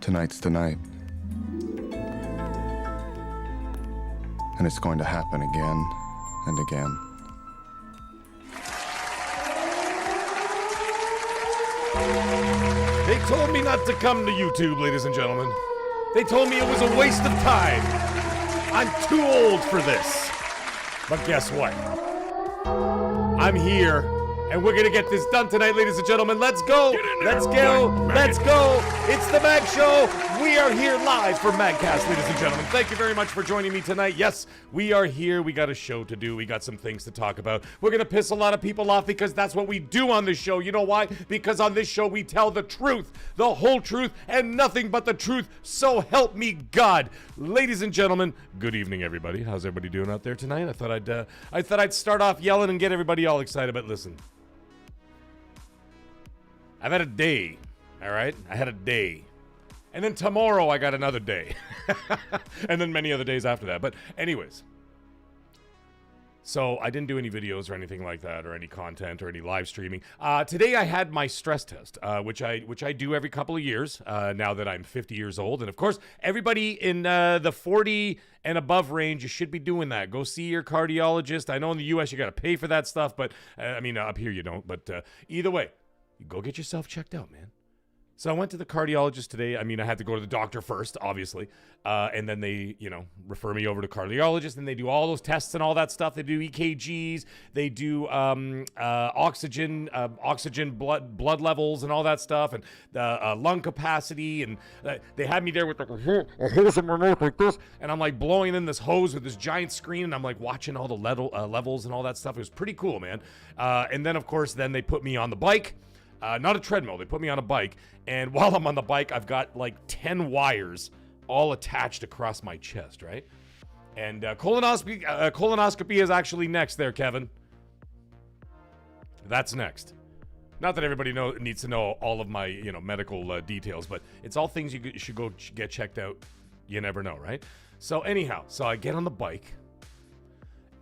Tonight's the night. And it's going to happen again and again. They told me not to come to YouTube, ladies and gentlemen. They told me it was a waste of time. I'm too old for this. But guess what? I'm here, and we're gonna get this done tonight, ladies and gentlemen. Let's go! Let's go! Let's go! It's the Mag Show! We are here live for MAGGCAST, ladies and gentlemen. Thank you very much for joining me tonight. Yes, we are here. We got a show to do. We got some things to talk about. We're gonna piss a lot of people off because that's what we do on this show. You know why? Because on this show we tell the truth, the whole truth, and nothing but the truth. So help me God. Ladies and gentlemen, good evening, everybody. How's everybody doing out there tonight? I thought I'd start off yelling and get everybody all excited, but listen. I've had a day, all right? I had a day. And then tomorrow I got another day. And then many other days after that. But anyways. So I didn't do any videos or anything like that, or any content or any live streaming. Today I had my stress test, which I do every couple of years, now that I'm 50 years old. And of course, everybody in the 40 and above range, you should be doing that. Go see your cardiologist. I know in the US you got to pay for that stuff, but I mean, up here you don't. But either way, you go get yourself checked out, man. So I went to the cardiologist today. I mean, I had to go to the doctor first, obviously. And then they, refer me over to cardiologist, and they do all those tests and all that stuff. They do EKGs. They do oxygen blood levels and all that stuff, and lung capacity. And they had me there with a hose in my mouth like this, and I'm like blowing in this hose with this giant screen, and I'm like watching all the levels and all that stuff. It was pretty cool, man. And then, of course, then they put me on the bike. Not a treadmill. They put me on a bike, and while I'm on the bike, I've got like 10 wires all attached across my chest, right? And colonoscopy is actually next there, Kevin. That's next. Not that everybody needs to know all of my, medical details, but it's all things you should go get checked out. You never know, right? So anyhow, I get on the bike.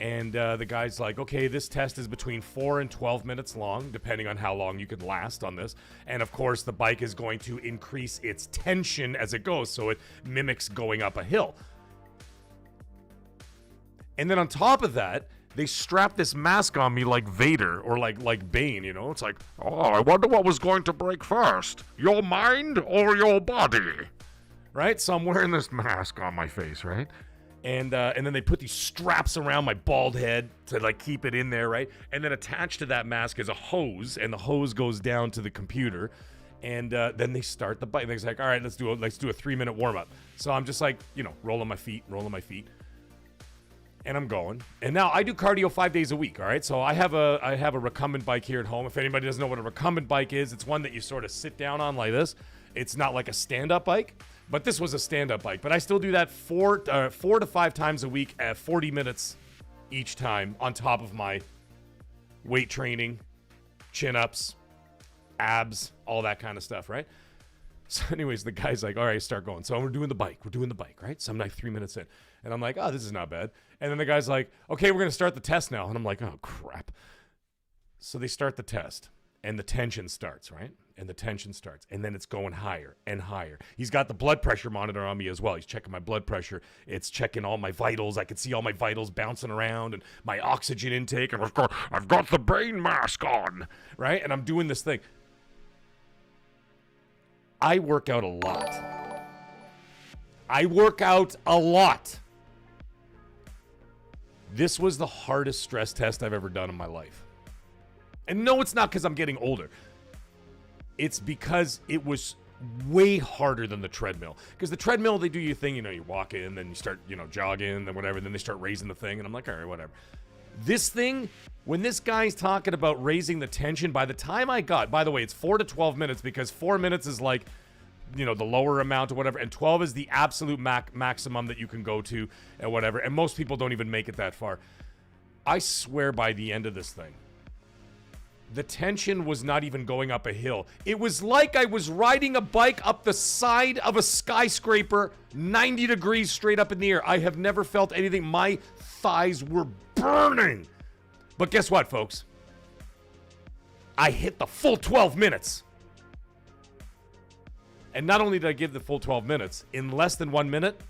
And the guy's like, okay, this test is between 4 and 12 minutes long, depending on how long you can last on this. And of course, the bike is going to increase its tension as it goes, so it mimics going up a hill. And then on top of that, they strap this mask on me like Vader or like Bane, It's like, oh, I wonder what was going to break first, your mind or your body? Right? So I'm wearing this mask on my face, right? And then they put these straps around my bald head to like keep it in there, right? And then attached to that mask is a hose, and the hose goes down to the computer. And then they start the bike. They're like, all right, let's do a 3-minute warm up. So I'm just like, rolling my feet, and I'm going. And now I do cardio 5 days a week. All right, so I have a recumbent bike here at home. If anybody doesn't know what a recumbent bike is, it's one that you sort of sit down on like this. It's not like a stand-up bike. But this was a stand-up bike. But I still do that 4 to 5 times a week at 40 minutes each time on top of my weight training, chin-ups, abs, all that kind of stuff, right? So anyways, the guy's like, all right, start going. So we're doing the bike, right? So I'm like 3 minutes in. And I'm like, oh, this is not bad. And then the guy's like, okay, we're going to start the test now. And I'm like, oh, crap. So they start the test. And the tension starts, right? And the tension starts. And then it's going higher and higher. He's got the blood pressure monitor on me as well. He's checking my blood pressure. It's checking all my vitals. I can see all my vitals bouncing around and my oxygen intake. And I've got the brain mask on, right? And I'm doing this thing. I work out a lot. This was the hardest stress test I've ever done in my life. And no, it's not because I'm getting older. It's because it was way harder than the treadmill. Because the treadmill, they do your thing, you walk in, then you start, jogging, then whatever, then they start raising the thing, and I'm like, all right, whatever. This thing, when this guy's talking about raising the tension, by the time I got, by the way, it's 4 to 12 minutes, because 4 minutes is like, the lower amount or whatever, and 12 is the absolute maximum that you can go to, and whatever, and most people don't even make it that far. I swear by the end of this thing, the tension was not even going up a hill. It was like I was riding a bike up the side of a skyscraper, 90 degrees straight up in the air. I have never felt anything. My thighs were burning. But guess what, folks? I hit the full 12 minutes. And not only did I give the full 12 minutes, in less than 1 minute,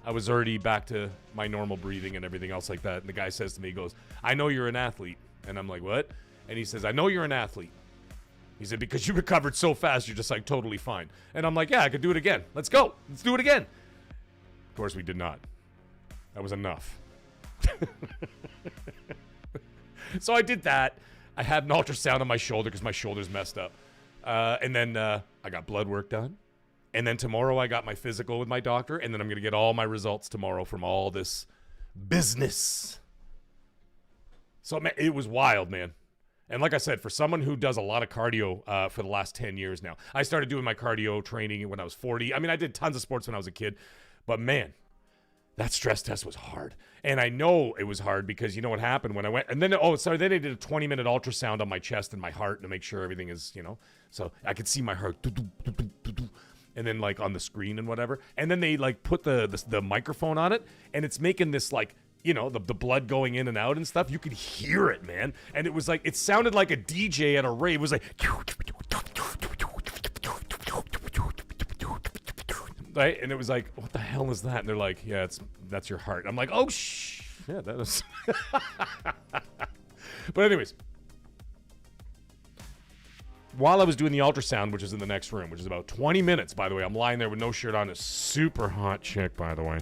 I was already back to my normal breathing and everything else like that. And the guy says to me, he goes, I know you're an athlete. And I'm like, what? And he says, I know you're an athlete. He said, because you recovered so fast, you're just like totally fine. And I'm like, yeah, I could do it again. Let's go. Let's do it again. Of course, we did not. That was enough. So I did that. I had an ultrasound on my shoulder because my shoulder's messed up. And then I got blood work done. And then tomorrow I got my physical with my doctor. And then I'm going to get all my results tomorrow from all this business. So man, it was wild, man. And like I said, for someone who does a lot of cardio for the last 10 years now, I started doing my cardio training when I was 40. I mean, I did tons of sports when I was a kid. But man, that stress test was hard. And I know it was hard because you know what happened when I went. And then, then they did a 20-minute ultrasound on my chest and my heart to make sure everything is, so I could see my heart. And then like on the screen and whatever. And then they like put the microphone on it. And it's making this like, the blood going in and out and stuff. You could hear it, man. And it was like, it sounded like a DJ at a rave. It was like, right? And it was like, what the hell is that? And they're like, yeah, that's your heart. I'm like, oh, yeah, that is. But anyways, while I was doing the ultrasound, which is in the next room, which is about 20 minutes, by the way, I'm lying there with no shirt on. A super hot chick, by the way.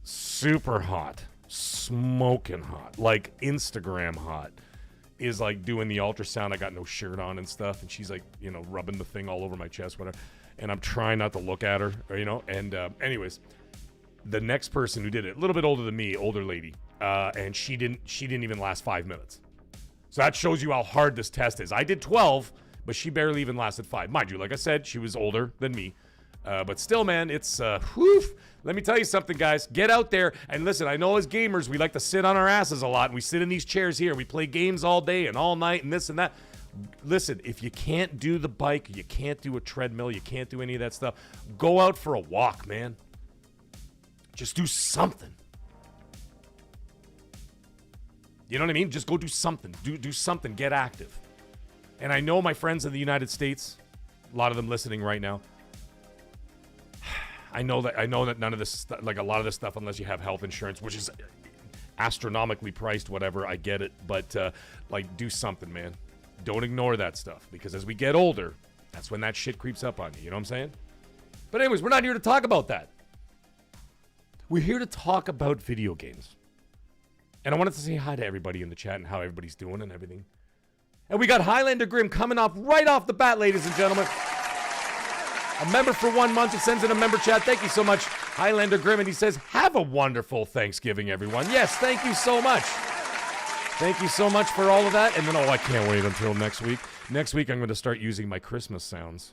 Super hot. Smoking hot. Like Instagram hot. Is like doing the ultrasound. I got no shirt on and stuff. And she's like, rubbing the thing all over my chest, whatever. And I'm trying not to look at her, And anyways, the next person who did it, a little bit older than me, older lady, and she didn't even last 5 minutes. So that shows you how hard this test is. I did 12, but she barely even lasted 5. Mind you, like I said, she was older than me. But still, man, it's, let me tell you something, guys. Get out there and listen. I know as gamers, we like to sit on our asses a lot. And we sit in these chairs here. We play games all day and all night and this and that. Listen, if you can't do the bike, you can't do a treadmill, you can't do any of that stuff, go out for a walk, man. Just do something. You know what I mean? Just go do something. Do something. Get active. And I know my friends in the United States, a lot of them listening right now, I know that none of this, like a lot of this stuff, unless you have health insurance, which is astronomically priced, whatever, I get it. But, like, do something, man. Don't ignore that stuff, because as we get older, that's when that shit creeps up on you. You know what I'm saying? But anyways, we're not here to talk about that. We're here to talk about video games. And I wanted to say hi to everybody in the chat and how everybody's doing and everything. And we got Highlander Grim coming off right off the bat, ladies and gentlemen. A member for 1 month. It sends in a member chat. Thank you so much, Highlander Grim. And he says, have a wonderful Thanksgiving, everyone. Yes, thank you so much. Thank you so much for all of that. And then, I can't wait until next week. Next week, I'm going to start using my Christmas sounds.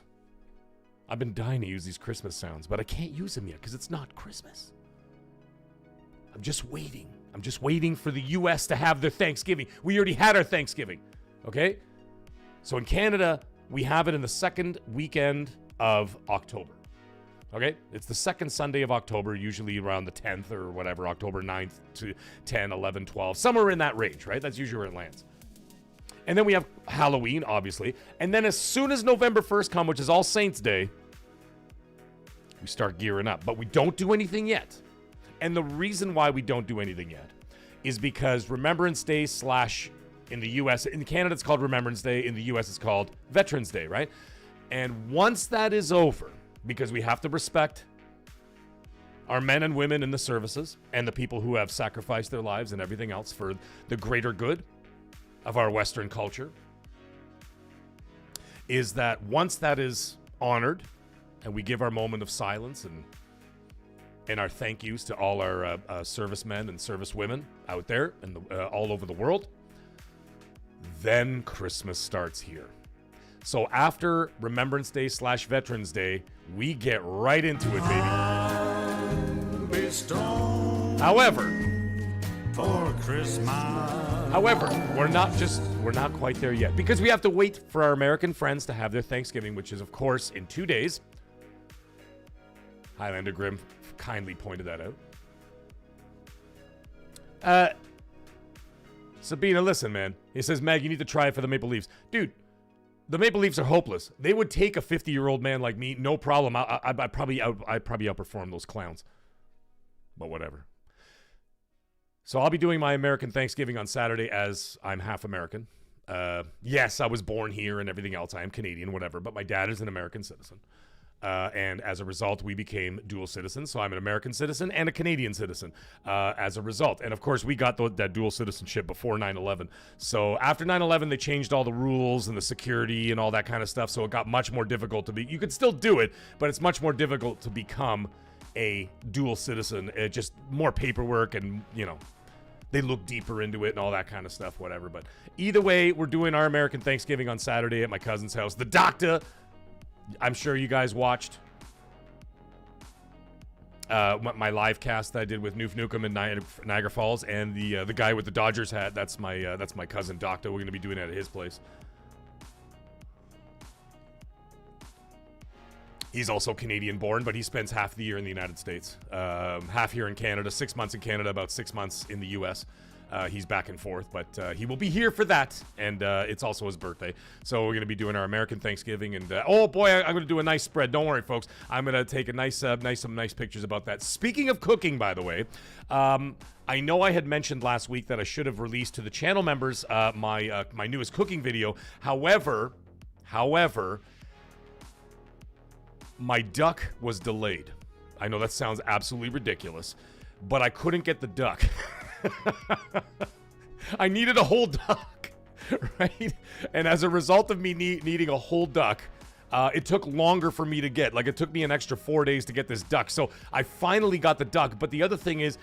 I've been dying to use these Christmas sounds, but I can't use them yet because it's not Christmas. I'm just waiting. I'm just waiting for the U.S. to have their Thanksgiving. We already had our Thanksgiving, okay? So in Canada, we have it in the second weekend of October, okay? It's the second Sunday of October, usually around the 10th or whatever, October 9th to 10, 11, 12, somewhere in that range, right? That's usually where it lands. And then we have Halloween, obviously. And then as soon as November 1st comes, which is All Saints Day, we start gearing up. But we don't do anything yet. And the reason why we don't do anything yet is because Remembrance Day / in the U.S., in Canada it's called Remembrance Day, in the U.S. it's called Veterans Day, right? And once that is over, because we have to respect our men and women in the services and the people who have sacrificed their lives and everything else for the greater good of our Western culture, is that once that is honored and we give our moment of silence and our thank yous to all our servicemen and servicewomen out there and all over the world, then Christmas starts here. So after Remembrance Day / Veterans Day, we get right into it, baby. However, we're not quite there yet, because we have to wait for our American friends to have their Thanksgiving, which is, of course, in 2 days. Highlander Grim kindly pointed that out. Sabina, listen, man. He says, Mag, you need to try it for the Maple Leafs. Dude, The Maple Leafs are hopeless. They would take a 50-year-old man like me, no problem. I'd probably outperform those clowns. But whatever. So I'll be doing my American Thanksgiving on Saturday as I'm half American. Yes, I was born here and everything else. I am Canadian, whatever. But my dad is an American citizen. And as a result, we became dual citizens. So I'm an American citizen and a Canadian citizen as a result. And of course, we got that dual citizenship before 9/11. So after 9/11, they changed all the rules and the security and all that kind of stuff. So it got much more difficult to be. You could still do it, but it's much more difficult to become a dual citizen. It just more paperwork and, you know, they look deeper into it and all that kind of stuff, whatever. But either way, we're doing our American Thanksgiving on Saturday at my cousin's house. The Doctor, I'm sure you guys watched my live cast that I did with Noof Nukem in Niagara Falls, and the guy with the Dodgers hat. That's my cousin Doctor. We're gonna be doing it at his place. He's also Canadian born, but he spends half the year in the United States. Half here in Canada, 6 months in Canada, about 6 months in the US. He's back and forth, but he will be here for that, and it's also his birthday. So we're going to be doing our American Thanksgiving, and oh boy, I'm going to do a nice spread. Don't worry, folks. I'm going to take a some nice pictures about that. Speaking of cooking, by the way, I know I had mentioned last week that I should have released to the channel members my newest cooking video. However, my duck was delayed. I know that sounds absolutely ridiculous, but I couldn't get the duck. I needed a whole duck, right? And as a result of me needing a whole duck, it took longer for me to get. Like, it took me an extra 4 days to get this duck. So I finally got the duck. But the other thing is,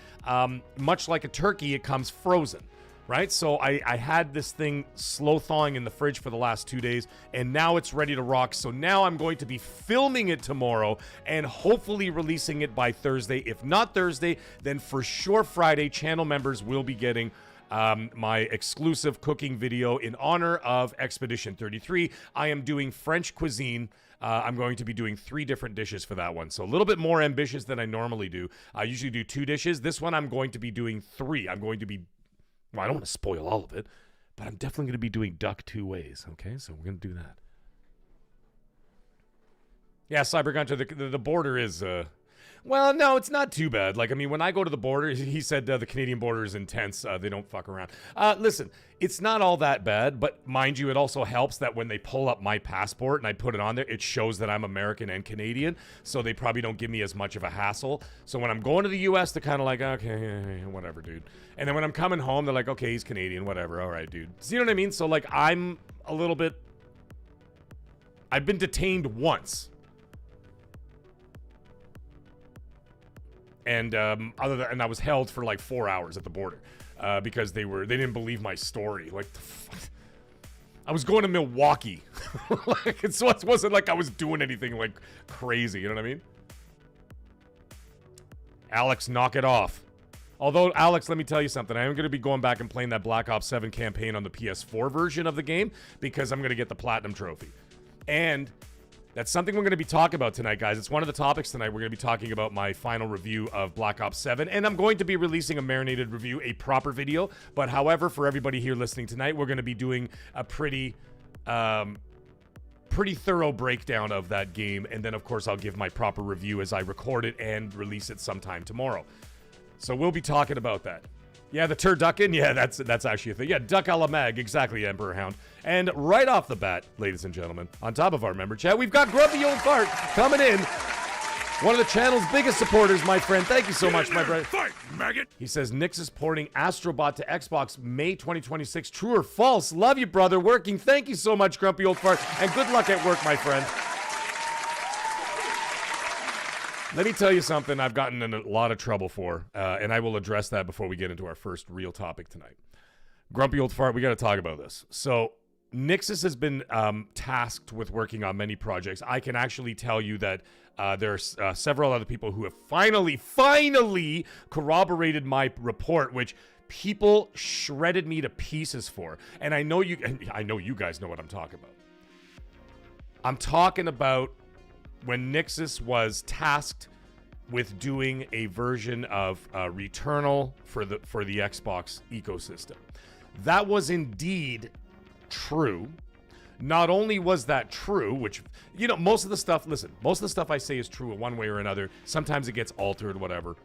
much like a turkey, it comes frozen. Right? So I had this thing slow thawing in the fridge for the last 2 days, and now it's ready to rock. So now I'm going to be filming it tomorrow and hopefully releasing it by Thursday. If not Thursday, then for sure Friday, channel members will be getting my exclusive cooking video in honor of Expedition 33. I am doing French cuisine. I'm going to be doing 3 different dishes for that one. So a little bit more ambitious than I normally do. I usually do 2 dishes. This one I'm going to be doing 3. I'm going to be... Well, I don't want to spoil all of it, but I'm definitely going to be doing duck 2 ways, okay? So we're going to do that. Yeah, Cybergunter, the border is... Well, no, it's not too bad. Like, I mean, when I go to the border, he said the Canadian border is intense. They don't fuck around. Listen, it's not all that bad, but mind you, it also helps that when they pull up my passport and I put it on there, it shows that I'm American and Canadian, so they probably don't give me as much of a hassle. So when I'm going to the U.S., they're kind of like, okay, whatever, dude. And then when I'm coming home, they're like, okay, he's Canadian, whatever, all right, dude. So you know what I mean? So, like, I'm a little bit... I've been detained once. And and I was held for like 4 hours at the border because they didn't believe my story. Like, the fuck? I was going to Milwaukee. Like, it wasn't like I was doing anything like crazy. You know what I mean? Alex, knock it off. Although, Alex, let me tell you something. I am going to be going back and playing that Black Ops 7 campaign on the PS4 version of the game because I'm going to get the Platinum Trophy. And that's something we're going to be talking about tonight, guys. It's one of the topics tonight. We're going to be talking about my final review of Black Ops 7, and I'm going to be releasing a marinated review, a proper video. But however, for everybody here listening tonight, we're going to be doing a pretty thorough breakdown of that game, and then, of course, I'll give my proper review as I record it and release it sometime tomorrow. So we'll be talking about that. Yeah, the turducken? Yeah, that's actually a thing. Yeah, duck a la mag. Exactly, Emperor Hound. And right off the bat, ladies and gentlemen, on top of our member chat, we've got Grumpy Old Fart coming in. One of the channel's biggest supporters, my friend. Thank you so much, my brother. Fight, maggot! He says, Nix is porting Astrobot to Xbox May 2026. True or false? Love you, brother. Working. Thank you so much, Grumpy Old Fart. And good luck at work, my friend. Let me tell you something I've gotten in a lot of trouble for, and I will address that before we get into our first real topic tonight. Grumpy Old Fart, we got to talk about this. So, Nixus has been tasked with working on many projects. I can actually tell you that there are several other people who have finally corroborated my report, which people shredded me to pieces for. And I know you guys know what I'm talking about. I'm talking about when Nixus was tasked with doing a version of Returnal for the Xbox ecosystem. That was indeed true. not only was that true, which, you know, most of the stuff, listen, most of the stuff I say is true in one way or another. Sometimes it gets altered, whatever.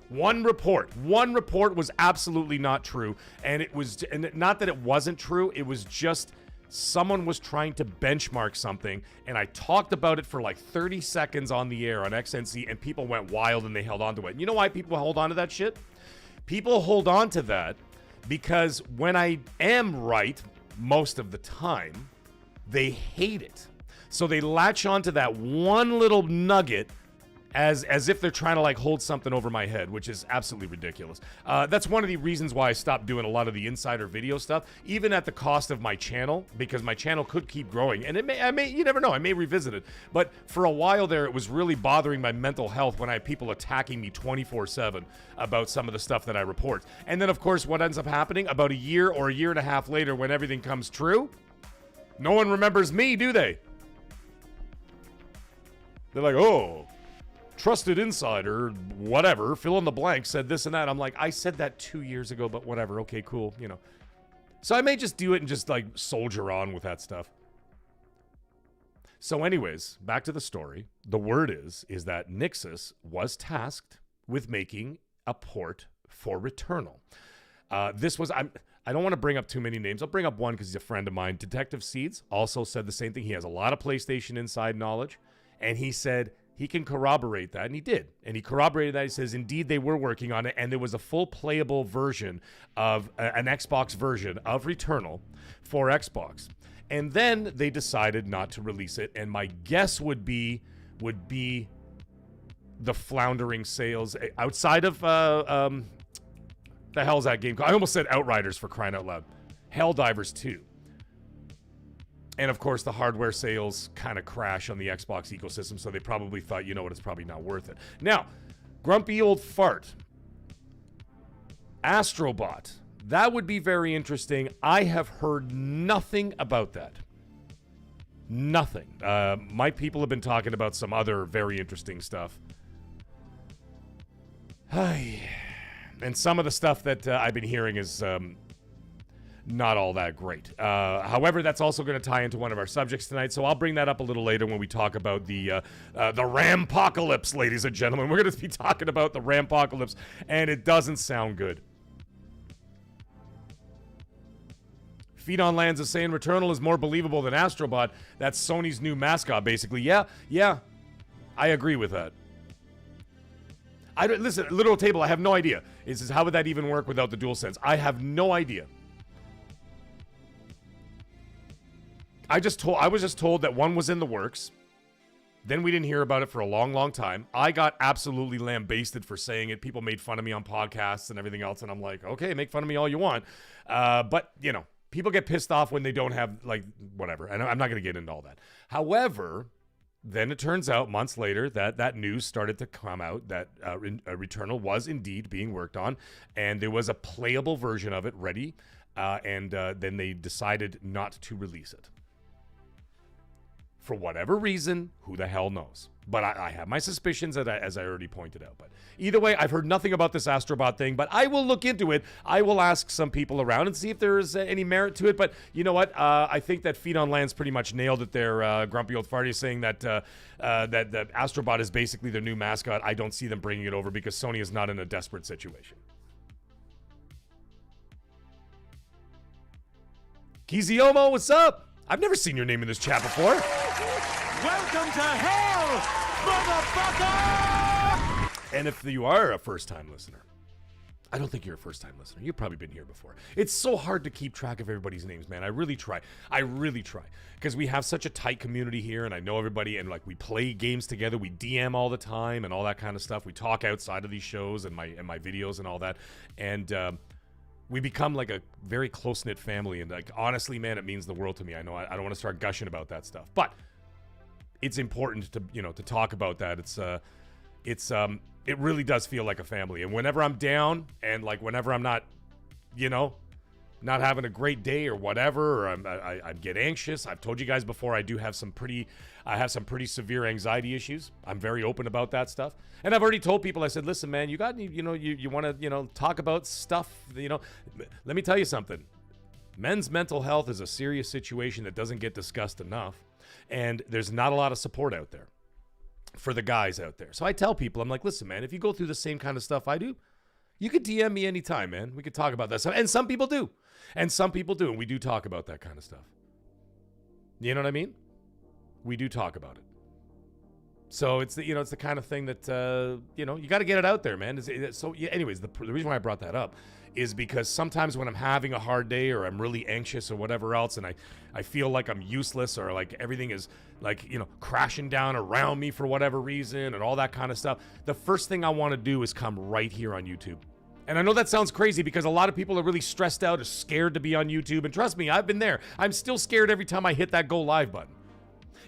One report was absolutely not true. And it was, and not that it wasn't true, it was just someone was trying to benchmark something. And I talked about it for like 30 seconds on the air on XNC, and people went wild and they held on to it. And you know why people hold on to that shit? People hold on to that because when I am right, most of the time, they hate it. So they latch onto that one little nugget as if they're trying to like hold something over my head, which is absolutely ridiculous. That's one of the reasons why I stopped doing a lot of the insider video stuff, even at the cost of my channel, because my channel could keep growing. And I may, you never know, I may revisit it. But for a while there, it was really bothering my mental health when I had people attacking me 24/7 about some of the stuff that I report. And then, of course, what ends up happening about a year or a year and a half later, when everything comes true, no one remembers me, do they? They're like, oh, trusted insider, whatever, fill in the blank, said this and that. I'm like, I said that 2 years ago, but whatever. Okay, cool, you know. So I may just do it and just like soldier on with that stuff. So anyways, back to the story. The word is that Nixus was tasked with making a port for Returnal. This was, I don't want to bring up too many names. I'll bring up one because he's a friend of mine. Detective Seeds also said the same thing. He has a lot of PlayStation inside knowledge. And he said he can corroborate that, and he did. And he corroborated that. He says, indeed, they were working on it, and there was a full playable version of an Xbox version of Returnal for Xbox. And then they decided not to release it, and my guess would be the floundering sales outside of the hell's that game called? I almost said Outriders, for crying out loud. Helldivers 2. And of course, the hardware sales kind of crash on the Xbox ecosystem, so they probably thought, you know what, it's probably not worth it. Now, grumpy old fart. Astrobot. That would be very interesting. I have heard nothing about that. Nothing. My people have been talking about some other very interesting stuff. And some of the stuff that I've been hearing is not all that great. However, that's also going to tie into one of our subjects tonight, so I'll bring that up a little later when we talk about the RAMpocolypse, ladies and gentlemen. We're going to be talking about the RAMpocolypse, and it doesn't sound good. Feet on Lands is saying Returnal is more believable than Astrobot. That's Sony's new mascot, basically. Yeah, I agree with that. Listen, literal table, I have no idea. It says, how would that even work without the DualSense? I have no idea. I was just told that one was in the works. Then we didn't hear about it for a long, long time. I got absolutely lambasted for saying it. People made fun of me on podcasts and everything else, and I'm like, okay, make fun of me all you want. But, you know, people get pissed off when they don't have, like, whatever. And I'm not going to get into all that. However, then it turns out months later that news started to come out that Returnal was indeed being worked on, and there was a playable version of it ready, and then they decided not to release it. For whatever reason, who the hell knows? But I have my suspicions, as I already pointed out. But either way, I've heard nothing about this Astrobot thing, but I will look into it. I will ask some people around and see if there is any merit to it. But you know what? I think that Feet on Land's pretty much nailed it there. Grumpy Old Farty is saying that that Astrobot is basically their new mascot. I don't see them bringing it over because Sony is not in a desperate situation. Kiziomo, what's up? I've never seen your name in this chat before. Welcome to hell, motherfucker! And if you are a first-time listener, I don't think you're a first-time listener. You've probably been here before. It's so hard to keep track of everybody's names, man. I really try. Because we have such a tight community here, and I know everybody, and like we play games together. We DM all the time and all that kind of stuff. We talk outside of these shows and my videos and all that. And we become like a very close-knit family, and like honestly, man, it means the world to me. I know I don't want to start gushing about that stuff, but it's important to, you know, to talk about that. It really does feel like a family. And whenever I'm down and like whenever I'm not, you know, not having a great day or whatever, or I get anxious. I've told you guys before, I have some pretty severe anxiety issues. I'm very open about that stuff. And I've already told people, I said, listen, man, you want to, talk about stuff, let me tell you something. Men's mental health is a serious situation that doesn't get discussed enough, and there's not a lot of support out there for the guys out there. So I tell people, I'm like, listen, man, if you go through the same kind of stuff I do, you could DM me anytime, man. We could talk about that stuff. And some people do. And some people do, and we do talk about that kind of stuff. You know what I mean? We do talk about it. So it's the, you know, it's the kind of thing that, you know, you got to get it out there, man. So yeah, anyways, the reason why I brought that up is because sometimes when I'm having a hard day or I'm really anxious or whatever else, and I feel like I'm useless or like everything is like, you know, crashing down around me for whatever reason and all that kind of stuff, the first thing I want to do is come right here on YouTube. And I know that sounds crazy because a lot of people are really stressed out or scared to be on YouTube. And trust me, I've been there. I'm still scared every time I hit that go live button.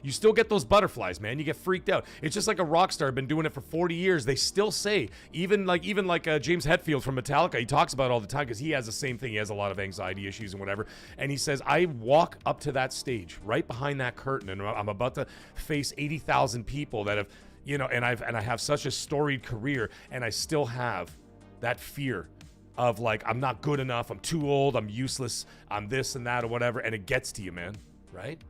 You still get those butterflies, man. You get freaked out. It's just like a rock star, been doing it for 40 years. They still say, even like James Hetfield from Metallica, he talks about it all the time because he has the same thing. He has a lot of anxiety issues and whatever. And he says, I walk up to that stage, right behind that curtain, and I'm about to face 80,000 people that have, you know, and I have such a storied career, and I still have that fear of like, I'm not good enough, I'm too old, I'm useless, I'm this and that or whatever, and it gets to you, man, right?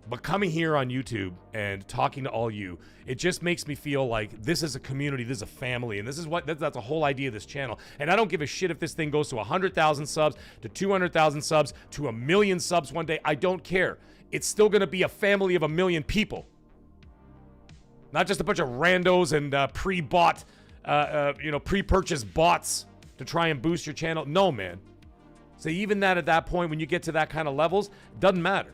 But coming here on YouTube and talking to all you, it just makes me feel like this is a community, this is a family, and this is that's the whole idea of this channel. And I don't give a shit if this thing goes to 100,000 subs, to 200,000 subs, to 1 million subs one day. I don't care. It's still going to be a family of 1 million people. Not just a bunch of randos and pre-bought, you know, pre-purchased bots to try and boost your channel. No, man. So even that at that point, when you get to that kind of levels, doesn't matter.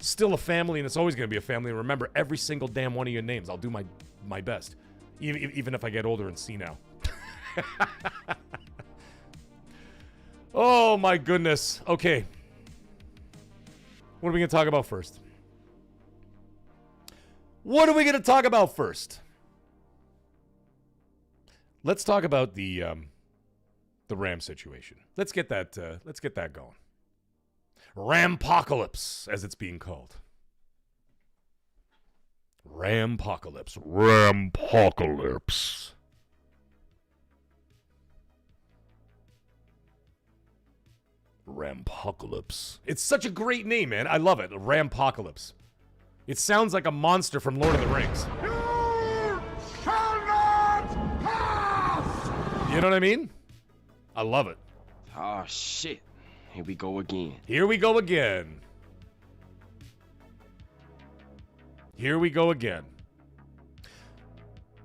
Still a family, and it's always going to be a family. And remember every single damn one of your names. I'll do my best, even if I get older and senile. Oh my goodness. Okay, what are we going to talk about first? What are we going to talk about first? Let's talk about the Ram situation. Let's get that going. RAMpocolypse, as it's being called. RAMpocolypse. RAMpocolypse. RAMpocolypse. It's such a great name, man. I love it. RAMpocolypse. It sounds like a monster from Lord of the Rings. You shall not pass! You know what I mean? I love it. Oh, shit. Here we go again. Here we go again. Here we go again.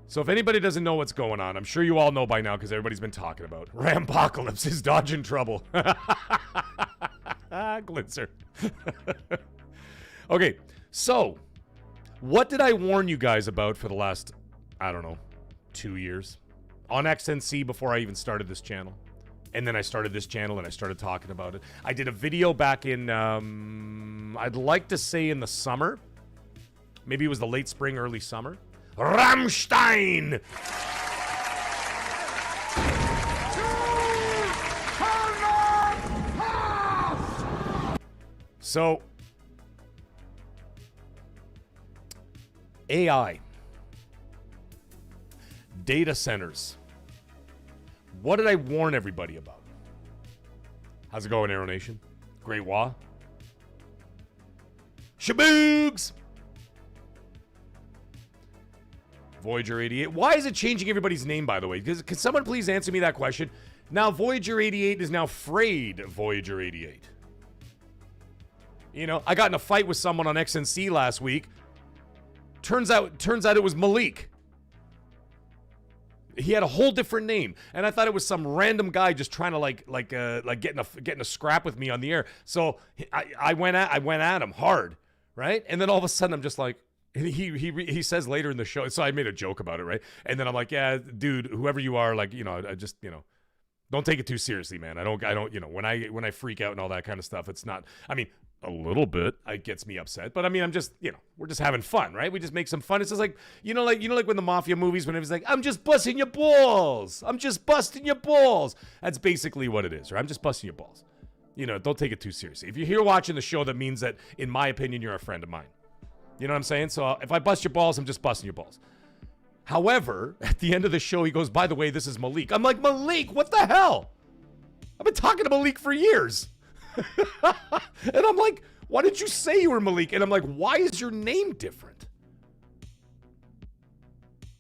So if anybody doesn't know what's going on, I'm sure you all know by now because everybody's been talking about it. RAMpocolypse is dodging trouble. Glitzer. Okay, so what did I warn you guys about for the last, I don't know, 2 years? On XNC before I even started this channel. And then I started this channel and I started talking about it. I did a video back in, I'd like to say in the summer. Maybe it was the late spring, early summer. Rammstein! So, AI. Data centers. What did I warn everybody about? How's it going, Aero Nation? Great Wah? Shaboogs! Voyager 88. Why is it changing everybody's name, by the way? Can someone please answer me that question? Now, Voyager 88 is now Frayed Voyager 88. You know, I got in a fight with someone on XNC last week. Turns out it was Malik. He had a whole different name, and I thought it was some random guy just trying to getting a scrap with me on the air. So I went at him hard, right? And then all of a sudden I'm just like, he says later in the show. So I made a joke about it, right? And then I'm like, yeah, dude, whoever you are, like, you know, I just, you know, don't take it too seriously, man. I don't, you know, when I freak out and all that kind of stuff, it's not. I mean, a little bit, it gets me upset, but I mean, I'm just, you know, we're just having fun, right? We just make some fun. It's just like, you know, like when the mafia movies, when it was like, I'm just busting your balls. I'm just busting your balls. That's basically what it is, right? I'm just busting your balls. You know, don't take it too seriously. If you're here watching the show, that means that, in my opinion, you're a friend of mine. You know what I'm saying? So if I bust your balls, I'm just busting your balls. However, at the end of the show, he goes, by the way, this is Malik. I'm like, Malik, what the hell? I've been talking to Malik for years. And I'm like, why did you say you were Malik? And I'm like, why is your name different?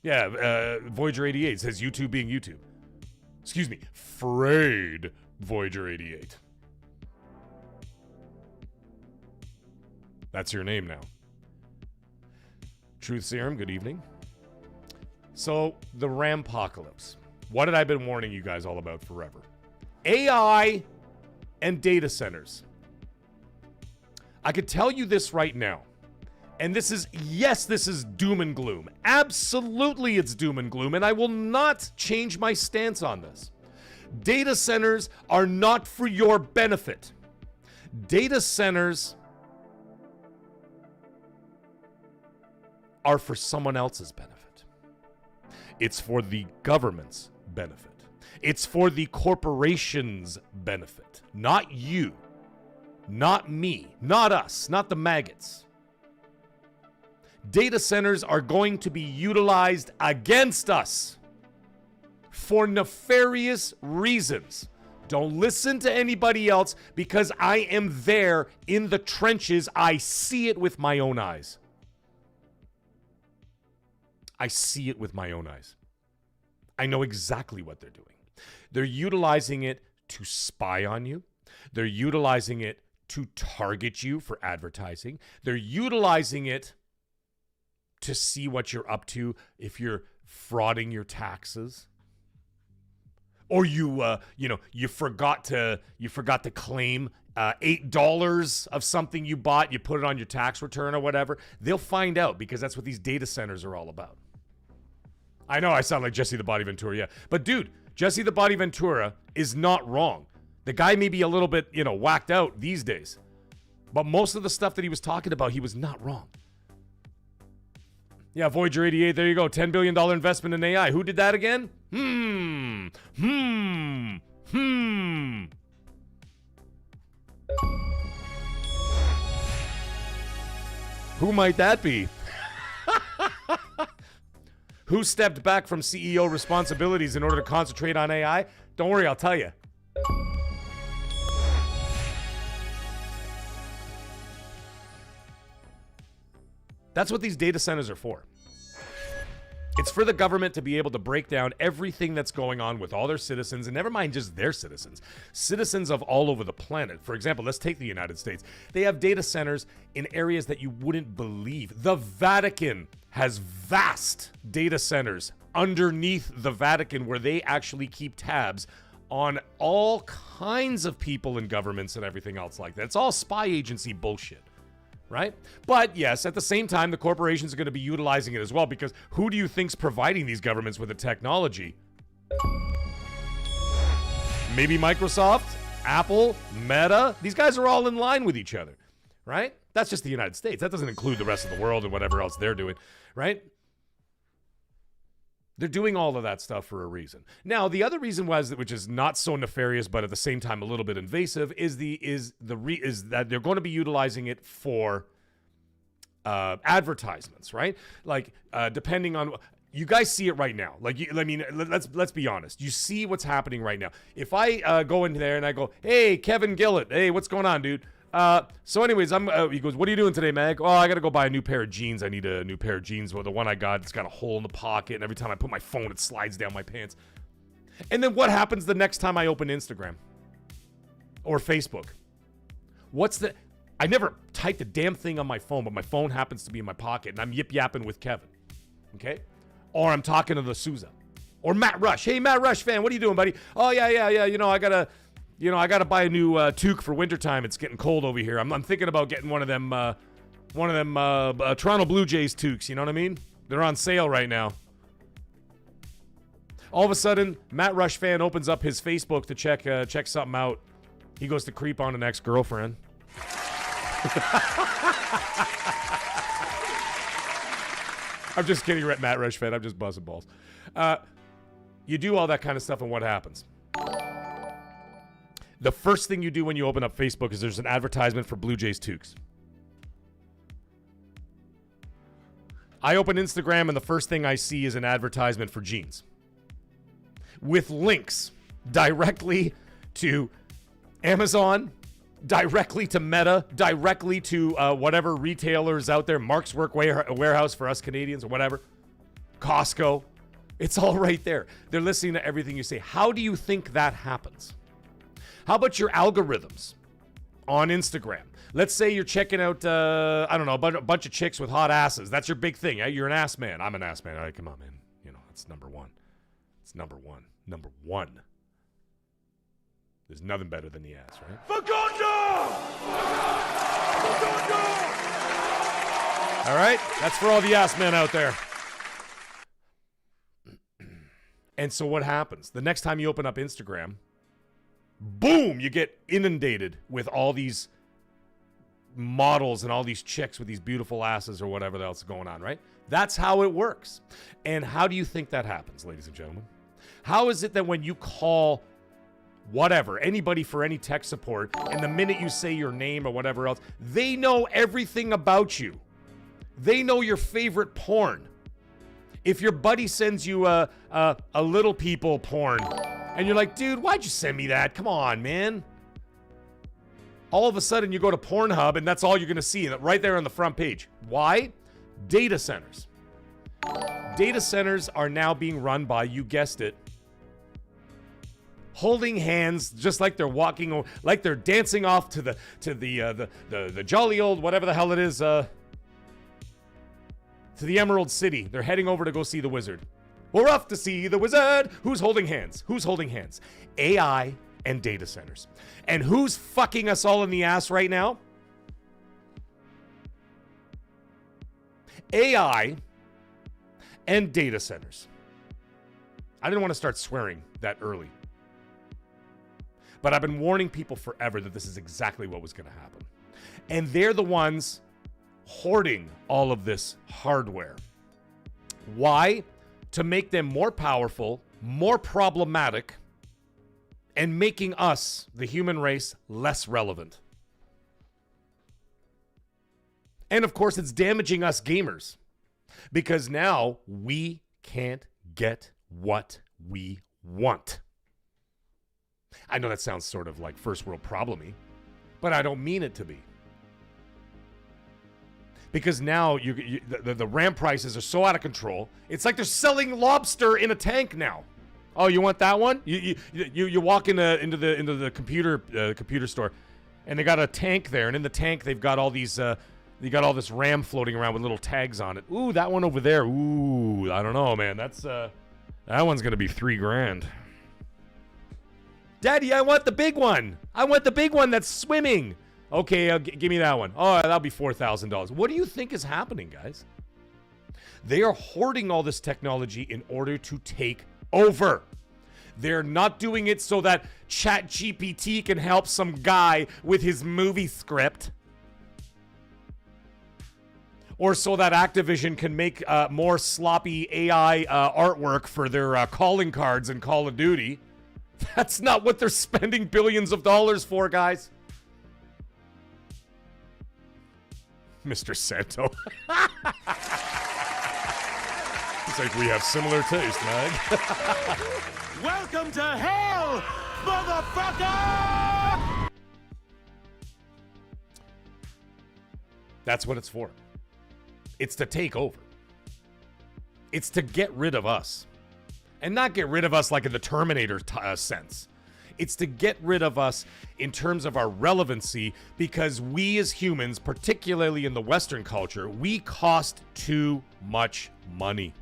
Yeah, Voyager 88 says YouTube being YouTube. Excuse me, Frayed Voyager 88. That's your name now. Truth Serum, good evening. So, the RAMpocolypse. What had I been warning you guys all about forever? AI and data centers. I could tell you this right now. And this is, yes, this is doom and gloom. Absolutely, it's doom and gloom. And I will not change my stance on this. Data centers are not for your benefit. Data centers are for someone else's benefit. It's for the government's benefit. It's for the corporation's benefit. Not you. Not me. Not us. Not the maggots. Data centers are going to be utilized against us for nefarious reasons. Don't listen to anybody else because I am there in the trenches. I see it with my own eyes. I see it with my own eyes. I know exactly what they're doing. They're utilizing it to spy on you. They're utilizing it to target you for advertising. They're utilizing it to see what you're up to if you're frauding your taxes. Or you forgot to claim $8 of something you bought, you put it on your tax return or whatever. They'll find out because that's what these data centers are all about. I know I sound like Jesse the Body Ventura, yeah. But dude, Jesse the Body Ventura is not wrong. The guy may be a little bit, whacked out these days. But most of the stuff that he was talking about, he was not wrong. Yeah, Voyager 88, there you go. $10 billion investment in AI. Who did that again? Who might that be? Who stepped back from CEO responsibilities in order to concentrate on AI? Don't worry, I'll tell you. That's what these data centers are for. It's for the government to be able to break down everything that's going on with all their citizens, and never mind just their citizens, citizens of all over the planet. For example, let's take the United States. They have data centers in areas that you wouldn't believe. The Vatican has vast data centers underneath the Vatican where they actually keep tabs on all kinds of people and governments and everything else like that. It's all spy agency bullshit. Right? But yes, at the same time, the corporations are going to be utilizing it as well, because who do you think's providing these governments with the technology? Maybe Microsoft, Apple, Meta. These guys are all in line with each other, right? That's just the United States. That doesn't include the rest of the world and whatever else they're doing, right? They're doing all of that stuff for a reason. Now, the other reason was, which is not so nefarious, but at the same time a little bit invasive, is that they're going to be utilizing it for advertisements, right? Like, depending on, you guys see it right now. Like, let's be honest. You see what's happening right now. If I go in there and I go, "Hey, Kevin Gillett, hey, what's going on, dude?" So anyways, he goes, "What are you doing today, Mag?" "Oh, I got to go buy a new pair of jeans. I need a new pair of jeans. Well, the one I got, it's got a hole in the pocket, and every time I put my phone, it slides down my pants." And then what happens the next time I open Instagram or Facebook? I never typed a damn thing on my phone, but my phone happens to be in my pocket, and I'm yip-yapping with Kevin, okay? Or I'm talking to the Sousa. Or Matt Rush. "Hey, Matt Rush fan, what are you doing, buddy?" "Oh, yeah, I gotta buy a new toque for wintertime. It's getting cold over here. I'm thinking about getting one of them Toronto Blue Jays toques. You know what I mean? They're on sale right now." All of a sudden, Matt Rush fan opens up his Facebook to check something out. He goes to creep on an ex-girlfriend. I'm just kidding, Matt Rush fan. I'm just buzzing balls. You do all that kind of stuff, and what happens? The first thing you do when you open up Facebook is there's an advertisement for Blue Jays toques. I open Instagram and the first thing I see is an advertisement for jeans with links directly to Amazon, directly to Meta, directly to whatever retailers out there, Mark's Work Warehouse for us Canadians or whatever, Costco. It's all right there. They're listening to everything you say. How do you think that happens? How about your algorithms on Instagram? Let's say you're checking out, I don't know, a bunch of chicks with hot asses. That's your big thing. You're an ass man. I'm an ass man. All right, come on, man. You know, that's number one. It's number one. Number one. There's nothing better than the ass, right? All right? That's for all the ass men out there. And so what happens? The next time you open up Instagram, boom, you get inundated with all these models and all these chicks with these beautiful asses or whatever else is going on, right? That's how it works. And how do you think that happens, ladies and gentlemen? How is it that when you call whatever, anybody for any tech support, and the minute you say your name or whatever else, they know everything about you? They know your favorite porn. If your buddy sends you a little people porn, and you're like, dude, why'd you send me that? Come on, man. All of a sudden, you go to Pornhub, and that's all you're going to see right there on the front page. Why? Data centers. Data centers are now being run by, you guessed it, holding hands, just like they're walking, like they're dancing off to the jolly old whatever the hell it is, to the Emerald City. They're heading over to go see the wizard. We're off to see the wizard. Who's holding hands? Who's holding hands? AI and data centers. And who's fucking us all in the ass right now? AI and data centers. I didn't want to start swearing that early. But I've been warning people forever that this is exactly what was going to happen. And they're the ones hoarding all of this hardware. Why? To make them more powerful, more problematic, and making us, the human race, less relevant. And of course, it's damaging us gamers, because now we can't get what we want. I know that sounds sort of like first world problem-y, but I don't mean it to be. Because now the RAM prices are so out of control. It's like they're selling lobster in a tank now. Oh, you want that one? You walk into the computer store, and they got a tank there, and in the tank they've got all these they got all this RAM floating around with little tags on it. Ooh, that one over there. Ooh, I don't know, man. That's that one's gonna be $3,000. Daddy, I want the big one. I want the big one that's swimming. Okay, give me that one. Oh, that'll be $4,000. What do you think is happening, guys? They are hoarding all this technology in order to take over. They're not doing it so that ChatGPT can help some guy with his movie script, or so that Activision can make more sloppy AI artwork for their calling cards in Call of Duty. That's not what they're spending billions of dollars for, guys. Mr. Santo. It's like we have similar taste, Mag. Welcome to hell, motherfucker! That's what it's for. It's to take over. It's to get rid of us. And not get rid of us like in the Terminator sense. It's to get rid of us in terms of our relevancy, because we as humans, particularly in the Western culture, we cost too much money.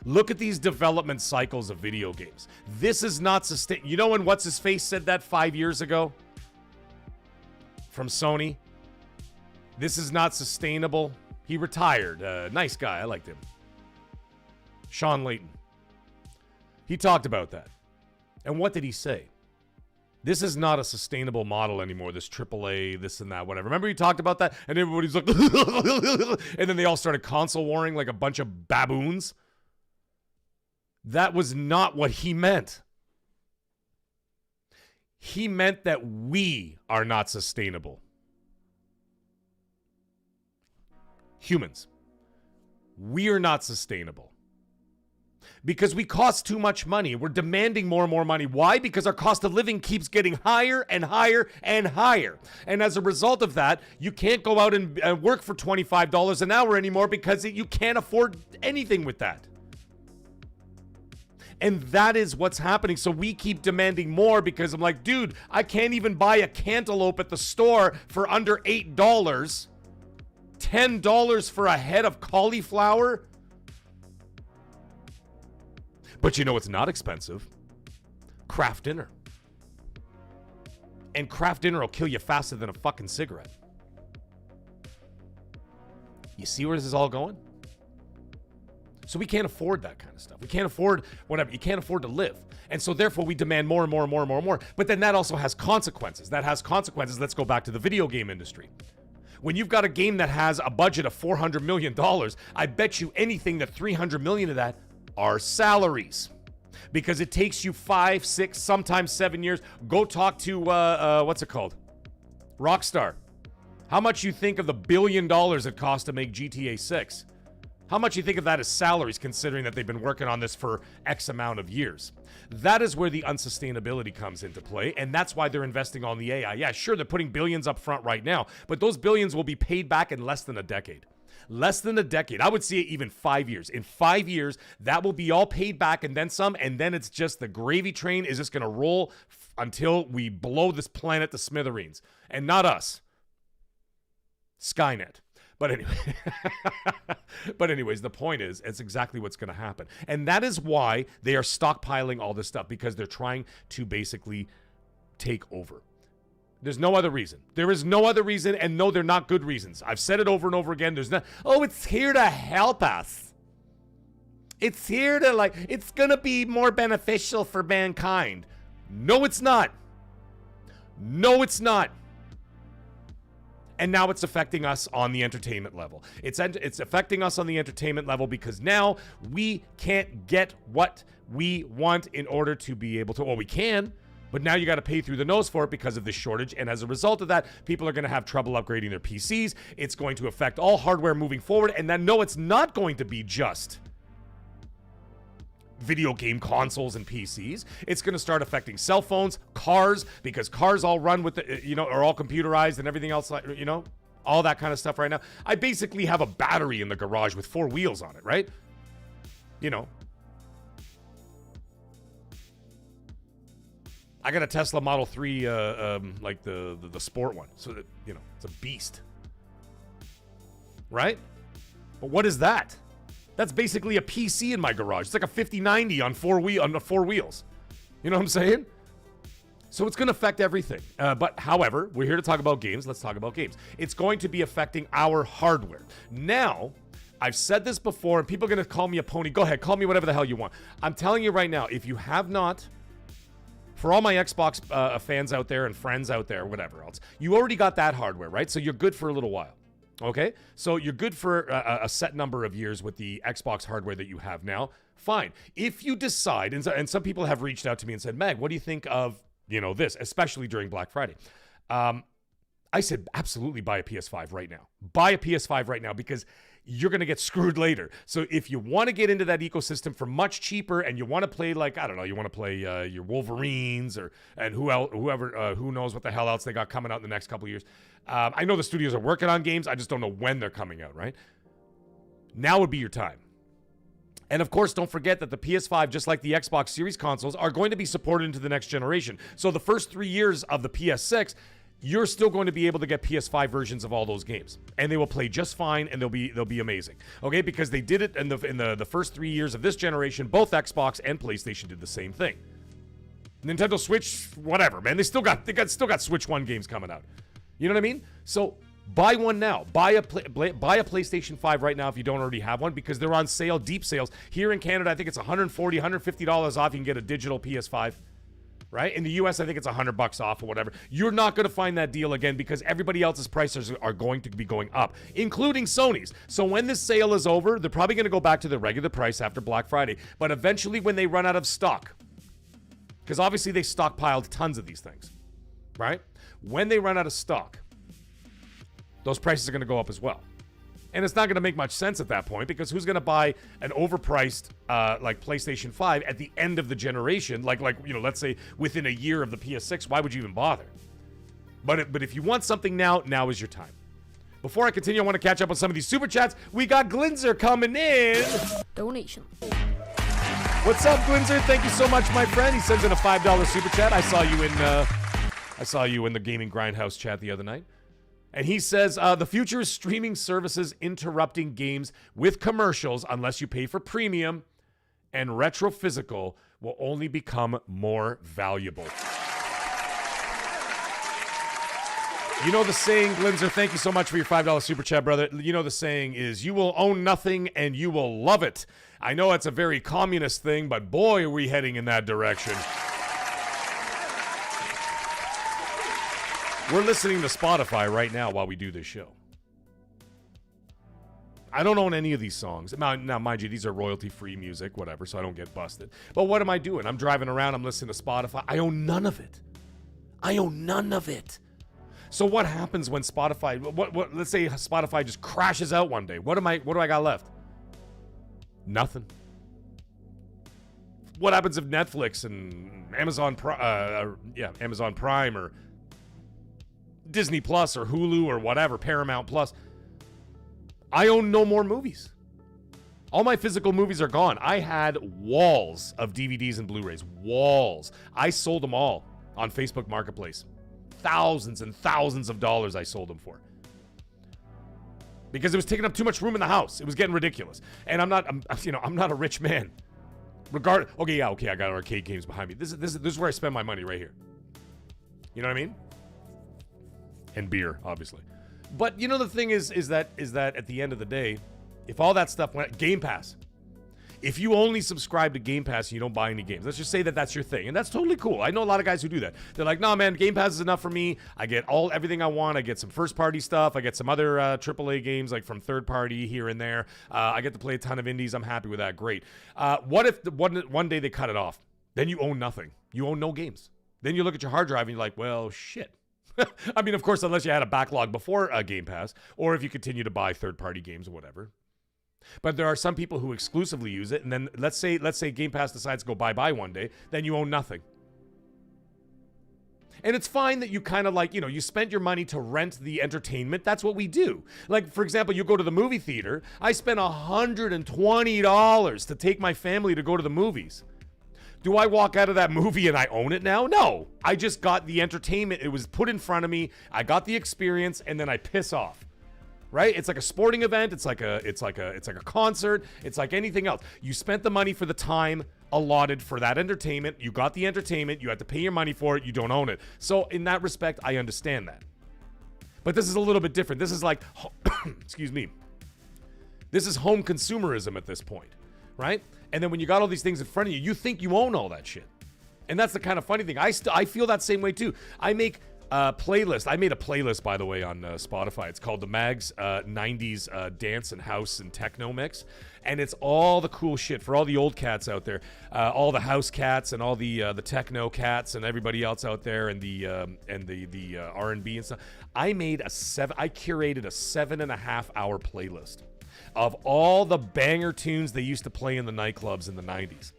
Look at these development cycles of video games. This is not sustainable. You know when What's-His-Face said that 5 years ago? From Sony? This is not sustainable. He retired. Nice guy. I liked him. Sean Layton. He talked about that. And what did he say? This is not a sustainable model anymore, this AAA, this and that, whatever. Remember he talked about that? And everybody's like, and then they all started console warring like a bunch of baboons. That was not what he meant. He meant that we are not sustainable. Humans. We are not sustainable. because we cost too much money. We're demanding more and more money. Why? Because our cost of living keeps getting higher and higher and higher. And as a result of that, you can't go out and work for $25 an hour anymore because you can't afford anything with that. And that is what's happening. So we keep demanding more because I'm like, dude, I can't even buy a cantaloupe at the store for under $8. $10 for a head of cauliflower? But you know what's not expensive? Craft dinner. And craft dinner will kill you faster than a fucking cigarette. You see where this is all going? So we can't afford that kind of stuff. We can't afford whatever. You can't afford to live. And so therefore we demand more and more and more and more and more. But then that also has consequences. That has consequences. Let's go back to the video game industry. When you've got a game that has a budget of $400 million, I bet you anything that $300 million of that are salaries. Because it takes you 5, 6, sometimes 7 years. Go talk to, what's it called? Rockstar. How much you think of the $1 billion it cost to make GTA 6? How much you think of that as salaries, considering that they've been working on this for X amount of years? That is where the unsustainability comes into play, and that's why they're investing on the AI. Yeah, sure, they're putting billions up front right now, but those billions will be paid back in less than a decade. Less than a decade. I would see it even 5 years. In 5 years, that will be all paid back and then some, and then it's just the gravy train is just going to roll until we blow this planet to smithereens. And not us. Skynet. But anyway, anyways, the point is, it's exactly what's going to happen. And that is why they are stockpiling all this stuff, because they're trying to basically take over. There's no other reason. There is no other reason, and no, they're not good reasons. I've said it over and over again. There's not, oh, it's here to help us. It's here to, it's going to be more beneficial for mankind. No, it's not. No, it's not. And now it's affecting us on the entertainment level. It's affecting us on the entertainment level because now we can't get what we want in order to be able to. Well, we can, but now you got to pay through the nose for it because of this shortage. And as a result of that, people are going to have trouble upgrading their PCs. It's going to affect all hardware moving forward. And then, no, it's not going to be just video game consoles and PCs. It's going to start affecting cell phones, cars, because cars all run with the, are all computerized and everything else, all that kind of stuff right now. I basically have a battery in the garage with 4 wheels on it, right? I got a Tesla Model 3, like the sport one. So that, it's a beast. Right? But what is that? That's basically a PC in my garage. It's like a 5090 on 4 wheels. You know what I'm saying? So it's going to affect everything. But however, we're here to talk about games. Let's talk about games. It's going to be affecting our hardware. Now, I've said this before, and people are going to call me a pony. Go ahead, call me whatever the hell you want. I'm telling you right now, if you have not, for all my Xbox fans out there and friends out there, whatever else, you already got that hardware, right? So you're good for a little while. Okay, so you're good for a set number of years with the Xbox hardware that you have now. Fine. If you decide, and some people have reached out to me and said, Mag, what do you think of, this, especially during Black Friday? I said, absolutely buy a PS5 right now. Buy a PS5 right now because you're going to get screwed later. So if you want to get into that ecosystem for much cheaper and you want to play you want to play your Wolverines and who knows what the hell else they got coming out in the next couple of years. I know the studios are working on games. I just don't know when they're coming out, right? Now would be your time. And of course, don't forget that the PS5, just like the Xbox Series consoles, are going to be supported into the next generation. So the first 3 years of the PS6, you're still going to be able to get PS5 versions of all those games, and they will play just fine, and they'll be amazing. Okay, because they did it in the first 3 years of this generation. Both Xbox and PlayStation did the same thing. Nintendo Switch, whatever, man. They still got Switch 1 games coming out. You know what I mean? So buy one now. Buy a PlayStation 5 right now if you don't already have one, because they're on sale, deep sales. Here in Canada, I think it's $140, $150 off. You can get a digital PS5. Right? In the US, I think it's $100 off or whatever. You're not going to find that deal again because everybody else's prices are going to be going up, including Sony's. So when this sale is over, they're probably going to go back to the regular price after Black Friday. But eventually when they run out of stock, because obviously they stockpiled tons of these things, right? When they run out of stock, those prices are going to go up as well. And it's not going to make much sense at that point because who's going to buy an overpriced like PlayStation 5 at the end of the generation? Like let's say within a year of the PS6, why would you even bother? But if you want something now is your time. Before I continue, I want to catch up on some of these super chats. We got Glinzer coming in. Donation. What's up, Glinzer? Thank you so much, my friend. He sends in a $5 super chat. I saw you in the Gaming Grindhouse chat the other night. And he says, the future is streaming services interrupting games with commercials unless you pay for premium, and retro physical will only become more valuable. You know the saying, Glinzer, thank you so much for your $5 super chat, brother. You know the saying is, you will own nothing and you will love it. I know it's a very communist thing, but boy, are we heading in that direction. We're listening to Spotify right now while we do this show. I don't own any of these songs. Now, mind you, these are royalty-free music, whatever, so I don't get busted. But what am I doing? I'm driving around, I'm listening to Spotify. I own none of it. I own none of it. So what happens when Spotify, let's say Spotify just crashes out one day. What do I got left? Nothing. What happens if Netflix and Amazon Prime or Disney Plus or Hulu or whatever, Paramount Plus? I own no more movies. All my physical movies are gone. I had walls of DVDs and Blu-rays. Walls. I sold them all on Facebook Marketplace. Thousands and thousands of dollars I sold them for. Because it was taking up too much room in the house. It was getting ridiculous. And I'm not a rich man. I got arcade games behind me. This is where I spend my money right here. You know what I mean? And beer, obviously. But you know the thing is that at the end of the day, if all that stuff went Game Pass, if you only subscribe to Game Pass and you don't buy any games, let's just say that that's your thing, and that's totally cool. I know a lot of guys who do that. They're like, "No, man, Game Pass is enough for me. I get everything I want. I get some first-party stuff. I get some other AAA games like from third-party here and there. I get to play a ton of indies. I'm happy with that. Great. What if one day they cut it off? Then you own nothing. You own no games. Then you look at your hard drive and you're like, well, shit." I mean, of course, unless you had a backlog before Game Pass, or if you continue to buy third-party games or whatever. But there are some people who exclusively use it, and then let's say Game Pass decides to go bye-bye one day, then you own nothing. And it's fine that you kind of you spent your money to rent the entertainment. That's what we do. Like, for example, you go to the movie theater. I spent $120 to take my family to go to the movies. Do I walk out of that movie and I own it now? No. I just got the entertainment. It was put in front of me. I got the experience, and then I piss off. Right? It's like a sporting event. It's like a concert. It's like anything else. You spent the money for the time allotted for that entertainment. You got the entertainment. You had to pay your money for it. You don't own it. So in that respect, I understand that. But this is a little bit different. This is like, excuse me. This is home consumerism at this point, right? And then when you got all these things in front of you, you think you own all that shit. And that's the kind of funny thing. I feel that same way too. I make playlist. I made a playlist, by the way, on Spotify. It's called the Mags 90s Dance and House and Techno Mix. And it's all the cool shit for all the old cats out there. All the house cats and all the techno cats and everybody else out there and the R&B and stuff. I curated a 7.5 hour playlist of all the banger tunes they used to play in the nightclubs in the 90s.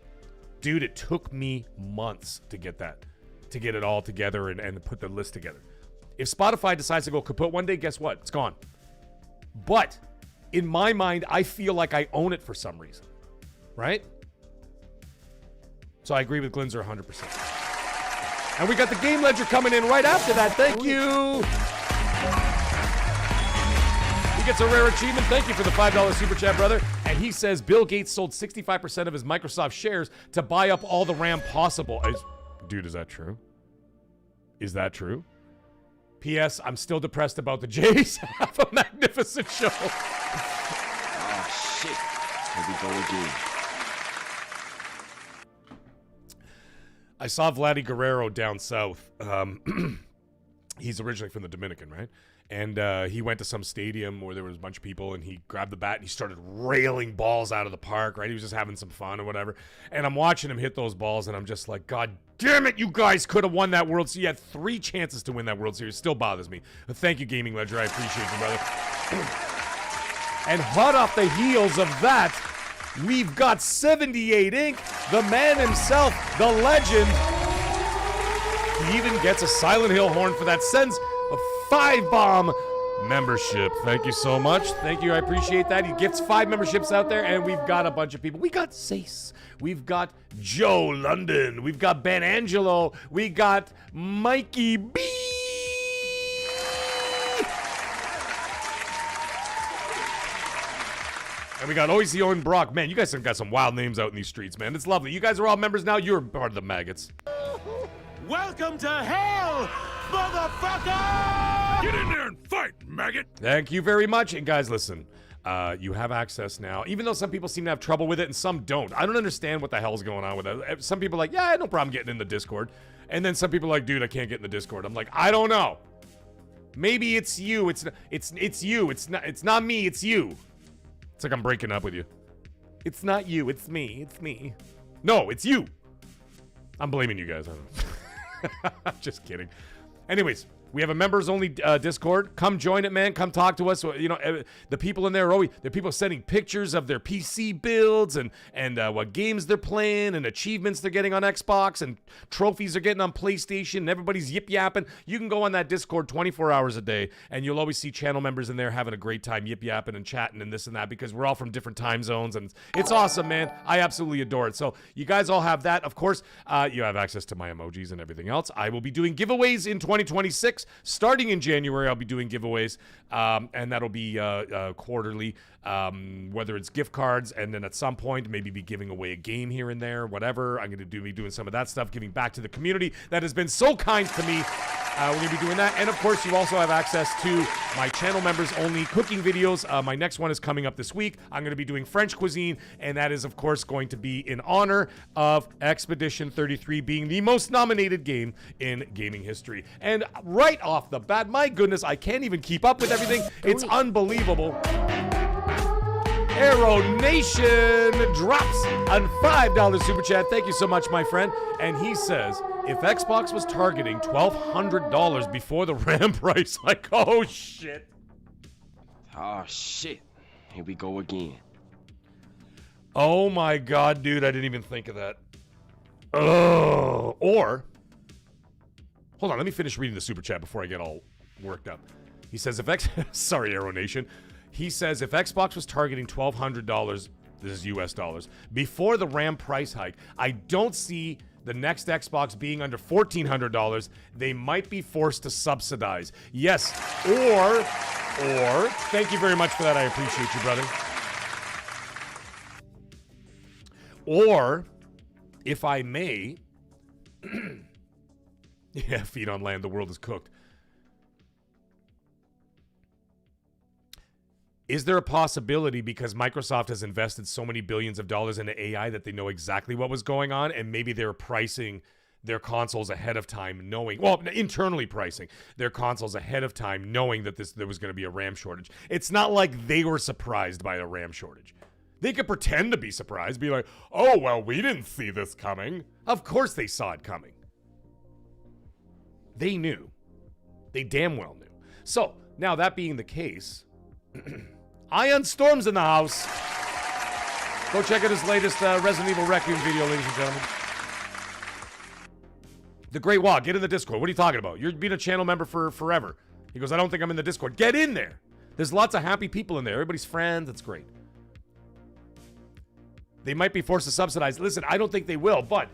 Dude, it took me months to get it all together and put the list together. If Spotify decides to go kaput one day, guess what? It's gone. But in my mind, I feel like I own it for some reason, right? So I agree with Glinzer 100%. And we got the Game Ledger coming in right after that. Thank you. He gets a rare achievement. Thank you for the $5 super chat, brother. And he says Bill Gates sold 65% of his Microsoft shares to buy up all the RAM possible. Dude, is that true? Is that true? P.S. I'm still depressed about the Jays. Have a magnificent show. Oh, shit. Here we go again. I saw Vladdy Guerrero down south. He's originally from the Dominican, right? And he went to some stadium where there was a bunch of people, and he grabbed the bat and he started railing balls out of the park, right? He was just having some fun or whatever. And I'm watching him hit those balls, and I'm just like, God damn it, you guys could have won that World Series. You had 3 chances to win that World Series. Still bothers me. But thank you, Gaming Ledger. I appreciate you, brother. And hot off the heels of that, we've got 78 Inc., the man himself, the legend. He even gets a Silent Hill horn for that. Sends a 5-bomb membership. Thank you so much. Thank you. I appreciate that. He gets 5 memberships out there, and we've got a bunch of people. We got Sace. We've got Joe London. We've got Ben Angelo. We got Mikey B. And we got Oisio and Brock. Man, you guys have got some wild names out in these streets, man. It's lovely. You guys are all members now. You're part of the maggots. Welcome to hell, motherfucker! Get in there and fight, maggot! Thank you very much. And guys, listen, you have access now, even though some people seem to have trouble with it and some don't. I don't understand what the hell's going on with that. Some people are like, yeah, no problem getting in the Discord. And then some people are like, dude, I can't get in the Discord. I'm like, I don't know. Maybe it's you. It's you. It's not me. It's you. It's like I'm breaking up with you. It's not you. It's me. It's me. No, it's you. I'm blaming you guys. I don't know. I'm just kidding. Anyways, we have a members-only Discord. Come join it, man. Come talk to us. You know, the people in there are always, the people sending pictures of their PC builds and what games they're playing and achievements they're getting on Xbox and trophies they're getting on PlayStation. And everybody's yip-yapping. You can go on that Discord 24 hours a day, and you'll always see channel members in there having a great time yip-yapping and chatting and this and that because we're all from different time zones, and it's awesome, man. I absolutely adore it. So you guys all have that. Of course, you have access to my emojis and everything else. I will be doing giveaways in 2026. Starting in January, I'll be doing giveaways, and that'll be quarterly, whether it's gift cards, and then at some point, maybe be giving away a game here and there, whatever. I'm going to be doing some of that stuff, giving back to the community that has been so kind to me. We're going to be doing that. And, of course, you also have access to my channel members-only cooking videos. My next one is coming up this week. I'm going to be doing French cuisine, and that is, of course, going to be in honor of Expedition 33 being the most nominated game in gaming history. And right off the bat, my goodness, I can't even keep up with everything. It's unbelievable. Arrow Nation drops a $5 super chat. Thank you so much, my friend. And he says, if Xbox was targeting $1,200 before the RAM price, like, oh shit. Oh shit. Here we go again. Oh my god, dude, I didn't even think of that. Oh, or, hold on, let me finish reading the super chat before I get all worked up. He says, sorry, Arrow Nation. He says, if Xbox was targeting $1,200, this is US dollars, before the RAM price hike, I don't see the next Xbox being under $1,400. They might be forced to subsidize. Yes, or, thank you very much for that. I appreciate you, brother. Or, if I may, yeah, feet on land, the world is cooked. Is there a possibility, because Microsoft has invested so many billions of dollars into AI, that they know exactly what was going on, and maybe they're pricing their consoles ahead of time, knowing, well, internally pricing their consoles ahead of time, knowing that there was going to be a RAM shortage? It's not like they were surprised by a RAM shortage. They could pretend to be surprised, be like, oh, well, we didn't see this coming. Of course they saw it coming. They knew. They damn well knew. So, now that being the case, Ion Storm's in the house. Go check out his latest Resident Evil Requiem video, ladies and gentlemen. The Great Wall, get in the Discord. What are you talking about? You've been a channel member for forever. He goes, I don't think I'm in the Discord. Get in there. There's lots of happy people in there. Everybody's friends. It's great. They might be forced to subsidize. Listen, I don't think they will, but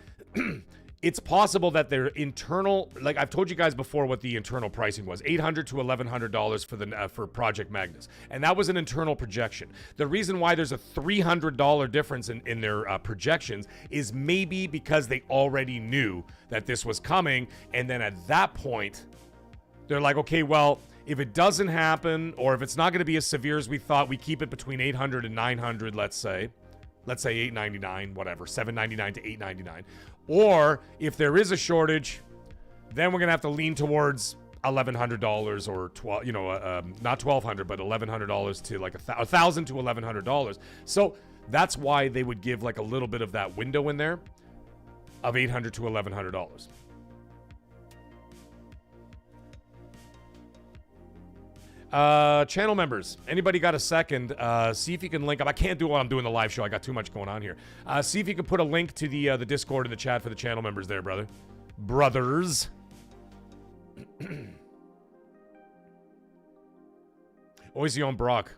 it's possible that their internal, like I've told you guys before what the internal pricing was, $800 to $1,100 for Project Magnus. And that was an internal projection. The reason why there's a $300 difference in their projections is maybe because they already knew that this was coming. And then at that point, they're like, okay, well, if it doesn't happen, or if it's not going to be as severe as we thought, we keep it between $800 and $900, let's say $899, whatever, $799 to $899. Or if there is a shortage, then we're gonna have to lean towards $1,100 or not $1,200, but $1,100 to like $1,000 to $1,100. So that's why they would give like a little bit of that window in there of $800 to $1,100. Channel members, anybody got a second? See if you can link up. I can't do it while I'm doing the live show. I got too much going on here. See if you can put a link to the Discord in the chat for the channel members there, brothers. Oizion Brock.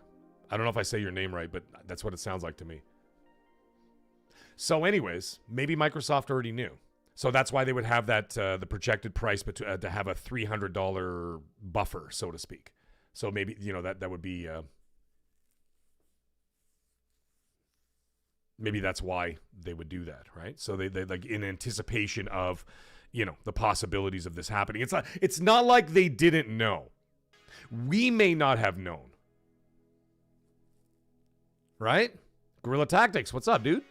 I don't know if I say your name right, but that's what it sounds like to me. So anyways, maybe Microsoft already knew. So that's why they would have that, the projected price to have a $300 buffer, so to speak. So maybe, you know, that would be, maybe that's why they would do that, right? So they like in anticipation of, you know, the possibilities of this happening. It's not like they didn't know. We may not have known. Right? Guerrilla Tactics, what's up, dude?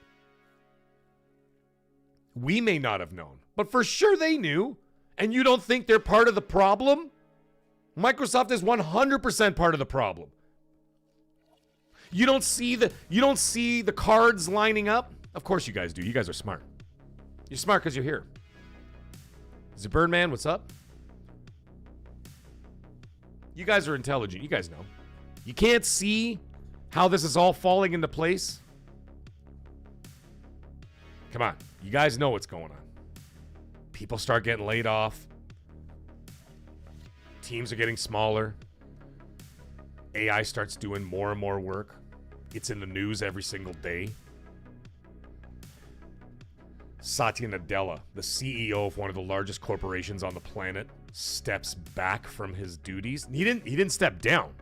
We may not have known, but for sure they knew. And you don't think they're part of the problem? Microsoft is 100% part of the problem. You don't see the cards lining up? Of course you guys do. You guys are smart. You're smart because you're here. Is it Birdman? What's up? You guys are intelligent. You guys know. You can't see how this is all falling into place? Come on. You guys know what's going on. People start getting laid off. Teams are getting smaller. AI starts doing more and more work. It's in the news every single day. Satya Nadella, the CEO of one of the largest corporations on the planet, steps back from his duties. He didn't step down.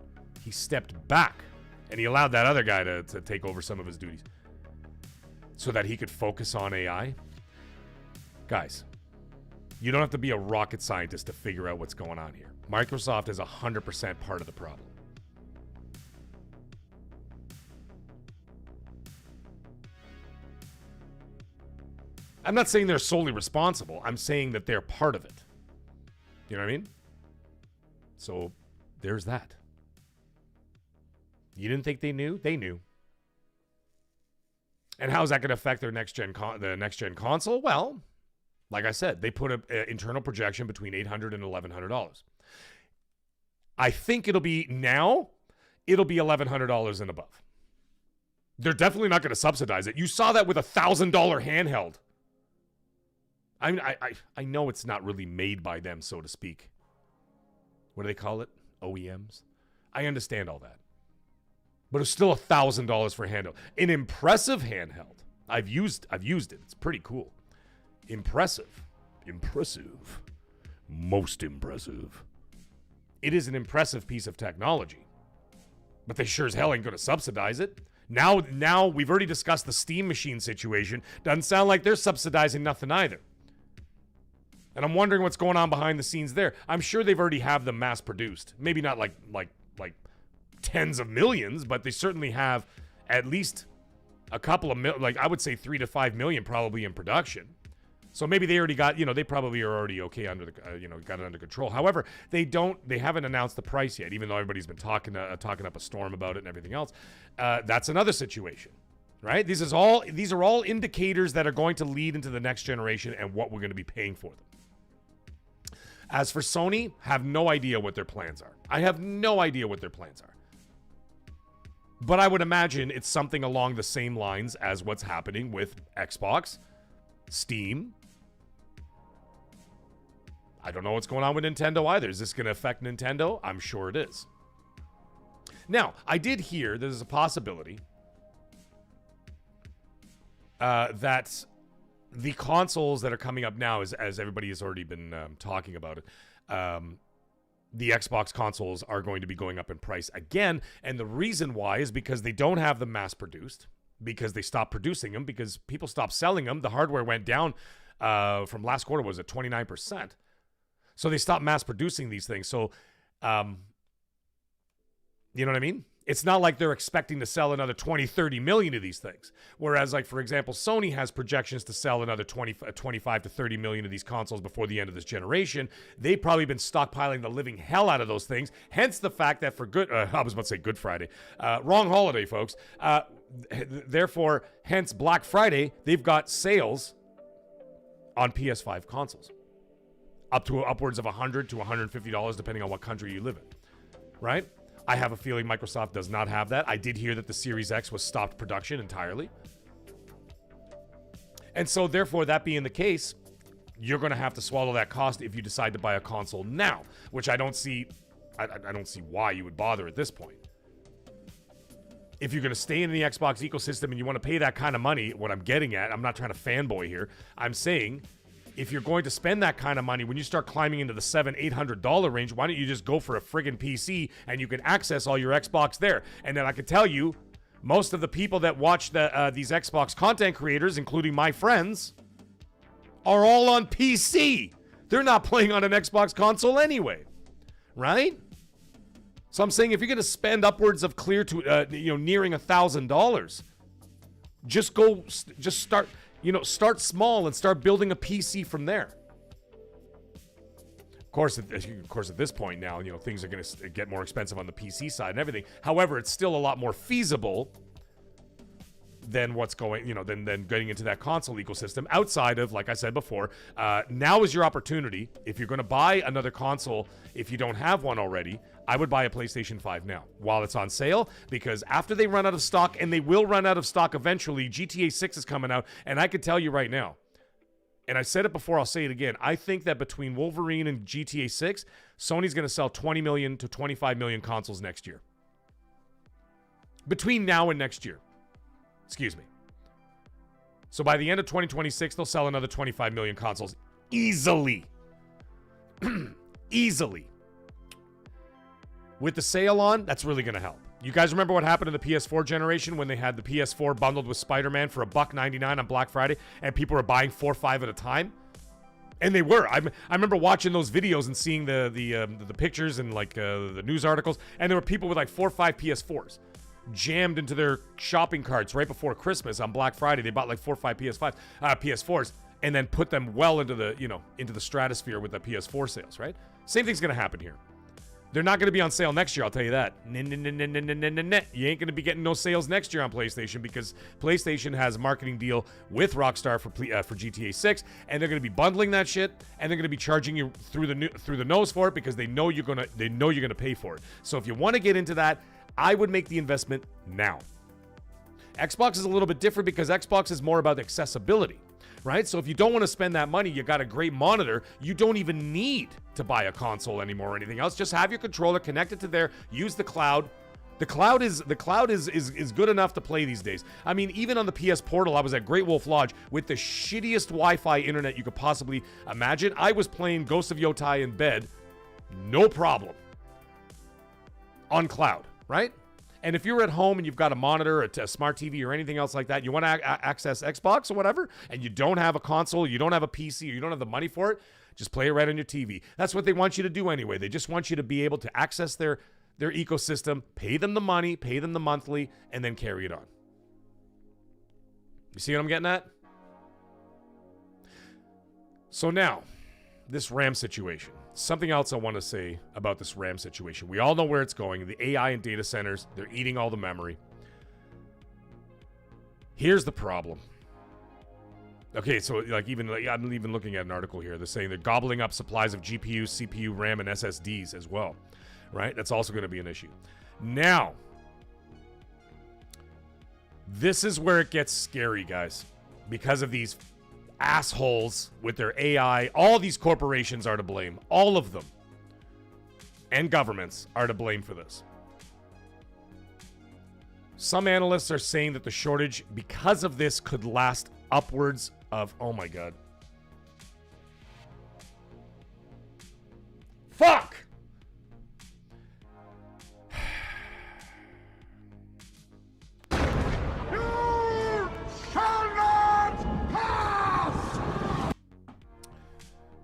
He stepped back. And he allowed that other guy to take over some of his duties so that he could focus on AI. Guys, you don't have to be a rocket scientist to figure out what's going on here. Microsoft is 100% part of the problem. I'm not saying they're solely responsible. I'm saying that they're part of it. You know what I mean? So there's that. You didn't think they knew? They knew. And how is that going to affect their next gen console? Well, like I said, they put an internal projection between $800 and $1,100. I think it'll be $1,100 and above. They're definitely not going to subsidize it. You saw that with a $1,000 handheld. I mean, I know it's not really made by them, so to speak. What do they call it? OEMs? I understand all that. But it's still $1,000 for a handheld. An impressive handheld. I've used it. It's pretty cool. Impressive. Most impressive. It is an impressive piece of technology. But they sure as hell ain't going to subsidize it. Now we've already discussed the Steam machine situation. Doesn't sound like they're subsidizing nothing either. And I'm wondering what's going on behind the scenes there. I'm sure they've already have them mass produced. Maybe not like tens of millions, but they certainly have at least a couple of I would say 3 to 5 million probably in production. So maybe they already got, they probably are already okay under the, got it under control. However, they haven't announced the price yet, even though everybody's been talking up a storm about it and everything else. That's another situation, right? These are all indicators that are going to lead into the next generation and what we're going to be paying for them. As for Sony, have no idea what their plans are. I have no idea what their plans are. But I would imagine it's something along the same lines as what's happening with Xbox, Steam. I don't know what's going on with Nintendo either. Is this going to affect Nintendo? I'm sure it is. Now, I did hear there's a possibility that the consoles that are coming up now, as everybody has already been talking about it, the Xbox consoles are going to be going up in price again. And the reason why is because they don't have them mass produced, because they stopped producing them, because people stopped selling them. The hardware went down from last quarter, was it 29%? So they stopped mass producing these things. So, you know what I mean? It's not like they're expecting to sell another 20, 30 million of these things. Whereas, like, for example, Sony has projections to sell another 25 to 30 million of these consoles before the end of this generation. They've probably been stockpiling the living hell out of those things. Hence the fact that for I was about to say Good Friday. Wrong holiday, folks. Therefore, hence Black Friday, they've got sales on PS5 consoles. Upwards of $100 to $150, depending on what country you live in. Right? I have a feeling Microsoft does not have that. I did hear that the Series X was stopped production entirely. And so, therefore, that being the case, you're going to have to swallow that cost if you decide to buy a console now, which I don't see. I don't see why you would bother at this point. If you're going to stay in the Xbox ecosystem and you want to pay that kind of money, what I'm getting at, I'm not trying to fanboy here. I'm saying, if you're going to spend that kind of money, when you start climbing into the $700-800 range, why don't you just go for a friggin' PC and you can access all your Xbox there? And then I can tell you, most of the people that watch these Xbox content creators, including my friends, are all on PC. They're not playing on an Xbox console anyway, right? So I'm saying if you're going to spend upwards of clear to nearing $1,000, just start small and start building a PC from there. Of course, at this point now, things are going to get more expensive on the PC side and everything. However, it's still a lot more feasible than what's going, than getting into that console ecosystem outside of, like I said before, now is your opportunity. If you're going to buy another console, if you don't have one already, I would buy a PlayStation 5 now while it's on sale, because after they run out of stock, and they will run out of stock eventually, GTA 6 is coming out, and I could tell you right now, and I said it before, I'll say it again, I think that between Wolverine and GTA 6, Sony's going to sell 20 million to 25 million consoles next year. Between now and next year. Excuse me. So by the end of 2026, they'll sell another 25 million consoles easily. Easily. With the sale on, that's really going to help. You guys remember what happened in the PS4 generation when they had the PS4 bundled with Spider-Man for $1.99 on Black Friday, and people were buying 4 or 5 at a time? And they were. I remember watching those videos and seeing the pictures and the news articles, and there were people with 4 or 5 PS4s jammed into their shopping carts right before Christmas on Black Friday. They bought 4 or 5 PS4s, and then put them well into the stratosphere with the PS4 sales, right? Same thing's going to happen here. They're not going to be on sale next year, I'll tell you that. You ain't going to be getting no sales next year on PlayStation, because PlayStation has a marketing deal with Rockstar for GTA 6, and they're going to be bundling that shit, and they're going to be charging you through the nose for it, because they know you're going to pay for it. So if you want to get into that, I would make the investment now. Xbox is a little bit different because Xbox is more about accessibility, right? So if you don't want to spend that money, you got a great monitor, you don't even need to buy a console anymore or anything else. Just have your controller connected to there, use the cloud. The cloud is good enough to play these days. I mean, even on the PS Portal, I was at Great Wolf Lodge with the shittiest Wi-Fi internet you could possibly imagine. I was playing Ghost of Yotai in bed, no problem, on cloud. Right? And if you're at home and you've got a monitor, a smart TV, or anything else like that, you want to access Xbox or whatever, and you don't have a console, you don't have a PC, or you don't have the money for it, just play it right on your TV. That's what they want you to do anyway. They just want you to be able to access their ecosystem, pay them the money, pay them the monthly, and then carry it on. You see what I'm getting at? So now, this RAM situation. Something else I want to say about this RAM situation. We all know where it's going. The AI and data centers, they're eating all the memory. Here's the problem. Okay, so I'm even looking at an article here. They're saying they're gobbling up supplies of GPU, CPU, RAM, and SSDs as well. Right? That's also going to be an issue. Now, this is where it gets scary, guys. Because of these assholes with their AI. All these corporations are to blame. All of them. And governments are to blame for this. Some analysts are saying that the shortage, because of this, could last upwards of, oh my god. Fuck!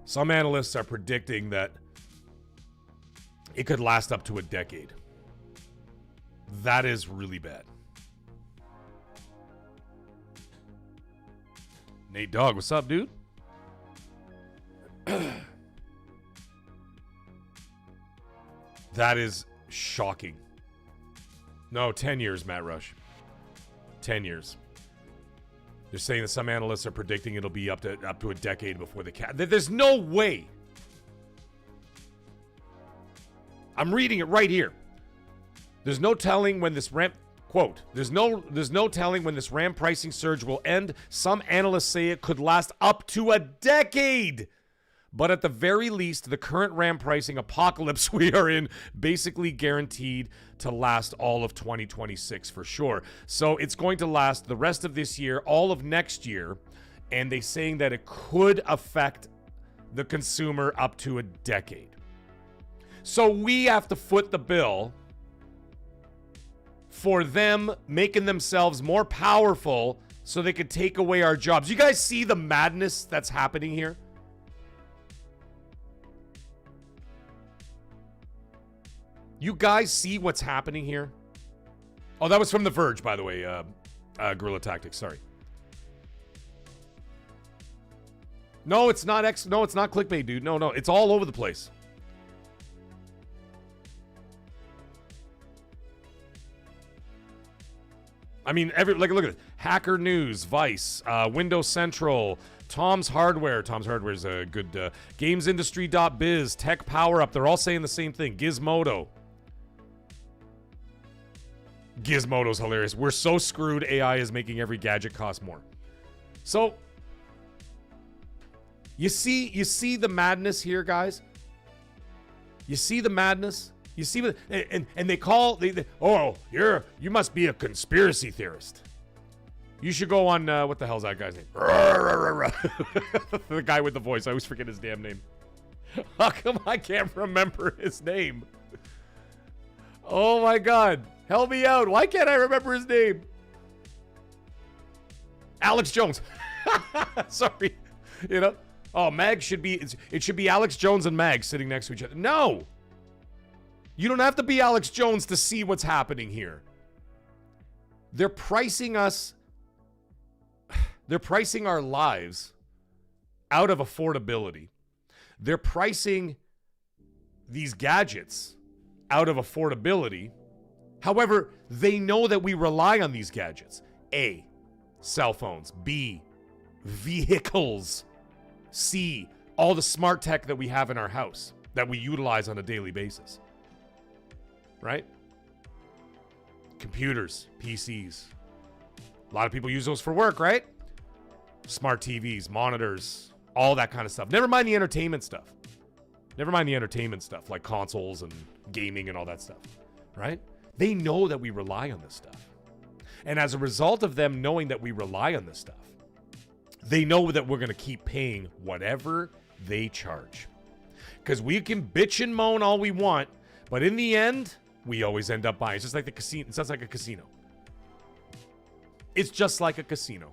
Some analysts are predicting that it could last up to a decade. That is really bad. Nate Dogg, what's up, dude? That is shocking. No, 10 years, Matt Rush. 10 years. They're saying that some analysts are predicting it'll be up to a decade before the there's no way. I'm reading it right here. There's no telling when this RAM quote, there's no telling when this RAM pricing surge will end. Some analysts say it could last up to a decade. But at the very least, the current RAM pricing apocalypse we are in basically guaranteed to last all of 2026 for sure. So it's going to last the rest of this year, all of next year, and they're saying that it could affect the consumer up to a decade. So we have to foot the bill for them making themselves more powerful so they could take away our jobs. You guys see the madness that's happening here? You guys see what's happening here? Oh, that was from The Verge, by the way. Guerrilla Tactics, sorry. No, it's not No, it's not clickbait, dude. No, it's all over the place. I mean, look at it. Hacker News, Vice, Windows Central, Tom's Hardware. Tom's Hardware is a good GamesIndustry.biz, Tech Power Up. They're all saying the same thing. Gizmodo. Gizmodo's hilarious. We're so screwed. AI is making every gadget cost more. So you see the madness here, guys. You see the madness. You see what and they call you must be a conspiracy theorist. You should go on what the hell's that guy's name? The guy with the voice. I always forget his damn name. How come I can't remember his name? Oh my god. Help me out. Why can't I remember his name? Alex Jones. Sorry. You know? Oh, Mag should be it should be Alex Jones and Mag sitting next to each other. No. You don't have to be Alex Jones to see what's happening here. They're pricing us. They're pricing our lives out of affordability. They're pricing these gadgets out of affordability. However, they know that we rely on these gadgets. A, cell phones. B, vehicles. C, all the smart tech that we have in our house that we utilize on a daily basis. Right? Computers, PCs. A lot of people use those for work, right? Smart TVs, monitors, all that kind of stuff. Never mind the entertainment stuff. Never mind the entertainment stuff like consoles and gaming and all that stuff, right? They know that we rely on this stuff. And as a result of them knowing that we rely on this stuff, they know that we're going to keep paying whatever they charge. Because we can bitch and moan all we want, but in the end, we always end up buying. It's just like the casino. It's just like a casino. It's just like a casino.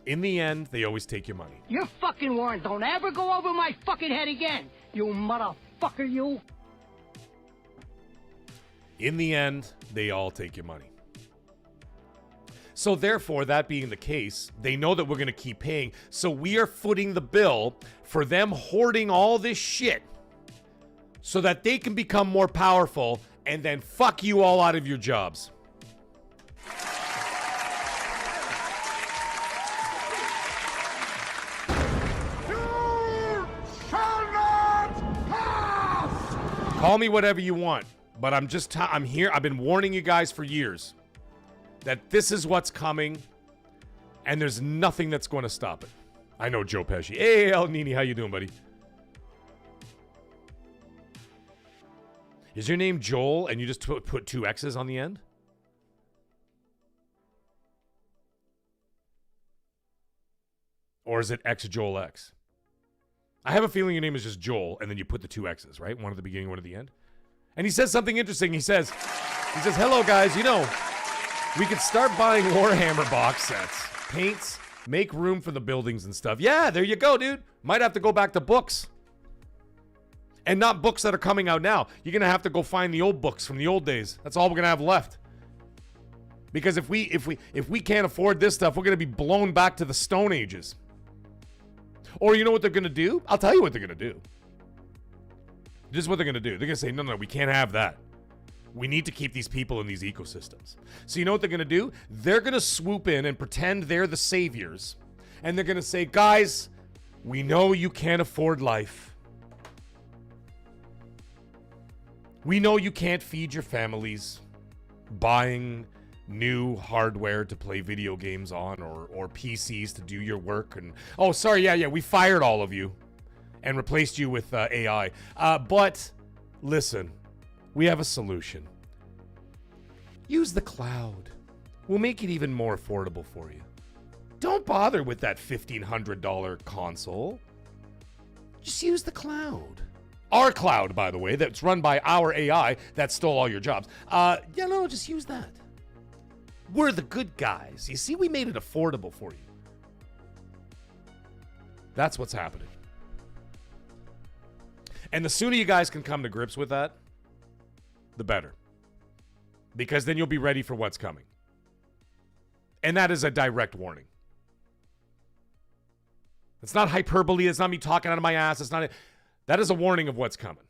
In the end, they always take your money. You're fucking warned. Don't ever go over my fucking head again. You motherfucker, you. In the end, they all take your money. So therefore, that being the case, they know that we're going to keep paying. So we are footing the bill for them hoarding all this shit so that they can become more powerful and then fuck you all out of your jobs. Call me whatever you want, but I'm here. I've been warning you guys for years that this is what's coming, and there's nothing that's going to stop it. I know Joe Pesci. Hey, El Nini, how you doing, buddy? Is your name Joel and you just put two X's on the end? Or is it X Joel X? I have a feeling your name is just Joel, and then you put the two X's, right? One at the beginning, one at the end. And he says something interesting. He says, hello, guys. You know, we could start buying Warhammer box sets, paints, make room for the buildings and stuff. Yeah, there you go, dude. Might have to go back to books. And not books that are coming out now. You're going to have to go find the old books from the old days. That's all we're going to have left. Because if we can't afford this stuff, we're going to be blown back to the Stone Ages. Or you know what they're going to do? I'll tell you what they're going to do. This is what they're going to do. They're going to say, no, we can't have that. We need to keep these people in these ecosystems. So you know what they're going to do? They're going to swoop in and pretend they're the saviors. And they're going to say, guys, we know you can't afford life. We know you can't feed your families buying new hardware to play video games on or PCs to do your work. And oh, sorry, yeah, we fired all of you and replaced you with AI. But listen, we have a solution. Use the cloud. We'll make it even more affordable for you. Don't bother with that $1,500 console. Just use the cloud. Our cloud, by the way, that's run by our AI that stole all your jobs. Just use that. We're the good guys. You see, we made it affordable for you. That's what's happening. And the sooner you guys can come to grips with that, the better. Because then you'll be ready for what's coming. And that is a direct warning. It's not hyperbole. It's not me talking out of my ass. That is a warning of what's coming.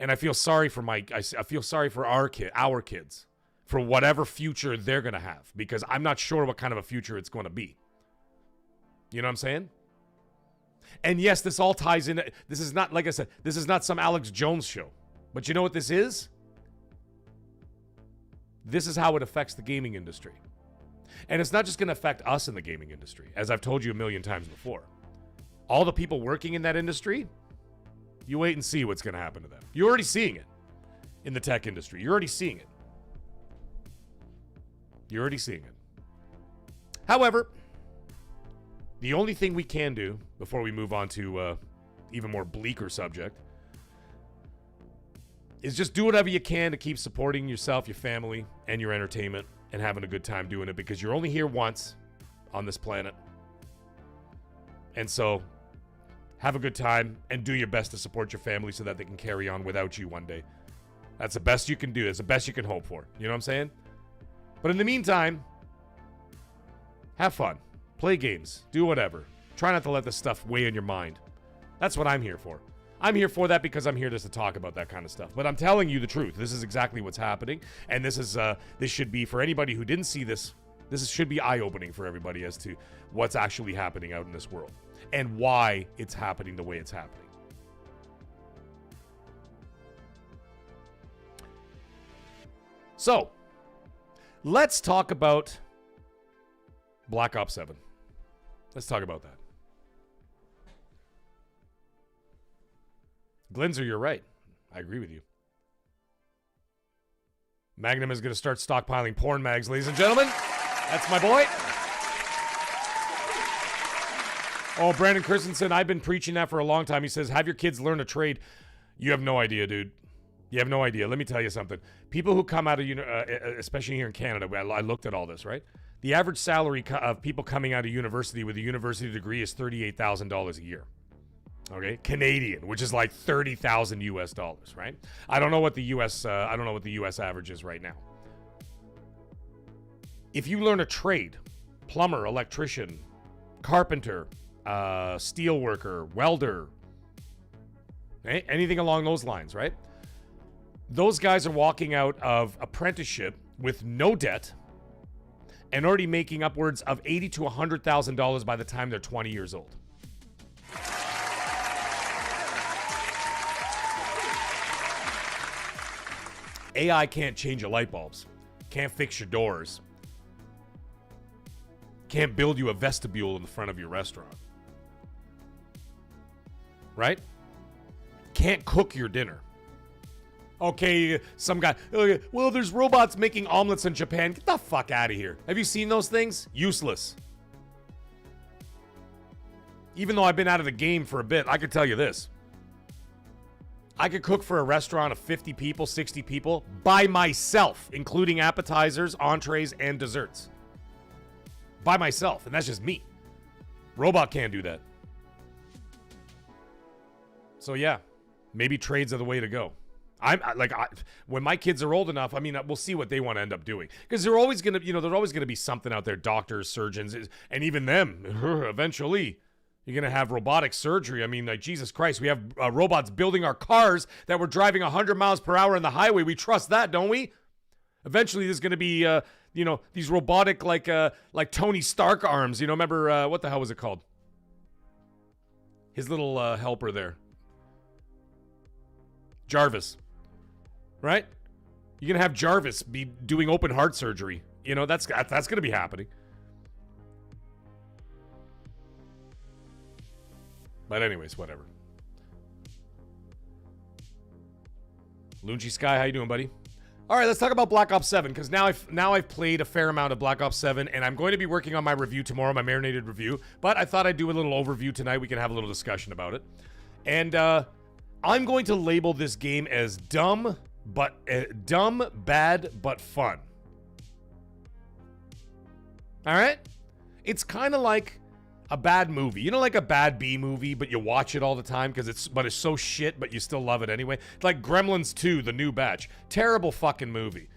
And I feel sorry for I feel sorry for our kids, for whatever future they're going to have, because I'm not sure what kind of a future it's going to be. You know what I'm saying? And yes, this all ties in. This is not, like I said, this is not some Alex Jones show. But you know what this is? This is how it affects the gaming industry. And it's not just going to affect us in the gaming industry, as I've told you a million times before. All the people working in that industry, you wait and see what's going to happen to them. You're already seeing it in the tech industry. You're already seeing it. You're already seeing it. However, the only thing we can do before we move on to even more bleaker subject is just do whatever you can to keep supporting yourself, your family, and your entertainment and having a good time doing it, because you're only here once on this planet. And so have a good time and do your best to support your family so that they can carry on without you one day. That's the best you can do. That's the best you can hope for. You know what I'm saying? But in the meantime, have fun. Play games. Do whatever. Try not to let this stuff weigh in your mind. That's what I'm here for. I'm here for that because I'm here just to talk about that kind of stuff. But I'm telling you the truth. This is exactly what's happening. And this should be, for anybody who didn't see this, should be eye-opening for everybody as to what's actually happening out in this world and why it's happening the way it's happening. So, let's talk about Black Ops 7. Let's talk about that. Glenzer, you're right. I agree with you. Magnum is going to start stockpiling porn mags, ladies and gentlemen. That's my boy. Oh, Brandon Christensen, I've been preaching that for a long time. He says, have your kids learn a trade. You have no idea, dude. You have no idea. Let me tell you something. People who come out of, especially here in Canada, I looked at all this, right? The average salary of people coming out of university with a university degree is $38,000 a year. Okay, Canadian, which is like $30,000 US dollars, right? I don't know what the US average is right now. If you learn a trade, plumber, electrician, carpenter, steel worker, welder, okay? Anything along those lines, right? Those guys are walking out of apprenticeship with no debt and already making upwards of $80,000 to $100,000 by the time they're 20 years old. AI can't change your light bulbs, can't fix your doors, can't build you a vestibule in the front of your restaurant, right? Can't cook your dinner. Okay, some guy, well, there's robots making omelets in Japan. Get the fuck out of here. Have you seen those things? Useless. Even though I've been out of the game for a bit, I could tell you this. I could cook for a restaurant of 50 people, 60 people by myself, including appetizers, entrees, and desserts. By myself, and that's just me. Robot can't do that. So yeah, maybe trades are the way to go. When my kids are old enough, I mean, we'll see what they want to end up doing. Because there's always going to be something out there, doctors, surgeons, and even them, eventually. You're going to have robotic surgery. I mean, like, Jesus Christ, we have robots building our cars that we're driving 100 miles per hour on the highway. We trust that, don't we? Eventually, there's going to be, these robotic, like Tony Stark arms. Remember, what the hell was it called? His little helper there. Jarvis. Right? You're going to have Jarvis be doing open heart surgery. You know, that's going to be happening. But anyways, whatever. Lungi Sky, how you doing, buddy? All right, let's talk about Black Ops 7, because now I've played a fair amount of Black Ops 7, and I'm going to be working on my review tomorrow, my marinated review. But I thought I'd do a little overview tonight. We can have a little discussion about it. And I'm going to label this game as dumb, bad, but fun. All right? It's kind of like a bad movie. You know, like a bad B movie, but you watch it all the time because it's so shit, but you still love it anyway. Like Gremlins 2, the new batch. Terrible fucking movie.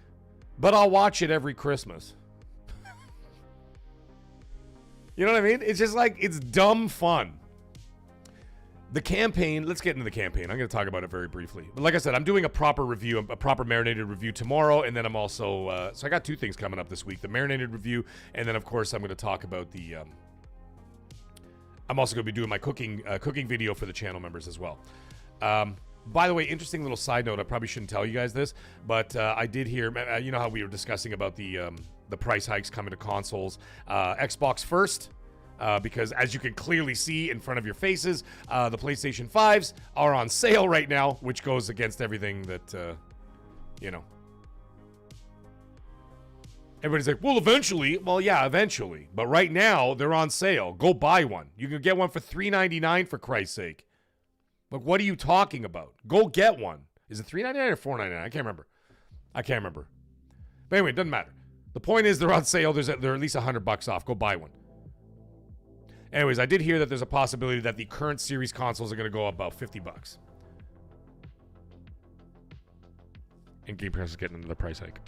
But I'll watch it every Christmas. You know what I mean? It's just like, it's dumb fun. The campaign, let's get into the campaign. I'm going to talk about it very briefly. But like I said, I'm doing a proper review, a proper marinated review tomorrow, and then I'm also, so I got two things coming up this week. The marinated review, and then of course I'm going to talk about the, I'm also going to be doing my cooking video for the channel members as well. By the way, interesting little side note. I probably shouldn't tell you guys this, but I did hear. You know how we were discussing about the price hikes coming to consoles. Xbox first, because as you can clearly see in front of your faces, the PlayStation 5s are on sale right now, which goes against everything that you know. Everybody's like, well, eventually. Well, yeah, eventually. But right now, they're on sale. Go buy one. You can get one for $3.99 for Christ's sake. Like, what are you talking about? Go get one. Is it $3.99 or $4.99? I can't remember. But anyway, it doesn't matter. The point is they're on sale. They're at least $100 off. Go buy one. Anyways, I did hear that there's a possibility that the current series consoles are going to go up about $50. And Game Pass is getting another price hike.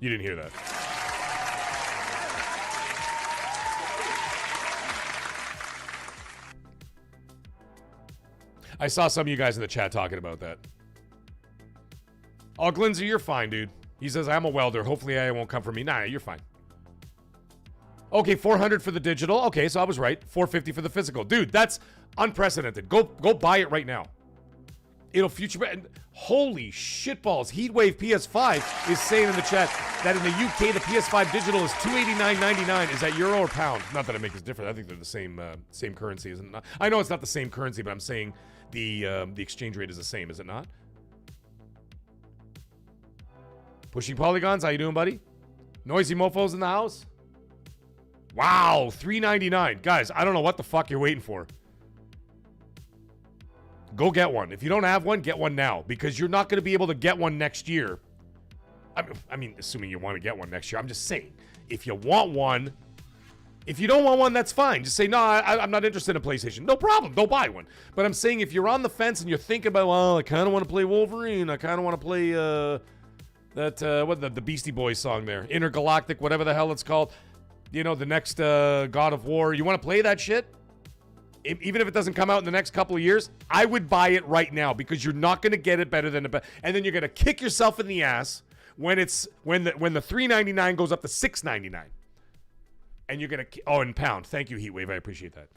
You didn't hear that. I saw some of you guys in the chat talking about that. Oh, Glindsey, you're fine, dude. He says, I'm a welder. Hopefully I won't come for me. Nah, you're fine. Okay, $400 for the digital. Okay, so I was right. $450 for the physical. Dude, that's unprecedented. Go buy it right now. It'll future. Holy shitballs. Heatwave PS5 is saying in the chat that in the UK, the PS5 digital is $289.99. Is that euro or pound? Not that it makes a difference. I think they're the same currency, isn't it? I know it's not the same currency, but I'm saying the exchange rate is the same, is it not? Pushing Polygons, how you doing, buddy? Noisy Mofos in the house? Wow, $3.99. Guys, I don't know what the fuck you're waiting for. Go get one. If you don't have one, get one now, because you're not going to be able to get one next year. I mean, assuming you want to get one next year. I'm just saying, if you want one, if you don't want one, that's fine. Just say, no, I'm not interested in PlayStation. No problem. Don't buy one. But I'm saying if you're on the fence and you're thinking about, well, I kind of want to play Wolverine. I kind of want to play the Beastie Boys song there, Intergalactic, whatever the hell it's called. You know, the next God of War. You want to play that shit? Even if it doesn't come out in the next couple of years, I would buy it right now, because you're not going to get it better than and then you're going to kick yourself in the ass when the $3.99 goes up to $6.99, and you're going to in pound. Thank you, Heatwave. I appreciate that.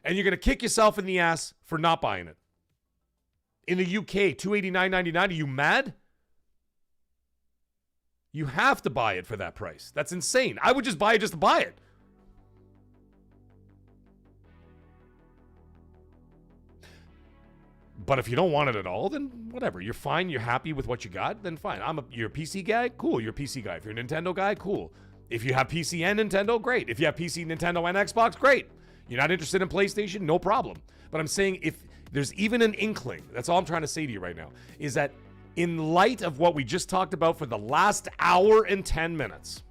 And you're going to kick yourself in the ass for not buying it. In the UK, $289.99. Are you mad? You have to buy it for that price. That's insane. I would just buy it just to buy it. But if you don't want it at all, then whatever. You're fine. You're happy with what you got, then fine. You're a PC guy? Cool, you're a PC guy. If you're a Nintendo guy, cool. If you have PC and Nintendo, great. If you have PC, Nintendo, and Xbox, great. You're not interested in PlayStation, no problem. But I'm saying if there's even an inkling, that's all I'm trying to say to you right now, is that in light of what we just talked about for the last hour and 10 minutes,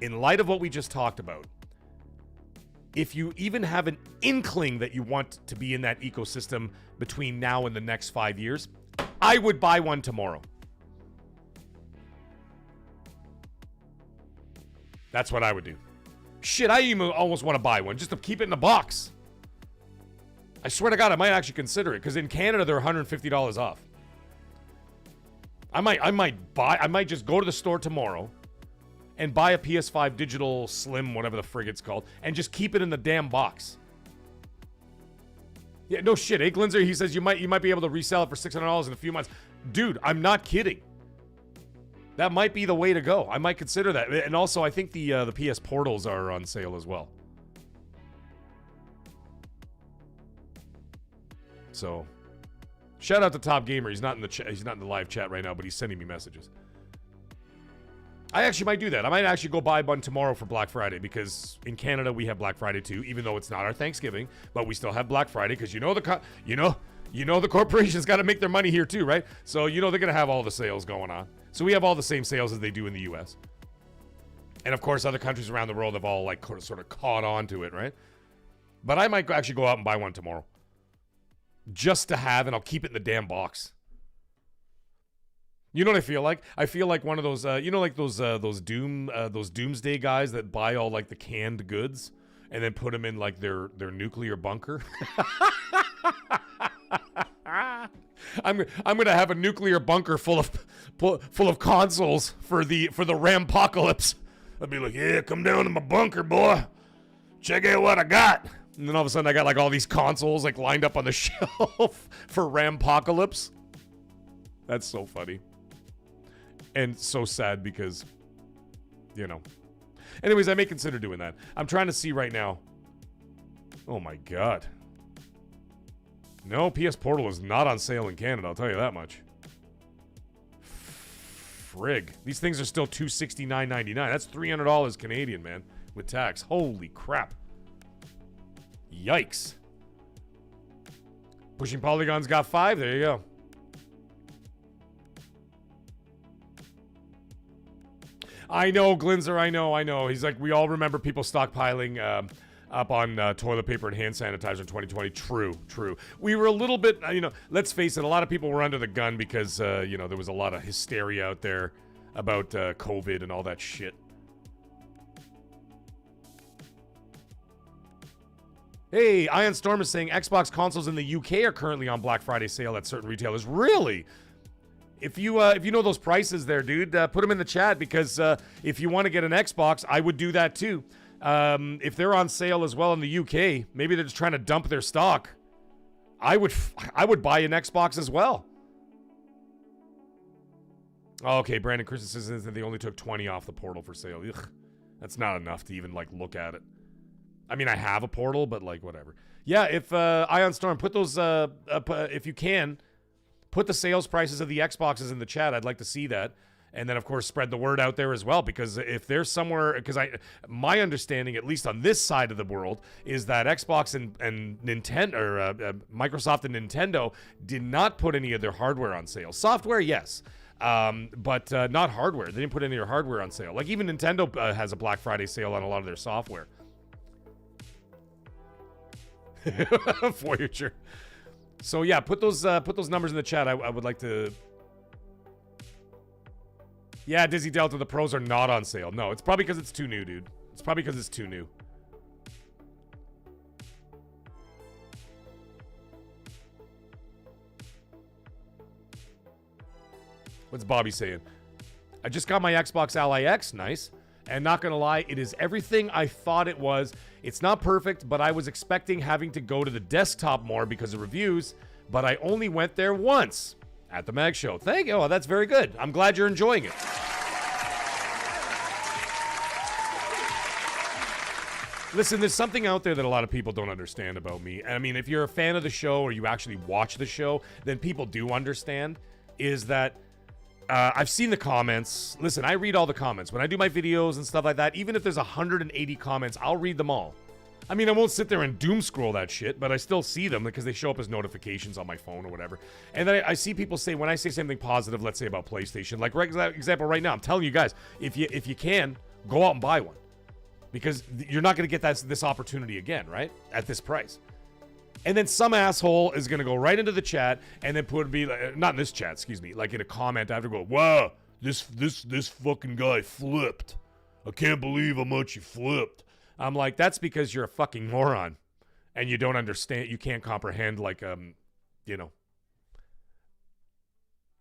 in light of what we just talked about, if you even have an inkling that you want to be in that ecosystem between now and the next 5 years, I would buy one tomorrow. That's what I would do. Shit, I even almost want to buy one just to keep it in the box. I swear to God, I might actually consider it, because in Canada they're $150 off. I might just go to the store tomorrow and buy a PS5 digital slim, whatever the frig it's called, and just keep it in the damn box. Yeah, no shit. Glinzer, he says you might be able to resell it for $600 in a few months. Dude, I'm not kidding. That might be the way to go. I might consider that. And also, I think the PS Portals are on sale as well. So, shout out to Top Gamer. He's not in the he's not in the live chat right now, but he's sending me messages. I actually might do that. I might actually go buy one tomorrow for Black Friday, because in Canada we have Black Friday too, even though it's not our Thanksgiving, but we still have Black Friday because you know the corporations got to make their money here too, right? So you know they're gonna have all the sales going on. So we have all the same sales as they do in the U.S. And of course, other countries around the world have all like sort of caught on to it, right? But I might actually go out and buy one tomorrow, just to have, and I'll keep it in the damn box. You know what I feel like? I feel like one of those, like those doomsday guys that buy all like the canned goods and then put them in like their nuclear bunker. I'm gonna have a nuclear bunker full of consoles for the RAMpocolypse. I'll be like, yeah, come down to my bunker, boy. Check out what I got. And then all of a sudden I got like all these consoles like lined up on the shelf for RAMpocolypse. That's so funny. And so sad because, you know. Anyways, I may consider doing that. I'm trying to see right now. Oh my god. No, PS Portal is not on sale in Canada, I'll tell you that much. Frig. These things are still $269.99. That's $300 Canadian, man, with tax. Holy crap. Yikes. Pushing Polygons got 5. There you go. I know, Glinzer, I know. He's like, we all remember people stockpiling up on toilet paper and hand sanitizer in 2020. True. We were a little bit, let's face it, a lot of people were under the gun because, there was a lot of hysteria out there about COVID and all that shit. Hey, Ion Storm is saying Xbox consoles in the UK are currently on Black Friday sale at certain retailers. Really? If you know those prices there, dude, put them in the chat, because if you want to get an Xbox, I would do that too. If they're on sale as well in the UK, maybe they're just trying to dump their stock. I would buy an Xbox as well. Okay, Brandon Christensen says that they only took 20 off the Portal for sale. Ugh, that's not enough to even like look at it. I mean, I have a Portal, but like whatever. Yeah, if Ion Storm, put those if you can. Put the sales prices of the Xboxes in the chat. I'd like to see that. And then, of course, spread the word out there as well. Because if there's somewhere... Because my understanding, at least on this side of the world, is that Xbox and Nintendo... Or Microsoft and Nintendo did not put any of their hardware on sale. Software, yes. But not hardware. They didn't put any of their hardware on sale. Like, even Nintendo has a Black Friday sale on a lot of their software. Voyager. So yeah, put those numbers in the chat. I would like to. Yeah, Dizzy Delta, the pros are not on sale. No, it's probably because it's too new, dude. It's probably because it's too new. What's Bobby saying? I just got my Xbox Ally X. Nice. And not gonna lie, it is everything I thought it was. It's not perfect, but I was expecting having to go to the desktop more because of reviews, but I only went there once at the Mag Show. Thank you. Oh, that's very good. I'm glad you're enjoying it. Listen, there's something out there that a lot of people don't understand about me. I mean, if you're a fan of the show or you actually watch the show, then people do understand, is that I've seen the comments. Listen, I read all the comments. When I do my videos and stuff like that, even if there's 180 comments, I'll read them all. I mean, I won't sit there and doom scroll that shit, but I still see them because they show up as notifications on my phone or whatever. And then I see people say, when I say something positive, let's say about PlayStation, like example right now, I'm telling you guys, if you can, go out and buy one. Because you're not going to get this opportunity again, right? At this price. And then some asshole is going to go right into the chat and then not in this chat, excuse me, like in a comment after, go, wow, this fucking guy flipped. I can't believe how much he flipped. I'm like, that's because you're a fucking moron and you don't understand, you can't comprehend like,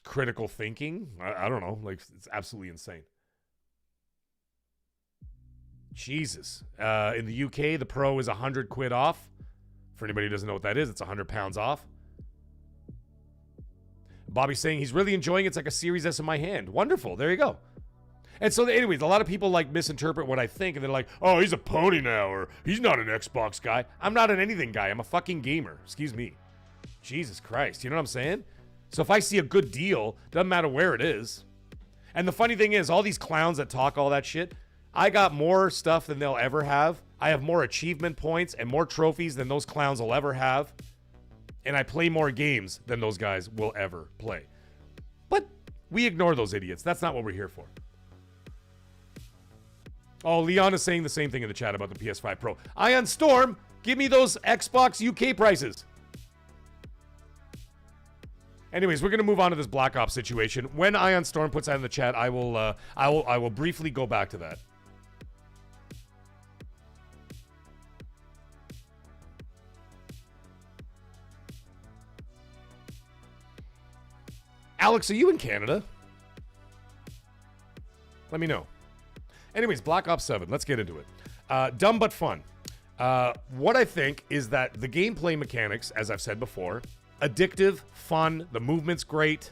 critical thinking. I don't know, like it's absolutely insane. Jesus. In the UK, the Pro is 100 quid off. For anybody who doesn't know what that is, it's 100 pounds off. Bobby's saying he's really enjoying it. It's like a Series S in my hand. Wonderful. There you go. And so, anyways, a lot of people like misinterpret what I think, and they're like, "Oh, he's a pony now," or "He's not an Xbox guy." I'm not an anything guy. I'm a fucking gamer. Excuse me. Jesus Christ. You know what I'm saying? So if I see a good deal, doesn't matter where it is. And the funny thing is, all these clowns that talk all that shit, I got more stuff than they'll ever have. I have more achievement points and more trophies than those clowns will ever have. And I play more games than those guys will ever play. But we ignore those idiots. That's not what we're here for. Oh, Leon is saying the same thing in the chat about the PS5 Pro. Ion Storm, give me those Xbox UK prices. Anyways, we're gonna move on to this Black Ops situation. When Ion Storm puts that in the chat, I will briefly go back to that. Alex, are you in Canada? Let me know. Anyways, Black Ops 7. Let's get into it. Dumb but fun. What I think is that the gameplay mechanics, as I've said before, addictive, fun, the movement's great.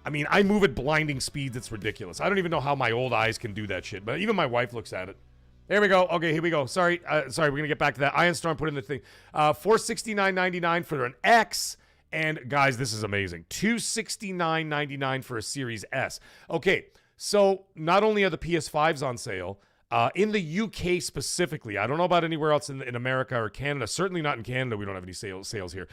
I mean, I move at blinding speeds. It's ridiculous. I don't even know how my old eyes can do that shit, but even my wife looks at it. There we go. Okay, here we go. Sorry, we're going to get back to that. Iron Storm put in the thing. $469.99 for an X. And guys, this is amazing. $269.99 for a Series S. Okay, so not only are the PS5s on sale, in the UK specifically, I don't know about anywhere else in America or Canada. Certainly not in Canada. We don't have any sales here.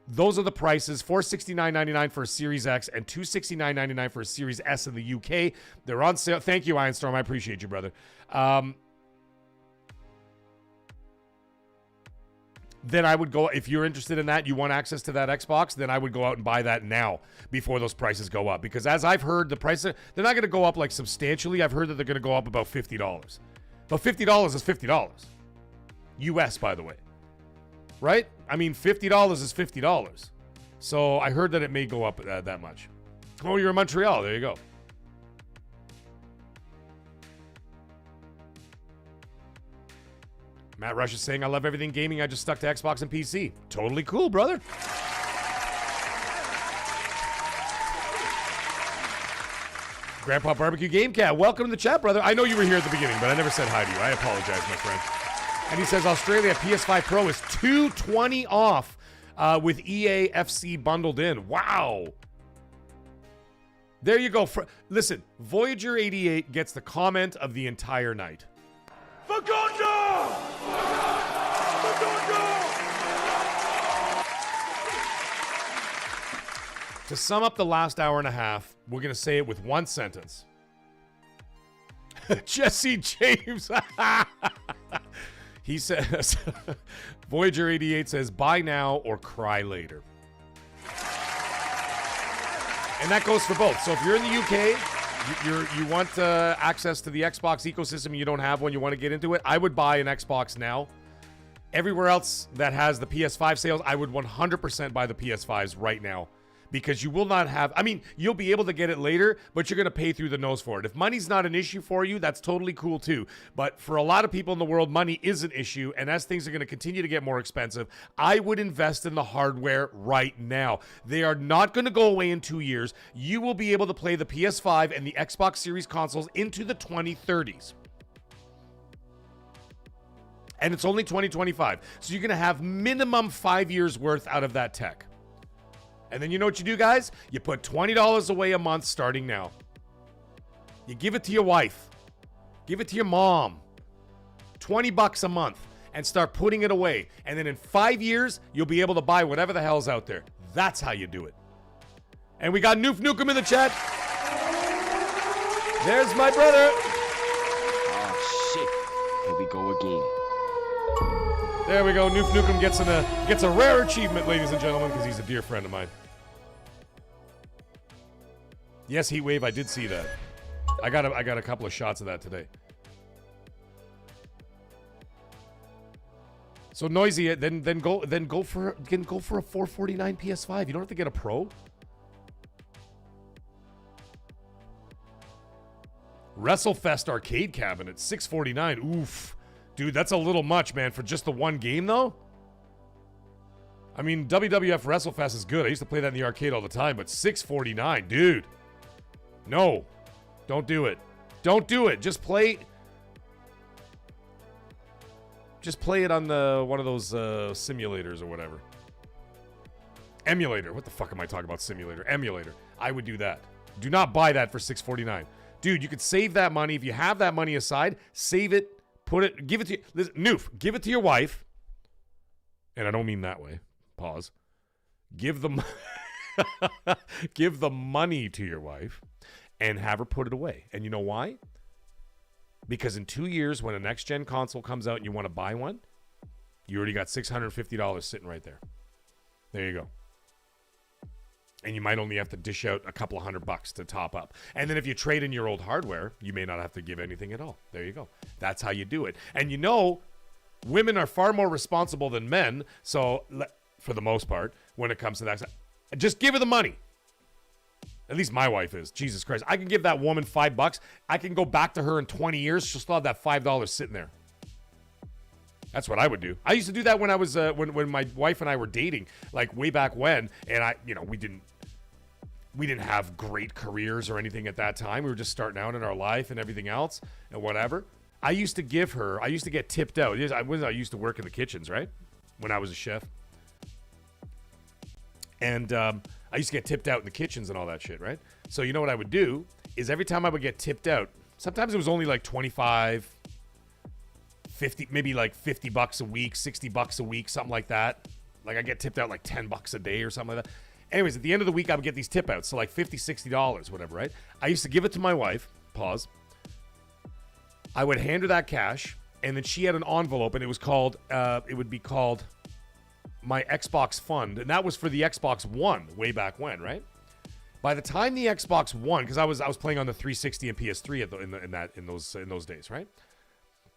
Those are the prices. $469.99 for a Series X and $269.99 for a Series S in the UK. They're on sale. Thank you, Iron Storm. I appreciate you, brother. Then I would go, if you're interested in that, you want access to that Xbox, then I would go out and buy that now before those prices go up. Because as I've heard, the prices, they're not going to go up like substantially. I've heard that they're going to go up about $50. But $50 is $50. US, by the way. Right? I mean, $50 is $50. So I heard that it may go up that much. Oh, you're in Montreal. There you go. Matt Rush is saying, I love everything gaming. I just stuck to Xbox and PC. Totally cool, brother. Grandpa Barbecue Game Cat, welcome to the chat, brother. I know you were here at the beginning, but I never said hi to you. I apologize, my friend. And he says, Australia PS5 Pro is $220 off with EA FC bundled in. Wow. There you go. Listen, Voyager 88 gets the comment of the entire night. To sum up the last hour and a half, we're going to say it with one sentence. Jesse James. He says, Voyager 88 says, buy now or cry later. And that goes for both. So if you're in the UK, you want access to the Xbox ecosystem, you don't have one, you want to get into it, I would buy an Xbox now. Everywhere else that has the PS5 sales, I would 100% buy the PS5s right now. Because you will not have, I mean, you'll be able to get it later, but you're going to pay through the nose for it. If money's not an issue for you, that's totally cool too. But for a lot of people in the world, money is an issue. And as things are going to continue to get more expensive, I would invest in the hardware right now. They are not going to go away in 2 years. You will be able to play the PS5 and the Xbox Series consoles into the 2030s. And it's only 2025. So you're going to have minimum 5 years worth out of that tech. And then you know what you do, guys? You put $20 away a month starting now. You give it to your wife. Give it to your mom. $20 a month and start putting it away. And then in 5 years, you'll be able to buy whatever the hell's out there. That's how you do it. And we got Noof Nukem in the chat. There's my brother. Oh, shit. Here we go again. There we go. Noof Nukem gets a rare achievement, ladies and gentlemen, because he's a dear friend of mine. Yes, Heatwave, I did see that. I got a couple of shots of that today. So Noisy, then go for a $449 PS5. You don't have to get a Pro. WrestleFest arcade cabinet, $649. Oof. Dude, that's a little much, man, for just the one game, though. I mean, WWF WrestleFest is good. I used to play that in the arcade all the time, but $6.49, dude. No. Don't do it. Don't do it. Just play it on one of those simulators or whatever. Emulator. What the fuck am I talking about? Simulator. Emulator. I would do that. Do not buy that for $6.49. Dude, you could save that money. If you have that money aside, save it, give it to, listen, Noof, give it to your wife. And I don't mean that way. Pause. Give the money to your wife and have her put it away. And you know why? Because in 2 years, when a next-gen console comes out and you want to buy one, you already got $650 sitting right there. There you go. And you might only have to dish out a couple of $100 to top up. And then if you trade in your old hardware, you may not have to give anything at all. There you go. That's how you do it. And you know, women are far more responsible than men. So, for the most part, when it comes to that, just give her the money. At least my wife is. Jesus Christ. I can give that woman $5. I can go back to her in 20 years. She'll still have that $5 sitting there. That's what I would do. I used to do that when I was when my wife and I were dating, like way back when, and we didn't have great careers or anything at that time. We were just starting out in our life and everything else and whatever. I used to get tipped out. I used to work in the kitchens, right? When I was a chef. And I used to get tipped out in the kitchens and all that shit, right? So you know what I would do is every time I would get tipped out, sometimes it was only like 25, 50, maybe like $50 a week, $60 a week, something like that. Like I get tipped out like $10 a day or something like that. Anyways, at the end of the week, I would get these tip outs. So like $50, $60, whatever, right? I used to give it to my wife. Pause. I would hand her that cash, and then she had an envelope, and it would be called my Xbox Fund, and that was for the Xbox One way back when, right? By the time the Xbox One, because I was playing on the 360 and PS3 in those days, right?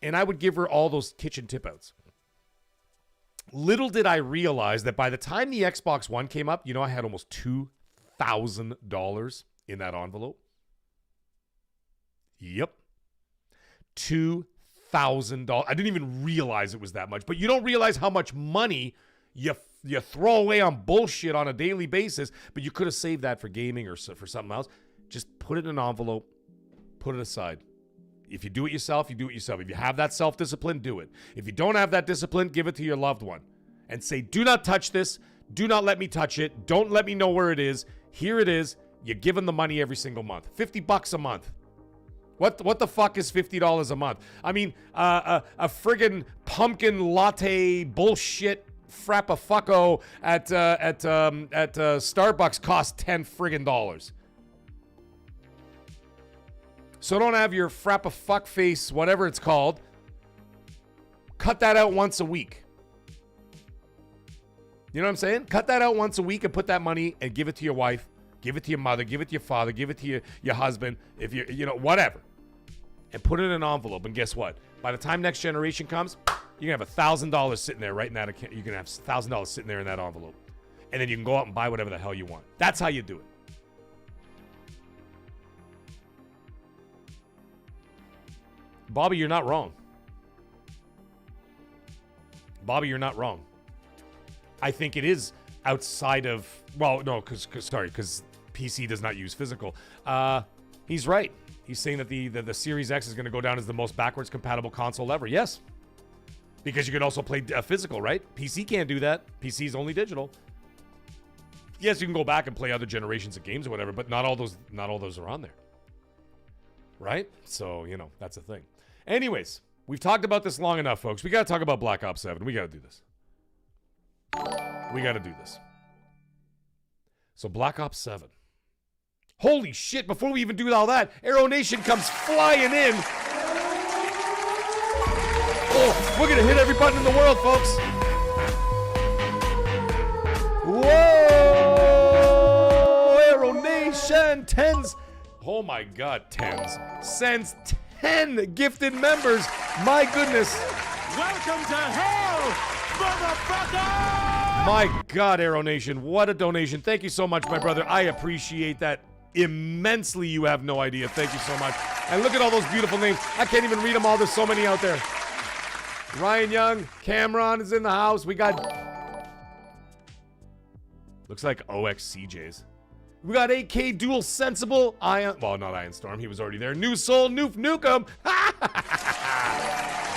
And I would give her all those kitchen tip outs. Little did I realize that by the time the Xbox One came up, I had almost $2,000 in that envelope. Yep. $2,000. I didn't even realize it was that much, but you don't realize how much money you throw away on bullshit on a daily basis, but you could have saved that for gaming or for something else. Just put it in an envelope, put it aside. If you do it yourself, you do it yourself. If you have that self-discipline, do it. If you don't have that discipline, give it to your loved one and say, do not touch this. Do not let me touch it. Don't let me know where it is. Here it is. You give them the money every single month. $50 a month. What the fuck is $50 a month? I mean, a friggin' pumpkin latte bullshit frappafucko at Starbucks costs $10 friggin' dollars. So don't have your frappa-fuck face, whatever it's called. Cut that out once a week. You know what I'm saying? Cut that out once a week and put that money and give it to your wife. Give it to your mother. Give it to your father. Give it to your husband. If whatever. And put it in an envelope. And guess what? By the time next generation comes, you're going to have $1,000 sitting there right in that account. You're going to have $1,000 sitting there in that envelope. And then you can go out and buy whatever the hell you want. That's how you do it. Bobby, you're not wrong. Bobby, you're not wrong. I think it is outside of... Well, no, because PC does not use physical. He's right. He's saying that the Series X is going to go down as the most backwards compatible console ever. Yes. Because you can also play physical, right? PC can't do that. PC is only digital. Yes, you can go back and play other generations of games or whatever, but not all those are on there. Right? So, that's the thing. Anyways, we've talked about this long enough, folks. We got to talk about Black Ops 7. We got to do this. So, Black Ops 7. Holy shit, before we even do all that, Aero Nation comes flying in. Oh, we're going to hit every button in the world, folks. Whoa! Aero Nation, tens. Oh my God, tens. Sends 10 gifted members. My goodness. Welcome to hell, motherfucker! My God, Aero Nation, what a donation. Thank you so much, my brother. I appreciate that immensely. You have no idea. Thank you so much. And look at all those beautiful names. I can't even read them all. There's so many out there. Ryan Young, Cameron is in the house. We got Looks like OXCJs. We got AK Dual Sensible, Ion, well, not Ion Storm, he was already there. New Soul, Noof Nukem.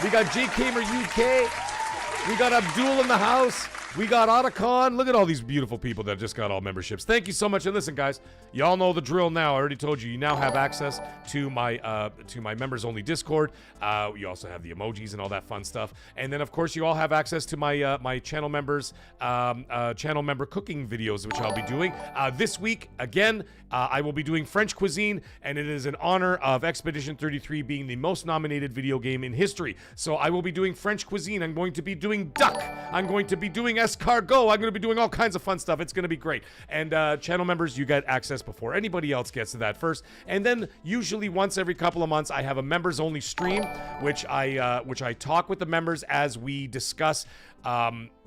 We got JKamer UK. We got Abdul in the house. We got Otacon. Look at all these beautiful people that just got all memberships. Thank you so much. And listen, guys, y'all know the drill now. I already told you now have access to my members only Discord. You also have the emojis and all that fun stuff. And then, of course, you all have access to my my channel members channel member cooking videos, which I'll be doing this week. Again, I will be doing French cuisine, and it is in honor of Expedition 33 being the most nominated video game in history. So I will be doing French cuisine. I'm going to be doing duck. I'm going to be doing escargot. I'm going to be doing all kinds of fun stuff. It's going to be great. And channel members, you get access before anybody else gets to that first. And then usually once every couple of months, I have a members only stream, which I talk with the members as we discuss,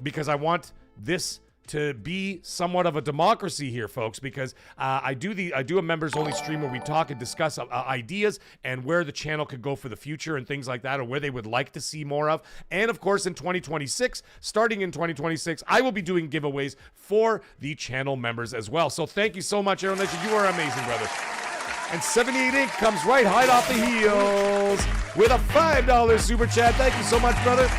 because I want this to be somewhat of a democracy here, folks, because I do a members only stream where we talk and discuss ideas and where the channel could go for the future and things like that, or where they would like to see more of. And of course, in 2026, starting in 2026, I will be doing giveaways for the channel members as well. So thank you so much, Aaron Legend. You are amazing, brother. And 78 Inc. comes right off the heels with a $5 super chat. Thank you so much, brother.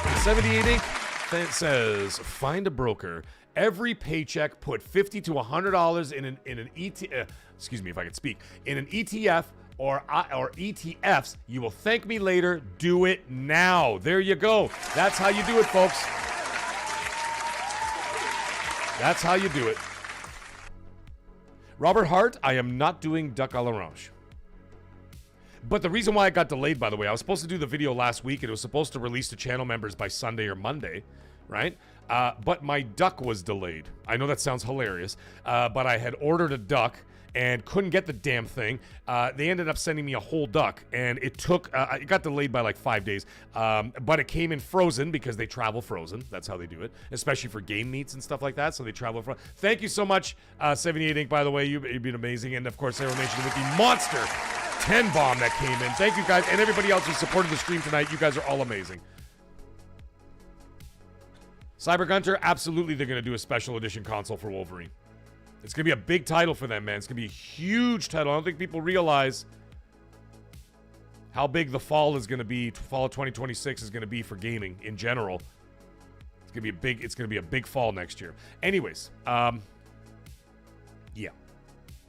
And 78 Inc. It says, find a broker. Every paycheck, put $50 to $100 in an ETF. Excuse me if I could speak. In an ETF or ETFs. You will thank me later. Do it now. There you go. That's how you do it, folks. That's how you do it. Robert Hart, I am not doing duck à l'orange. But the reason why I got delayed, by the way, I was supposed to do the video last week, and it was supposed to release to channel members by Sunday or Monday, right? But my duck was delayed. I know that sounds hilarious, but I had ordered a duck and couldn't get the damn thing. They ended up sending me a whole duck, and it got delayed by like 5 days. But it came in frozen because they travel frozen. That's how they do it, especially for game meats and stuff like that. So they travel frozen. Thank you so much, 78 Inc. By the way, you've been amazing, and of course, Aero Nation with the monster 10 bomb that came in. Thank you guys, and everybody else who supported the stream tonight. You guys are all amazing. Cyber Gunter, absolutely, they're going to do a special edition console for Wolverine. It's going to be a big title for them, man. It's going to be a huge title. I don't think people realize how big the fall is going to be. Fall of 2026 is going to be for gaming in general. It's going to be a big fall next year. Anyways, yeah.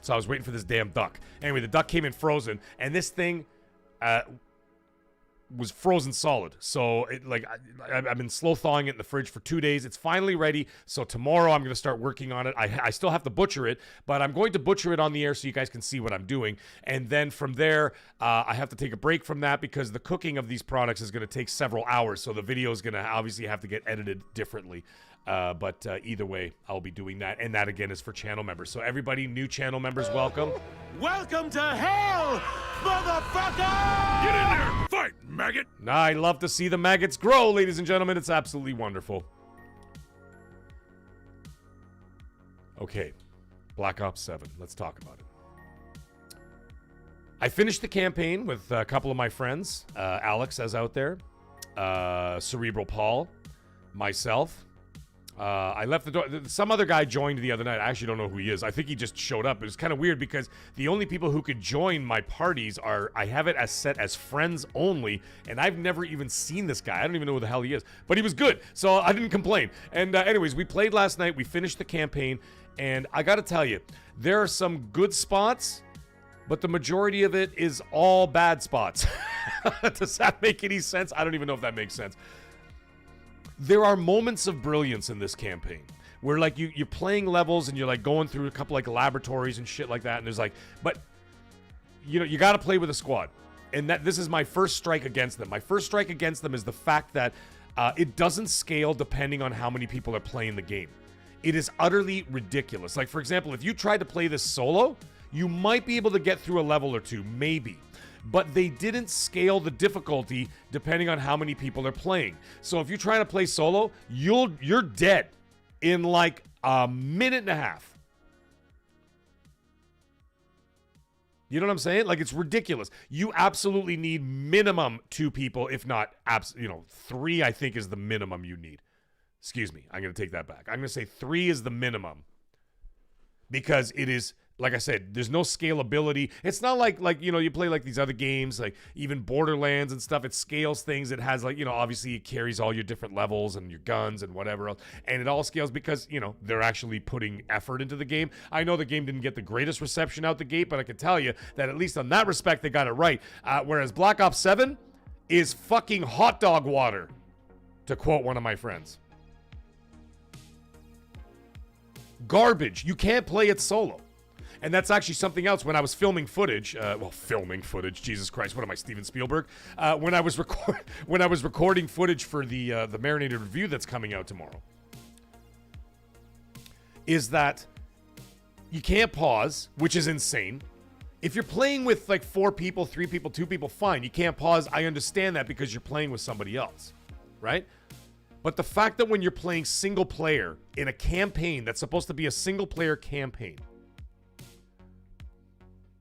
So I was waiting for this damn duck. Anyway, the duck came in frozen, and this thing was frozen solid. So I've been slow thawing it in the fridge for 2 days. It's finally ready. So tomorrow I'm going to start working on it. I still have to butcher it, but I'm going to butcher it on the air so you guys can see what I'm doing. And then from there, I have to take a break from that because the cooking of these products is going to take several hours. So the video is going to obviously have to get edited differently. But either way, I'll be doing that. And that, again, is for channel members. So everybody, new channel members, welcome. Welcome to hell, motherfucker! Get in there! Fight, maggot! I love to see the maggots grow, ladies and gentlemen. It's absolutely wonderful. Okay, Black Ops 7. Let's talk about it. I finished the campaign with a couple of my friends. Alex, as out there. Cerebral Paul. Myself. I left the door. Some other guy joined the other night. I actually don't know who he is. I think he just showed up. It was kind of weird because the only people who could join my parties I have it as set as friends only, and I've never even seen this guy. I don't even know who the hell he is, but he was good, so I didn't complain. And anyways, we played last night. We finished the campaign, and I got to tell you, there are some good spots, but the majority of it is all bad spots. Does that make any sense? I don't even know if that makes sense. There are moments of brilliance in this campaign where like you're playing levels and you're like going through a couple like laboratories and shit like that, and there's like, but you know, you got to play with a squad, and this is my first strike against them. My first strike against them is the fact that it doesn't scale depending on how many people are playing the game. It is utterly ridiculous. Like, for example, if you tried to play this solo, you might be able to get through a level or two, maybe. But they didn't scale the difficulty depending on how many people are playing. So if you're trying to play solo, you're dead in like a minute and a half. You know what I'm saying? Like, it's ridiculous. You absolutely need minimum 2 people, if not 3, I think is the minimum you need. Excuse me. I'm going to take that back. I'm going to say 3 is the minimum. Because it is, like I said, there's no scalability. It's not like you play like these other games, like even Borderlands and stuff. It scales things. It has obviously it carries all your different levels and your guns and whatever else. And it all scales because, they're actually putting effort into the game. I know the game didn't get the greatest reception out the gate, but I can tell you that at least on that respect, they got it right. Whereas Black Ops 7 is fucking hot dog water, to quote one of my friends. Garbage. You can't play it solo. And that's actually something else. When I was filming footage, Jesus Christ, what am I, Steven Spielberg? When I was recording footage for the Marinated review that's coming out tomorrow, is that you can't pause, which is insane. If you're playing with like 4 people, 3 people, 2 people, fine. You can't pause. I understand that because you're playing with somebody else, right? But the fact that when you're playing single player in a campaign that's supposed to be a single player campaign,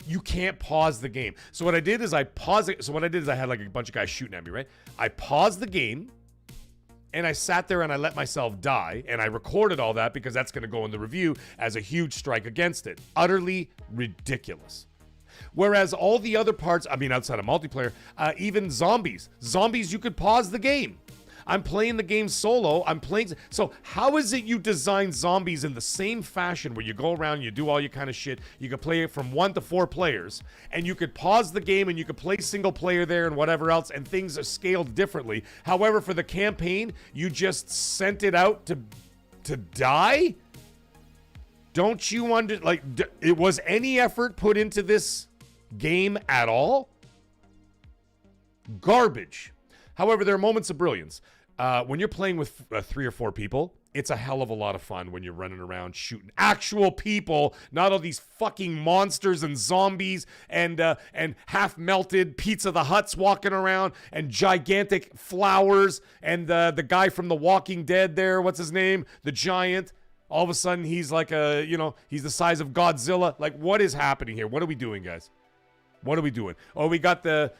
you can't pause the game. So what I did is I paused it. So what I did is I had like a bunch of guys shooting at me, right? I paused the game and I sat there and I let myself die. And I recorded all that because that's going to go in the review as a huge strike against it. Utterly ridiculous. Whereas all the other parts, outside of multiplayer, even zombies, you could pause the game. I'm playing the game solo. So how is it you design zombies in the same fashion where you go around, you do all your kind of shit, you can play it from 1 to 4 players, and you could pause the game and you could play single player there and whatever else, and things are scaled differently. However, for the campaign, you just sent it out to die? Don't you was any effort put into this game at all? Garbage. However, there are moments of brilliance. When you're playing with 3 or 4 people, it's a hell of a lot of fun when you're running around shooting actual people, not all these fucking monsters and zombies and half-melted Pizza the Hutts walking around and gigantic flowers and the guy from The Walking Dead there, what's his name? The giant. All of a sudden, he's like he's the size of Godzilla. Like, what is happening here? What are we doing, guys? What are we doing? Oh, we got the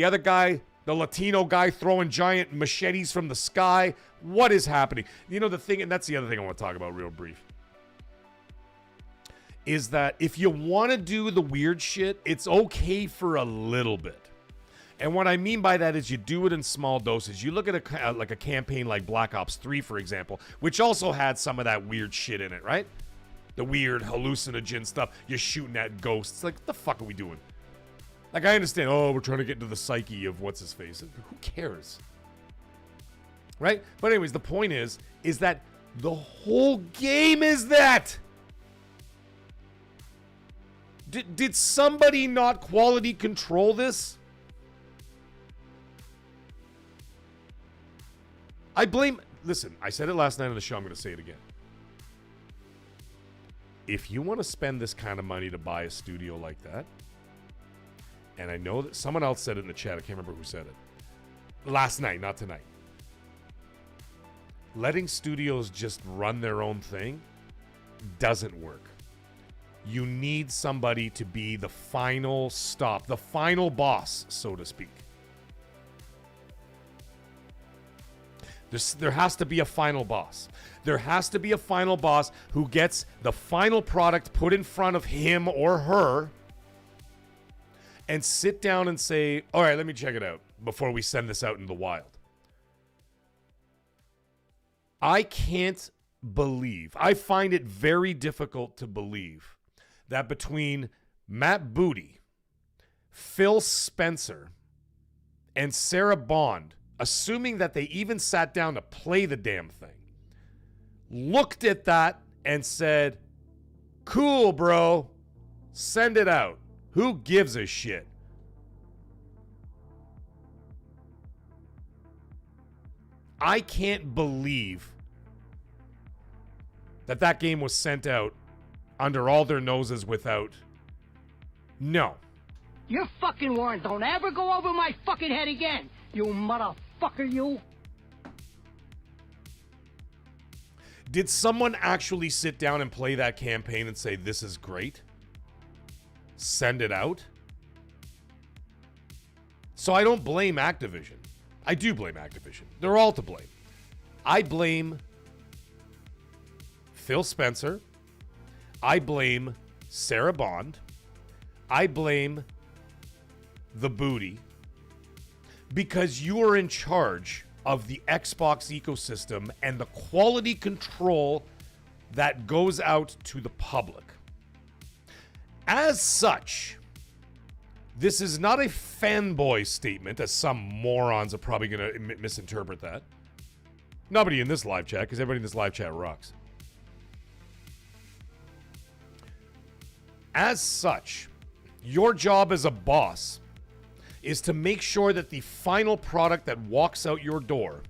other guy, the Latino guy throwing giant machetes from the sky. What is happening? The thing, and that's the other thing I want to talk about real brief, is that if you want to do the weird shit, it's okay for a little bit. And what I mean by that is you do it in small doses. You look at a campaign like Black Ops 3, for example, which also had some of that weird shit in it, right? The weird hallucinogen stuff. You're shooting at ghosts. Like, what the fuck are we doing? Like, I understand, we're trying to get into the psyche of what's-his-face. Who cares? Right? But anyways, the point is that the whole game is that. Did somebody not quality control this? Listen, I said it last night on the show, I'm going to say it again. If you want to spend this kind of money to buy a studio like that, and I know that someone else said it in the chat. I can't remember who said it. Last night, not tonight. Letting studios just run their own thing doesn't work. You need somebody to be the final stop, the final boss, so to speak. There has to be a final boss. There has to be a final boss who gets the final product put in front of him or her and sit down and say, all right, let me check it out before we send this out in the wild. I can't believe, I find it very difficult to believe that between Matt Booty, Phil Spencer, and Sarah Bond, assuming that they even sat down to play the damn thing, looked at that and said, cool, bro, send it out. Who gives a shit? I can't believe that game was sent out under all their noses without. No. Your fucking words don't ever go over my fucking head again, you motherfucker, you. Did someone actually sit down and play that campaign and say, this is great? Send it out? So I don't blame Activision. I do blame Activision. They're all to blame. I blame Phil Spencer. I blame Sarah Bond. I blame the booty, because you are in charge of the Xbox ecosystem and the quality control that goes out to the public. As such, this is not a fanboy statement, as some morons are probably going to misinterpret that. Nobody in this live chat, because everybody in this live chat rocks. As such, your job as a boss is to make sure that the final product that walks out your door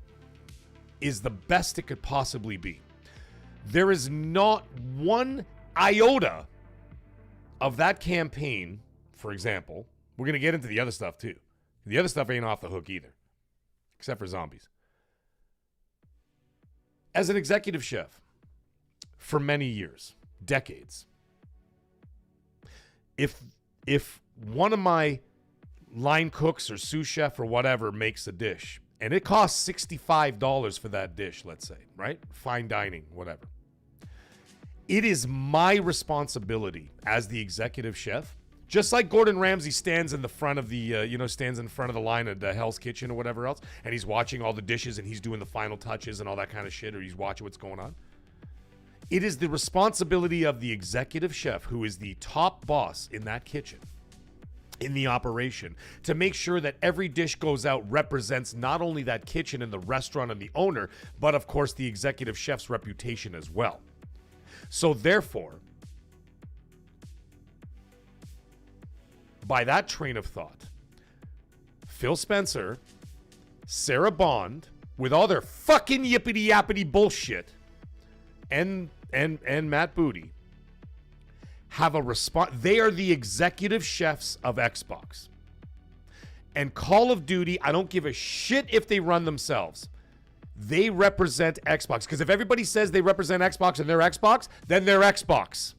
is the best it could possibly be. There is not one iota of that campaign, for example. We're going to get into the other stuff too. The other stuff ain't off the hook either, except for zombies. As an executive chef for many years, decades, if one of my line cooks or sous chef or whatever makes a dish, and it costs $65 for that dish, let's say, right? Fine dining, whatever. It is my responsibility as the executive chef, just like Gordon Ramsay stands in the front of the, stands in front of the line at Hell's Kitchen or whatever else, and he's watching all the dishes and he's doing the final touches and all that kind of shit, or he's watching what's going on. It is the responsibility of the executive chef, who is the top boss in that kitchen, in the operation, to make sure that every dish goes out represents not only that kitchen and the restaurant and the owner, but of course the executive chef's reputation as well. So therefore, by that train of thought, Phil Spencer, Sarah Bond, with all their fucking yippity yappity bullshit, and Matt Booty, have a response. They are the executive chefs of Xbox. And Call of Duty, I don't give a shit if they run themselves. They represent Xbox. Because if everybody says they represent Xbox and they're Xbox, then they're Xbox.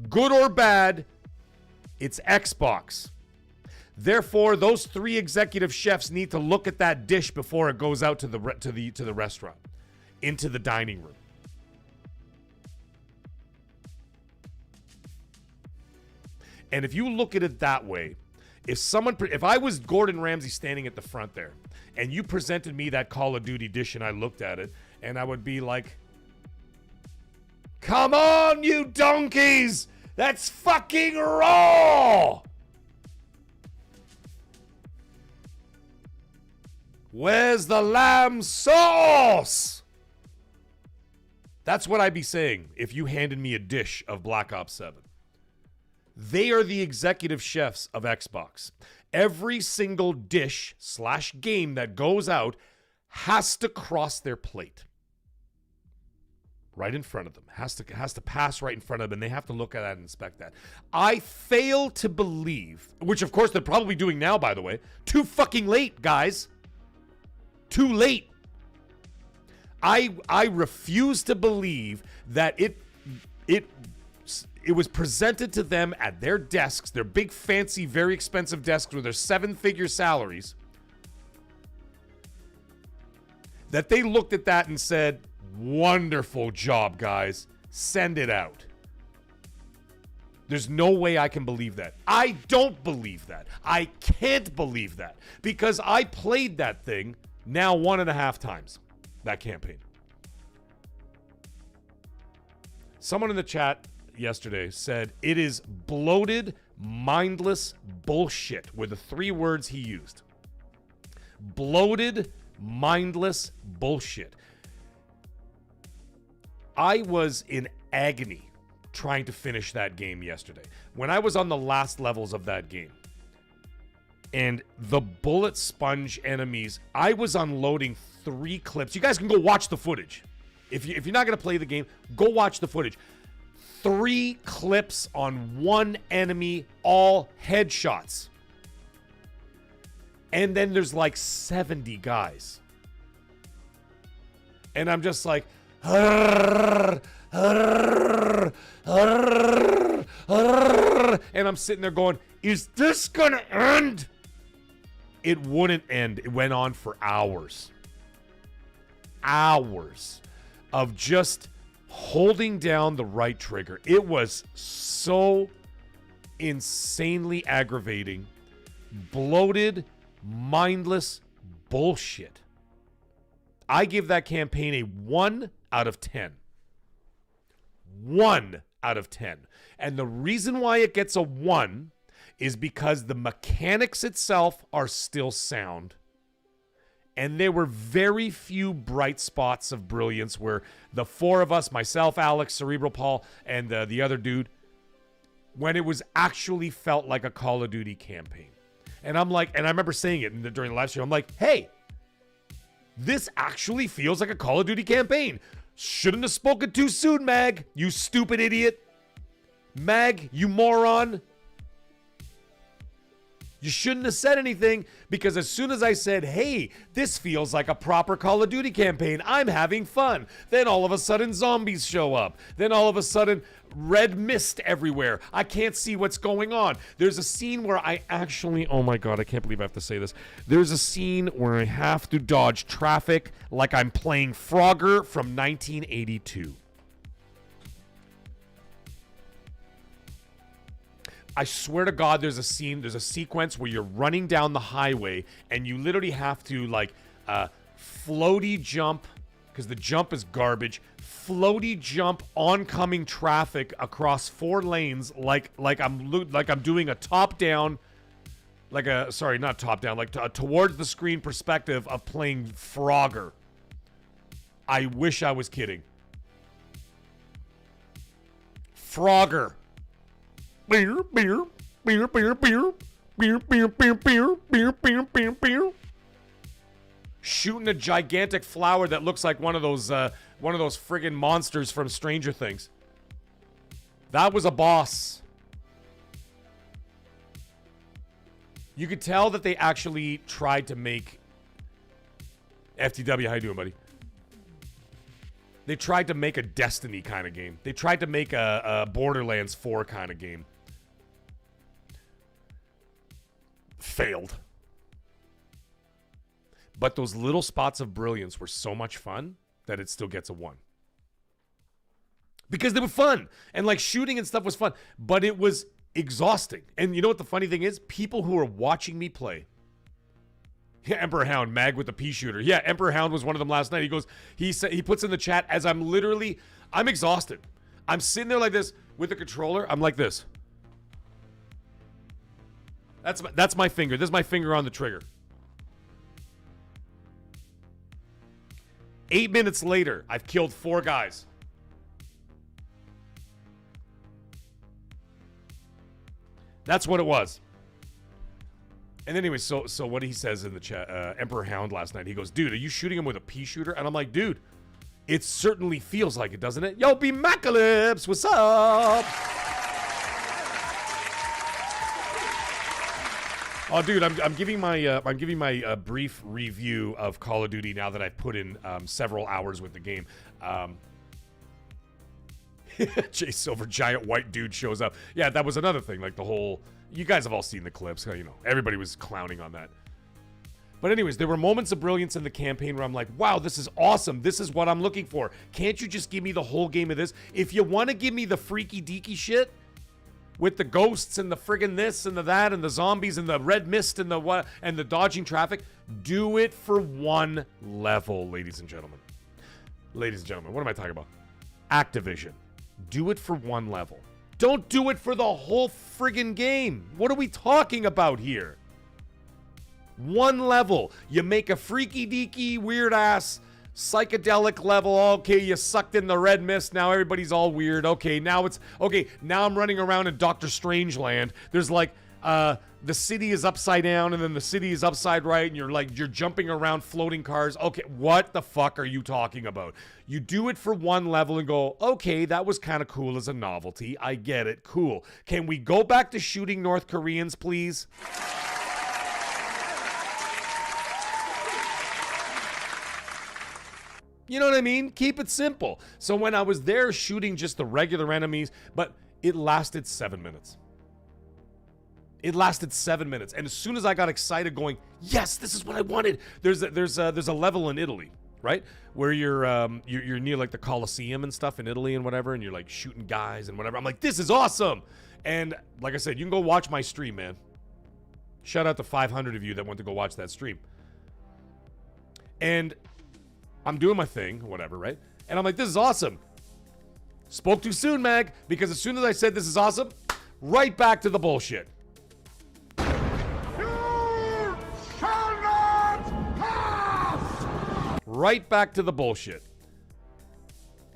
Good or bad, it's Xbox. Therefore, those three executive chefs need to look at that dish before it goes out to the restaurant, into the dining room. And if you look at it that way, if I was Gordon Ramsay standing at the front there, and you presented me that Call of Duty dish and I looked at it, and I would be like, come on, you donkeys! That's fucking raw! Where's the lamb sauce? That's what I'd be saying if you handed me a dish of Black Ops 7. They are the executive chefs of Xbox. Every single dish/game that goes out has to cross their plate. Right in front of them. Has to pass right in front of them, and they have to look at that and inspect that. I fail to believe, which of course they're probably doing now, by the way. Too fucking late, guys. Too late. I refuse to believe that it was presented to them at their desks, their big, fancy, very expensive desks with their 7-figure salaries, that they looked at that and said, wonderful job, guys. Send it out. There's no way I can believe that. I don't believe that. I can't believe that. Because I played that thing now 1.5 times, that campaign. Someone in the chat yesterday said it is bloated, mindless bullshit were the 3 words he used. Bloated, mindless bullshit. I was in agony trying to finish that game yesterday. When I was on the last levels of that game, and the bullet sponge enemies, I was unloading 3 clips. You guys can go watch the footage. If you're not going to play the game, go watch the footage. 3 clips on 1 enemy, all headshots. And then there's like 70 guys. And I'm just like, and I'm sitting there going, is this gonna end? It wouldn't end. It went on for hours. hours of just holding down the right trigger. It was so insanely aggravating, bloated, mindless bullshit. I give that campaign a 1 out of 10. 1 out of 10. And the reason why it gets a 1 is because the mechanics itself are still sound. And there were very few bright spots of brilliance where the four of us, myself, Alex, Cerebral Paul, and the other dude, when it was actually felt like a Call of Duty campaign. And I'm like, and I remember saying it during the live stream, I'm like, hey, this actually feels like a Call of Duty campaign. Shouldn't have spoken too soon, Mag, you stupid idiot. Mag, you moron. You shouldn't have said anything, because as soon as I said, hey, this feels like a proper Call of Duty campaign, I'm having fun, then all of a sudden zombies show up. Then all of a sudden red mist everywhere. I can't see what's going on. There's a scene where I actually, oh my God, I can't believe I have to say this. There's a scene where I have to dodge traffic like I'm playing Frogger from 1982. I swear to God, there's a sequence where you're running down the highway and you literally have to floaty jump, because the jump is garbage, floaty jump oncoming traffic across 4 lanes like I'm doing a top down, towards the screen perspective of playing Frogger. I wish I was kidding. Frogger. Beer, beer, beer, beer, beer, beer, beer, beer, beer, beer, beer, beer, beer. Shooting a gigantic flower that looks like one of those friggin' monsters from Stranger Things. That was a boss. You could tell that they actually tried to make FTW. How you doing, buddy? They tried to make a Destiny kind of game. They tried to make a Borderlands 4 kind of game. Failed. But those little spots of brilliance were so much fun that it still gets a 1. Because they were fun. And like shooting and stuff was fun. But it was exhausting. And you know what the funny thing is? People who are watching me play. Yeah, Emperor Hound, Mag with the pea shooter. Yeah, Emperor Hound was one of them last night. He goes, he puts in the chat, as I'm exhausted. I'm sitting there like this with the controller. I'm like this. That's my finger. This is my finger on the trigger. 8 minutes later, I've killed 4 guys. That's what it was. And anyway, so what he says in the chat, Emperor Hound last night, he goes, dude, are you shooting him with a pea shooter? And I'm like, dude, it certainly feels like it, doesn't it? Yo, MAGGCAST, what's up? Oh, dude, I'm giving my brief review of Call of Duty now that I've put in several hours with the game. Jay Silver, giant white dude shows up. Yeah, that was another thing. Like the whole, you guys have all seen the clips. You know, everybody was clowning on that. But anyways, there were moments of brilliance in the campaign where I'm like, wow, this is awesome. This is what I'm looking for. Can't you just give me the whole game of this? If you want to give me the freaky deaky shit with the ghosts and the friggin' this and the that and the zombies and the red mist and the what and the dodging traffic, do it for 1 level, ladies and gentlemen. Ladies and gentlemen, what am I talking about? Activision. Do it for 1 level. Don't do it for the whole friggin' game. What are we talking about here? 1 level. You make a freaky deaky, weird ass, psychedelic level. Okay, you sucked in the red mist. Now everybody's all weird. Okay, now I'm running around in Doctor Strange land. There's like, the city is upside down and then the city is upside right and you're jumping around floating cars. Okay, what the fuck are you talking about? You do it for 1 level and go, okay, that was kind of cool as a novelty. I get it. Cool. Can we go back to shooting North Koreans, please? You know what I mean? Keep it simple. So when I was there shooting just the regular enemies, but it lasted 7 minutes. It lasted 7 minutes. And as soon as I got excited going, yes, this is what I wanted. There's a level in Italy right? Where you're near like the Colosseum and stuff in Italy and whatever, and you're like shooting guys and whatever. I'm like, this is awesome. And like I said, you can go watch my stream, man. Shout out to 500 of you that went to go watch that stream. And I'm doing my thing, whatever, right? And I'm like, this is awesome. Spoke too soon, Mag, because as soon as I said this is awesome, right back to the bullshit. You shall not pass! Right back to the bullshit.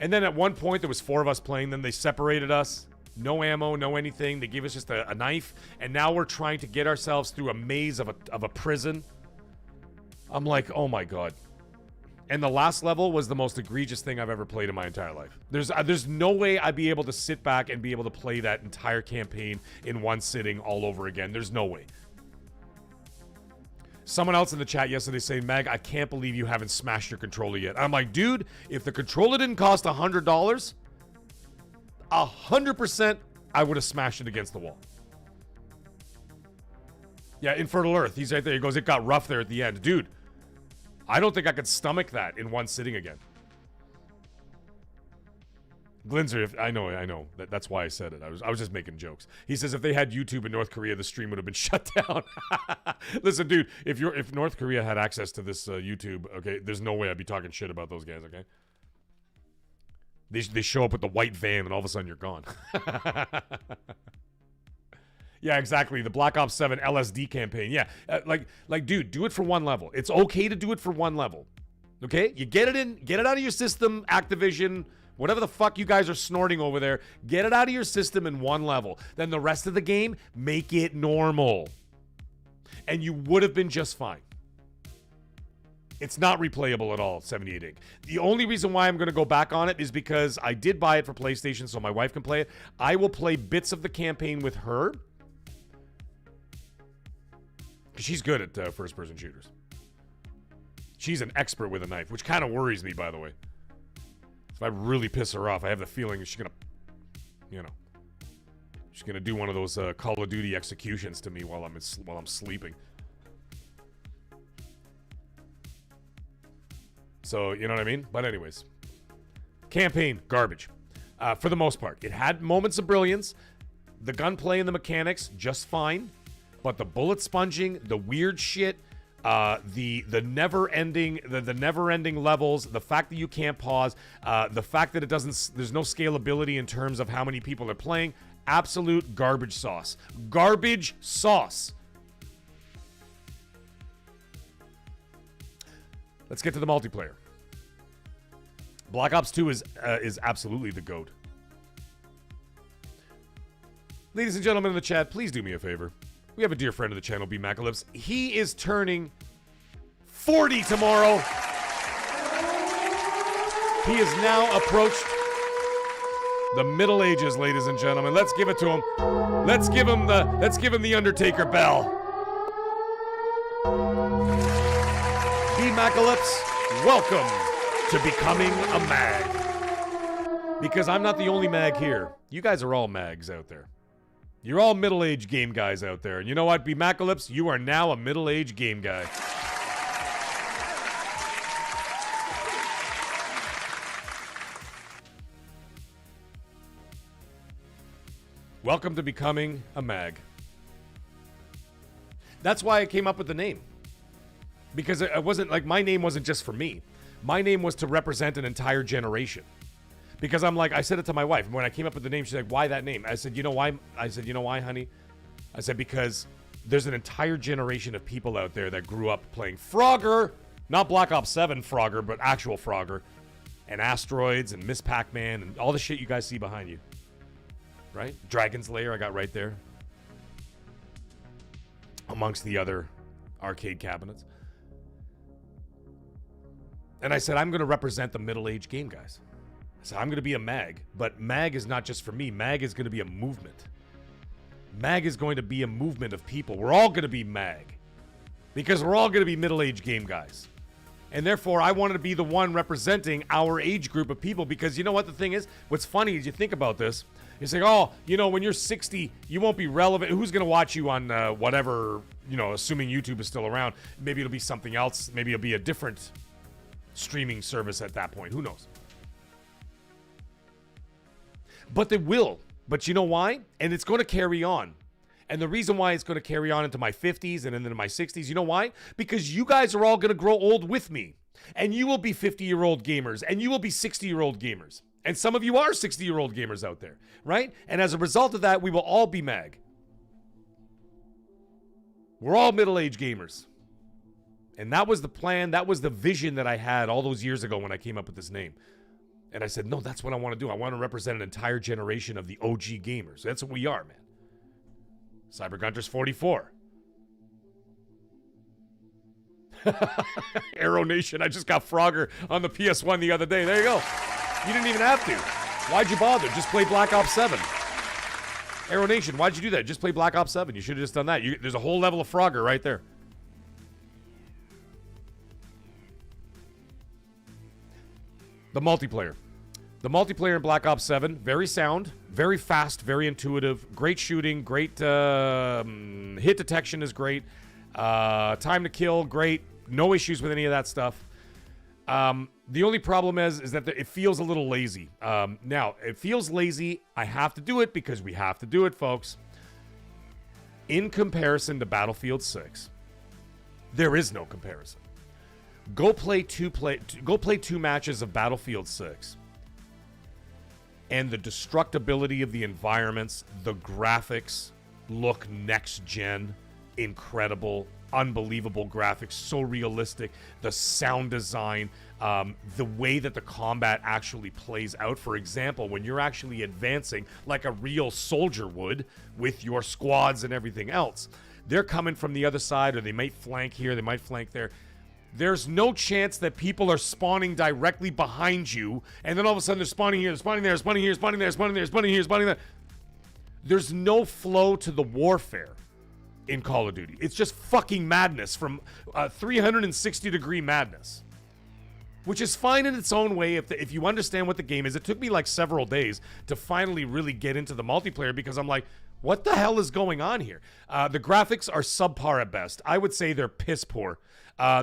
And then at one point, there was 4 of us playing. Then they separated us. No ammo, no anything. They gave us just a knife. And now we're trying to get ourselves through a maze of a prison. I'm like, oh my God. And the last level was the most egregious thing I've ever played in my entire life. There's no way I'd be able to sit back and be able to play that entire campaign in one sitting all over again. There's no way. Someone else in the chat yesterday saying, Mag, I can't believe you haven't smashed your controller yet. I'm like, dude, if the controller didn't cost $100, 100% I would have smashed it against the wall. Yeah, Infertile Earth. He's right there. He goes, it got rough there at the end. Dude, I don't think I could stomach that in one sitting again. Glinzer, I know. That's why I said it. I was just making jokes. He says if they had YouTube in North Korea, the stream would have been shut down. Listen, dude, if North Korea had access to this YouTube, okay, there's no way I'd be talking shit about those guys, okay? They show up with the white van and all of a sudden you're gone. Yeah, exactly. The Black Ops 7 LSD campaign. Yeah, like, dude, do it for one level. It's okay to do it for one level. Okay? You get it out of your system, Activision, whatever the fuck you guys are snorting over there. Get it out of your system in one level. Then the rest of the game, make it normal. And you would have been just fine. It's not replayable at all, 78 ink. The only reason why I'm going to go back on it is because I did buy it for PlayStation so my wife can play it. I will play bits of the campaign with her. She's good at first-person shooters. She's an expert with a knife, which kind of worries me, by the way. If I really piss her off, I have the feeling she's going to, she's going to do one of those Call of Duty executions to me while I'm sleeping. So, you know what I mean? But anyways, campaign, garbage. For the most part. It had moments of brilliance. The gunplay and the mechanics, just fine. But the bullet sponging, the weird shit, the never-ending levels, the fact that you can't pause, the fact that there's no scalability in terms of how many people are playing, absolute garbage sauce. Garbage sauce. Let's get to the multiplayer. Black Ops 2 is absolutely the GOAT. Ladies and gentlemen in the chat, please do me a favor. We have a dear friend of the channel, MAGGCAST. He is turning 40 tomorrow. He has now approached the Middle Ages, ladies and gentlemen. Let's give it to him. Let's give him the Undertaker bell. MAGGCAST, welcome to becoming a mag. Because I'm not the only mag here. You guys are all mags out there. You're all middle-aged game guys out there. And you know what, MAGGCAST, you are now a middle-aged game guy. Welcome to becoming a mag. That's why I came up with the name. Because it wasn't like my name wasn't just for me. My name was to represent an entire generation. Because I'm like, I said it to my wife. When I came up with the name, she's like, why that name? I said, you know why? I said, you know why, honey? I said, because there's an entire generation of people out there that grew up playing Frogger. Not Black Ops 7 Frogger, but actual Frogger. And Asteroids and Miss Pac-Man and all the shit you guys see behind you. Right? Dragon's Lair I got right there. Amongst the other arcade cabinets. And I said, I'm going to represent the middle-aged game guys. I said, I'm going to be a mag. But mag is not just for me. Mag is going to be a movement. Mag is going to be a movement of people. We're all going to be mag. Because we're all going to be middle-aged game guys. And therefore, I wanted to be the one representing our age group of people. Because you know what the thing is? What's funny is you think about this. You say, oh, you know, when you're 60, you won't be relevant. Who's going to watch you on whatever, you know, assuming YouTube is still around. Maybe it'll be something else. Maybe it'll be a different streaming service at that point. Who knows? But they will. But you know why? And it's going to carry on. And the reason why it's going to carry on into my 50s and then into my 60s, you know why? Because you guys are all going to grow old with me. And you will be 50-year-old gamers. And you will be 60-year-old gamers. And some of you are 60-year-old gamers out there, right? And as a result of that, we will all be MAG. We're all middle-aged gamers. And that was the plan. That was the vision that I had all those years ago when I came up with this name. And I said, no, that's what I want to do. I want to represent an entire generation of the OG gamers. That's what we are, man. CyberGunters 44. Arrow Nation, I just got Frogger on the PS1 the other day. There you go. You didn't even have to. Why'd you bother? Just play Black Ops 7. Arrow Nation, why'd you do that? Just play Black Ops 7. You should have just done that. There's a whole level of Frogger right there. The multiplayer. The multiplayer in Black Ops 7, very sound, very fast, very intuitive, great shooting, great hit detection is great, time to kill, great, no issues with any of that stuff. The only problem is that it feels a little lazy. Now, it feels lazy. I have to do it because we have to do it, folks. In comparison to Battlefield 6, there is no comparison. Go play two matches of Battlefield 6. And the destructibility of the environments, the graphics look next gen, incredible, unbelievable graphics, so realistic. The sound design, the way that the combat actually plays out. For example, when you're actually advancing like a real soldier would with your squads and everything else, they're coming from the other side, or they might flank here, they might flank there. There's no chance that people are spawning directly behind you, and then all of a sudden they're spawning here, spawning there, spawning here, spawning there, spawning there, spawning here, spawning there. There's no flow to the warfare in Call of Duty. It's just fucking madness from 360-degree madness, which is fine in its own way if you understand what the game is. It took me like several days to finally really get into the multiplayer because I'm like, what the hell is going on here? The graphics are subpar at best. I would say they're piss poor.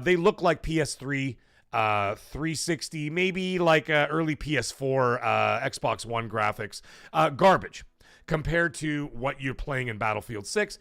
They look like PS3, 360, maybe like early PS4, Xbox One graphics. Garbage compared to what you're playing in Battlefield 6.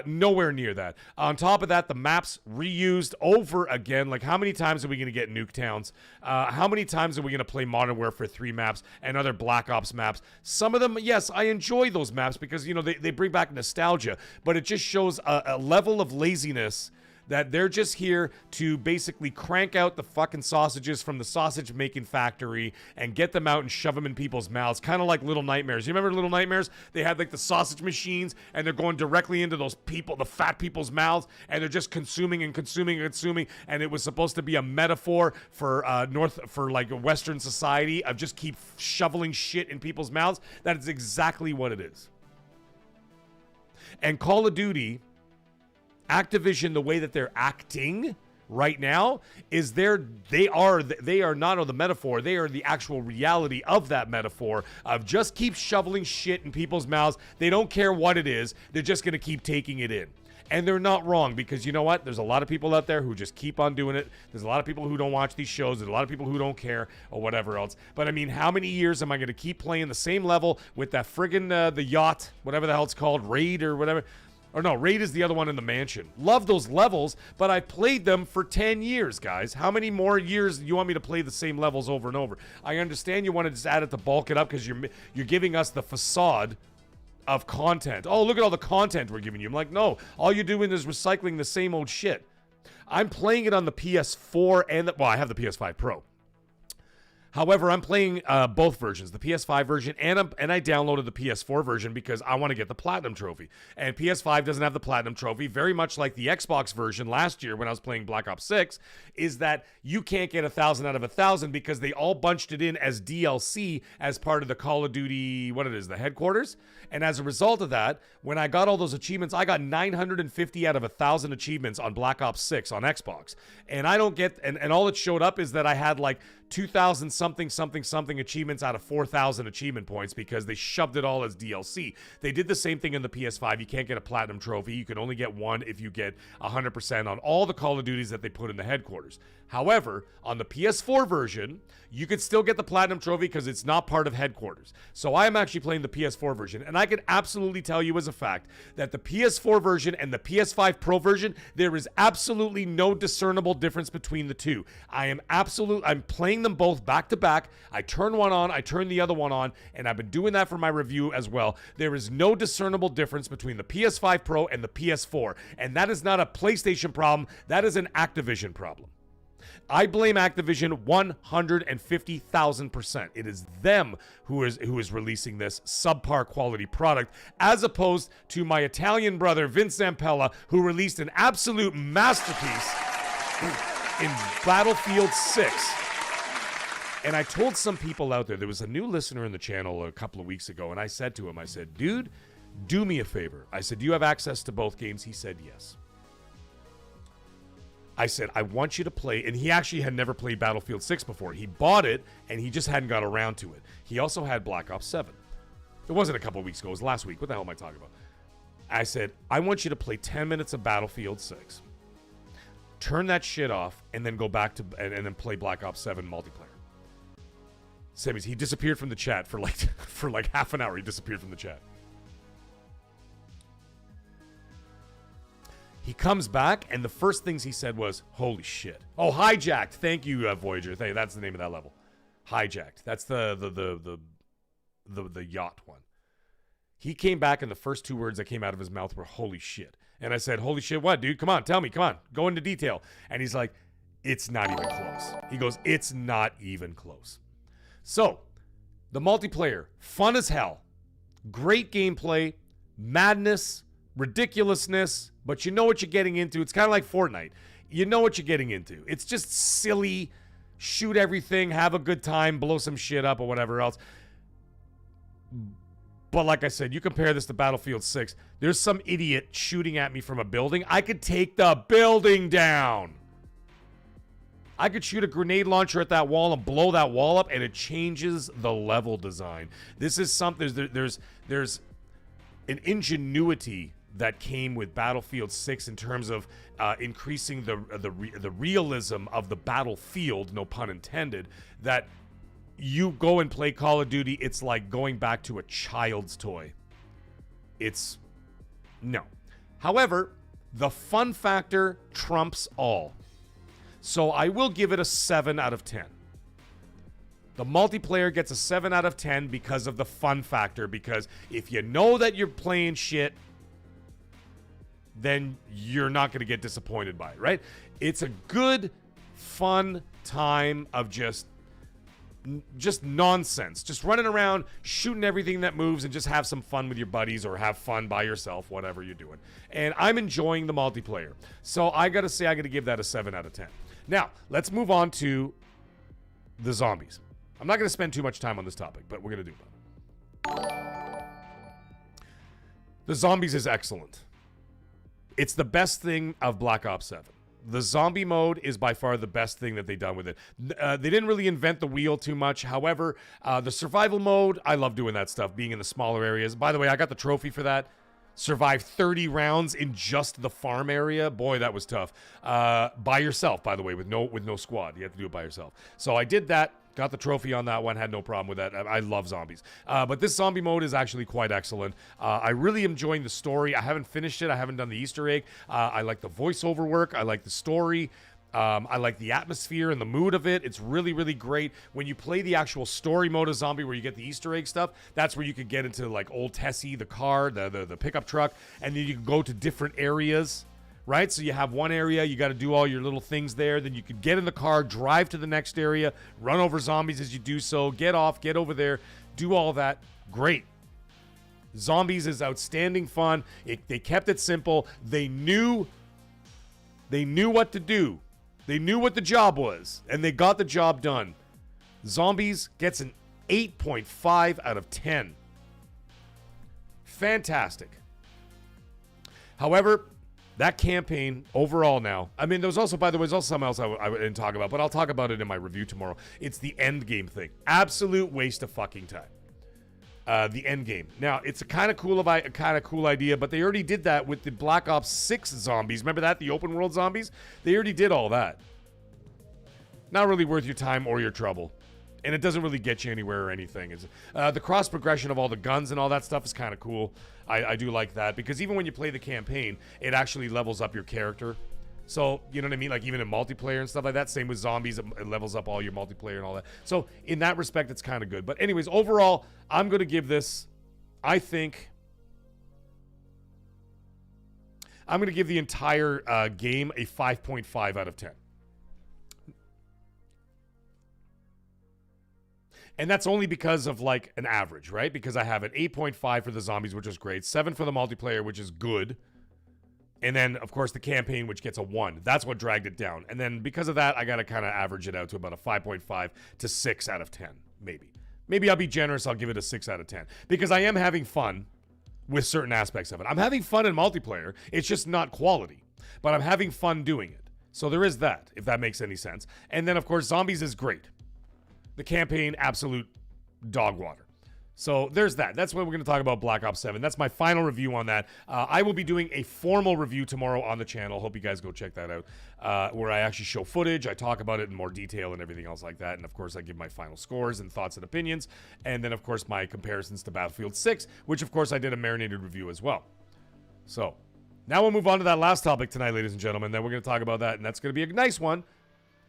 Nowhere near that. On top of that, the maps reused over again. Like, how many times are we going to get Nuketowns? How many times are we going to play Modern Warfare 3 maps and other Black Ops maps? Some of them, yes, I enjoy those maps because, you know, they bring back nostalgia, but it just shows a level of laziness that they're just here to basically crank out the fucking sausages from the sausage making factory and get them out and shove them in people's mouths, kind of like Little Nightmares. You remember Little Nightmares? They had like the sausage machines and they're going directly into those people, the fat people's mouths, and they're just consuming and consuming and consuming, and it was supposed to be a metaphor for like a Western society of just keep shoveling shit in people's mouths. That is exactly what it is. And Call of Duty, Activision, the way that they're acting right now is they are not the metaphor, they are the actual reality of that metaphor of just keep shoveling shit in people's mouths. They don't care what it is, they're just going to keep taking it in. And they're not wrong, because you know what? There's a lot of people out there who just keep on doing it. There's a lot of people who don't watch these shows. There's a lot of people who don't care or whatever else. But I mean, how many years am I going to keep playing the same level with that friggin' the yacht, whatever the hell it's called, Raid or whatever? Or no, Raid is the other one in the mansion. Love those levels, but I played them for 10 years, guys. How many more years do you want me to play the same levels over and over? I understand you want to just add it to bulk it up because you're giving us the facade of content. Oh, look at all the content we're giving you. I'm like, no, all you're doing is recycling the same old shit. I'm playing it on the PS4 and well, I have the PS5 Pro. However, I'm playing both versions, the PS5 version, and I downloaded the PS4 version because I want to get the Platinum Trophy. And PS5 doesn't have the Platinum Trophy, very much like the Xbox version last year when I was playing Black Ops 6, is that you can't get 1,000 out of 1,000 because they all bunched it in as DLC as part of the Call of Duty, the headquarters. And as a result of that, when I got all those achievements, I got 950 out of 1,000 achievements on Black Ops 6 on Xbox. And I don't get, and all it showed up is that I had like 2,000 something something achievements out of 4,000 achievement points because they shoved it all as DLC. They did the same thing in the PS5. You can't get a platinum trophy. You can only get one if you get 100% on all the Call of Duties that they put in the headquarters. However, on the PS4 version, you could still get the platinum trophy because it's not part of headquarters. So I am actually playing the PS4 version, and I can absolutely tell you as a fact that the PS4 version and the PS5 Pro version, there is absolutely no discernible difference between the two. I'm playing them both back to back. I turn one on, I turn the other one on, and I've been doing that for my review as well. There is no discernible difference between the PS5 Pro and the PS4, and that is not a PlayStation problem. That is an Activision problem. I blame Activision 150,000%. It is them who is releasing this subpar quality product, as opposed to my Italian brother Vince Zampella, who released an absolute masterpiece in Battlefield 6. And I told some people out there was a new listener in the channel a couple of weeks ago, and I said to him, I said, dude, do me a favor. I said, do you have access to both games? He said yes. I said, I want you to play, and he actually had never played Battlefield 6 before. He bought it, and he just hadn't got around to it. He also had Black Ops 7. It wasn't a couple of weeks ago. It was last week. What the hell am I talking about? I said, I want you to play 10 minutes of Battlefield 6. Turn that shit off, and then go back to, and then play Black Ops 7 multiplayer. Sammy's, he disappeared from the chat for like half an hour. He disappeared from the chat. He comes back, and the first things he said was, holy shit. Oh, Hijacked. Thank you, Voyager. That's the name of that level. Hijacked. That's the yacht one. He came back, and the first two words that came out of his mouth were, holy shit. And I said, holy shit what, dude? Come on, tell me. Come on. Go into detail. And he's like, it's not even close. He goes, it's not even close. So, the multiplayer, fun as hell. Great gameplay, madness, ridiculousness, but you know what you're getting into. It's kind of like Fortnite. You know what you're getting into. It's just silly, shoot everything, have a good time, blow some shit up or whatever else. But like I said, you compare this to Battlefield 6, there's some idiot shooting at me from a building. I could take the building down. I could shoot a grenade launcher at that wall and blow that wall up, and it changes the level design. This is something, there's an ingenuity that came with Battlefield 6 in terms of increasing the realism of the battlefield, no pun intended, that you go and play Call of Duty, it's like going back to a child's toy. It's no. However, the fun factor trumps all. So I will give it a 7 out of 10. The multiplayer gets a 7 out of 10 because of the fun factor, because if you know that you're playing shit, then you're not going to get disappointed by it, right? It's a good, fun time of just nonsense. Just running around, shooting everything that moves, and just have some fun with your buddies or have fun by yourself, whatever you're doing. And I'm enjoying the multiplayer. So I got to say, I got to give that a 7 out of 10. Now, let's move on to the zombies. I'm not going to spend too much time on this topic, but we're going to do it. The zombies is excellent. It's the best thing of Black Ops 7. The zombie mode is by far the best thing that they've done with it. They didn't really invent the wheel too much. However, the survival mode, I love doing that stuff, being in the smaller areas. By the way, I got the trophy for that. Survived 30 rounds in just the farm area. Boy, that was tough. By yourself, by the way, with no squad. You have to do it by yourself. So I did that. Got the trophy on that one. Had no problem with that. I love zombies. But this zombie mode is actually quite excellent. I really am enjoying the story. I haven't finished it. I haven't done the Easter egg. I like the voiceover work. I like the story. I like the atmosphere and the mood of it. It's really, really great. When you play the actual story mode of zombie where you get the Easter egg stuff, that's where you could get into like Old Tessie, the car, the pickup truck, and then you can go to different areas. Right? So you have one area, you got to do all your little things there. Then you could get in the car, drive to the next area, run over zombies as you do so, get off, get over there, do all that. Great. Zombies is outstanding fun. They kept it simple. They knew what to do. They knew what the job was, and they got the job done. Zombies gets an 8.5 out of 10. Fantastic. However, That campaign overall now, I mean, there was also, by the way, there's also something else I didn't talk about, but I'll talk about it in my review tomorrow. It's the end game thing. Absolute waste of fucking time. The end game. Now, it's a kind of cool idea, but they already did that with the Black Ops 6 zombies. Remember that? The open world zombies? They already did all that. Not really worth your time or your trouble. And it doesn't really get you anywhere or anything. It's, the cross progression of all the guns and all that stuff is kind of cool. I do like that because even when you play the campaign, it actually levels up your character. So, you know what I mean? Like even in multiplayer and stuff like that. Same with zombies, it levels up all your multiplayer and all that. So in that respect, it's kind of good. But anyways, overall, I'm going to give this, I think, I'm going to give the entire game a 5.5 out of 10. And that's only because of like an average, right? Because I have an 8.5 for the zombies, which is great. 7 for the multiplayer, which is good. And then, of course, the campaign, which gets a 1. That's what dragged it down. And then because of that, I got to kind of average it out to about a 5.5 to 6 out of 10, maybe. Maybe I'll be generous. I'll give it a 6 out of 10. Because I am having fun with certain aspects of it. I'm having fun in multiplayer. It's just not quality. But I'm having fun doing it. So there is that, if that makes any sense. And then, of course, zombies is great. The campaign, absolute dog water. So there's that. That's what we're going to talk about Black Ops 7. That's my final review on that. I will be doing a formal review tomorrow on the channel. Hope you guys go check that out, where I actually show footage. I talk about it in more detail and everything else like that. And, of course, I give my final scores and thoughts and opinions. And then, of course, my comparisons to Battlefield 6, which, of course, I did a marinated review as well. So now we'll move on to that last topic tonight, ladies and gentlemen. Then we're going to talk about that, and that's going to be a nice one.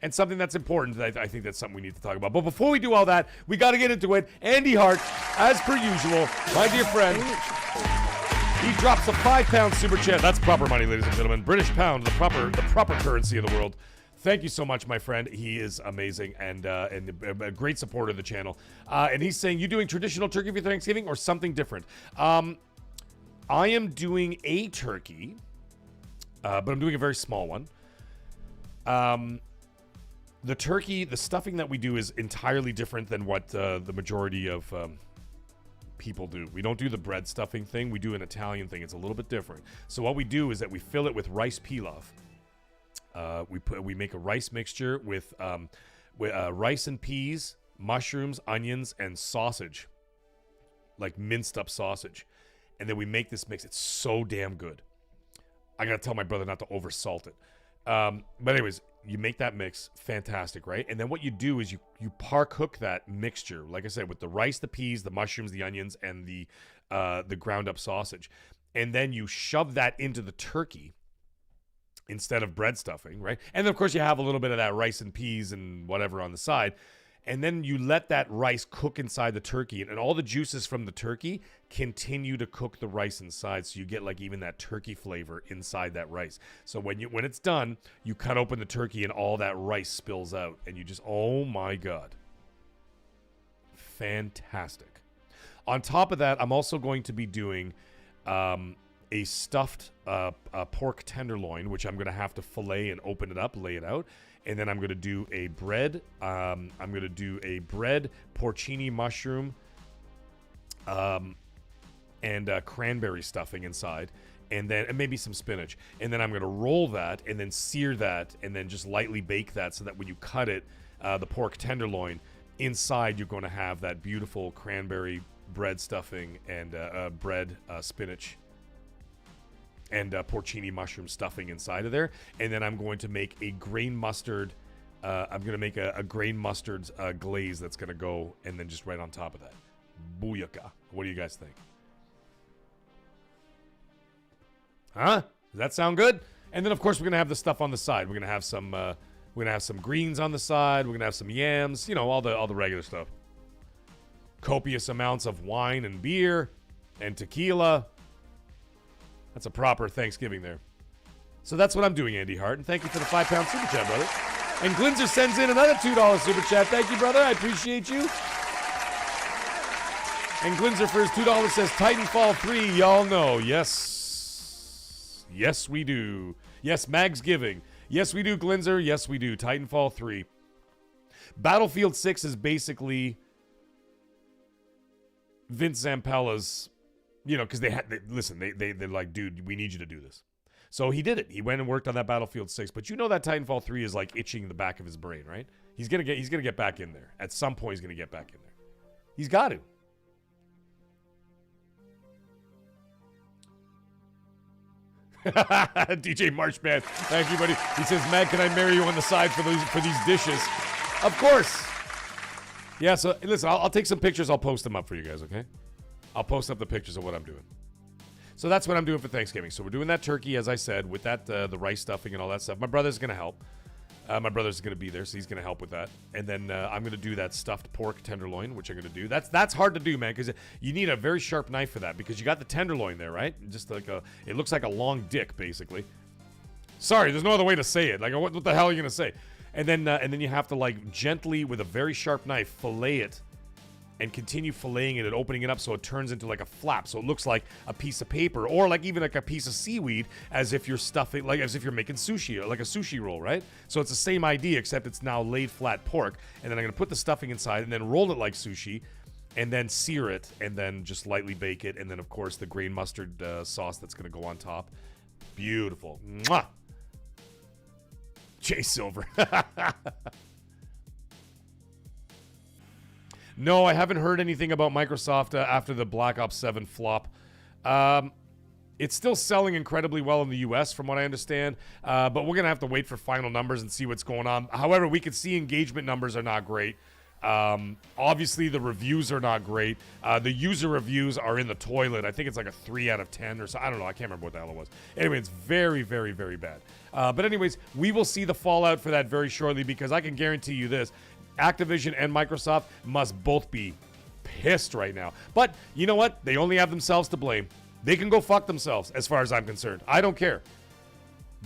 And something that's important. I think that's something we need to talk about. But before we do all that, we got to get into it. Andy Hart, as per usual, my dear friend, he drops a £5 super chat. That's proper money, ladies and gentlemen. British pound, the proper currency of the world. Thank you so much, my friend. He is amazing and a great supporter of the channel. And he's saying, you doing traditional turkey for Thanksgiving or something different? I am doing a turkey, but I'm doing a very small one. The turkey, the stuffing that we do is entirely different than what the majority of people do. We don't do the bread stuffing thing. We do an Italian thing. It's a little bit different. So what we do is that we fill it with rice pilaf. We make a rice mixture with rice and peas, mushrooms, onions, and sausage, like minced up sausage. And then we make this mix. It's so damn good. I gotta tell my brother not to over salt it. But anyways, you make that mix, fantastic, right? And then what you do is you par cook that mixture, like I said, with the rice, the peas, the mushrooms, the onions, and the ground up sausage. And then you shove that into the turkey instead of bread stuffing, right? And then, of course, you have a little bit of that rice and peas and whatever on the side. And then you let that rice cook inside the turkey, and all the juices from the turkey continue to cook the rice inside, so you get like even that turkey flavor inside that rice. So when it's done, you cut open the turkey and all that rice spills out, and you just, oh my God. Fantastic. On top of that, I'm also going to be doing a stuffed pork tenderloin, which I'm going to have to fillet and open it up, lay it out. And then I'm going to do a bread. I'm going to do a bread, porcini mushroom, and cranberry stuffing inside. And maybe some spinach. And then I'm going to roll that and then sear that and then just lightly bake that so that when you cut it, the pork tenderloin, inside you're going to have that beautiful cranberry bread stuffing and bread spinach and porcini mushroom stuffing inside of there. And then I'm going to make a grain mustard. I'm going to make a grain mustard glaze that's going to go and then just right on top of that. Booyaka. What do you guys think? Huh? Does that sound good? And then, of course, we're going to have the stuff on the side. We're going to have some greens on the side. We're going to have some yams. You know, all the regular stuff. Copious amounts of wine and beer and tequila. That's a proper Thanksgiving there. So that's what I'm doing, Andy Hart. And thank you for the £5 super chat, brother. And Glinzer sends in another $2 super chat. Thank you, brother. I appreciate you. And Glinzer for his $2 says Titanfall 3. Y'all know. Yes. Yes, we do. Yes, Mag's giving. Yes, we do, Glinzer. Yes, we do. Titanfall 3. Battlefield 6 is basically Vince Zampella's. You know, because they're like, dude, we need you to do this. So he did it. He went and worked on that Battlefield 6. But you know that Titanfall 3 is like itching the back of his brain, right? He's gonna get back in there. At some point, he's gonna get back in there. He's got to. DJ Marchman, thank you, buddy. He says, Mag, can I marry you on the side for these dishes? Of course. Yeah, so listen, I'll take some pictures. I'll post them up for you guys, okay? I'll post up the pictures of what I'm doing. So that's what I'm doing for Thanksgiving. So we're doing that turkey, as I said, with that the rice stuffing and all that stuff. My brother's going to help. My brother's going to be there, so he's going to help with that. And then I'm going to do that stuffed pork tenderloin, which I'm going to do. That's hard to do, man, because you need a very sharp knife for that, because you got the tenderloin there, right? Just like it looks like a long dick, basically. Sorry, there's no other way to say it. Like, what the hell are you going to say? And then you have to, like, gently, with a very sharp knife, fillet it and continue filleting it and opening it up so it turns into like a flap, so it looks like a piece of paper, or like even like a piece of seaweed, as if you're stuffing, like as if you're making sushi, or like a sushi roll, right? So it's the same idea, except it's now laid flat pork, and then I'm gonna put the stuffing inside and then roll it like sushi, and then sear it, and then just lightly bake it, and then of course the grain mustard sauce that's gonna go on top. Beautiful. Mwah! Jay Silver. No, I haven't heard anything about Microsoft after the Black Ops 7 flop. It's still selling incredibly well in the US, from what I understand, but we're going to have to wait for final numbers and see what's going on. However, we can see engagement numbers are not great. Obviously, the reviews are not great. The user reviews are in the toilet. I think it's like a 3 out of 10 or so. I don't know. I can't remember what the hell it was. Anyway, it's very, very, very bad. But anyways, we will see the fallout for that very shortly, because I can guarantee you this. Activision and Microsoft must both be pissed right now. But you know what? They only have themselves to blame. They can go fuck themselves, as far as I'm concerned. I don't care.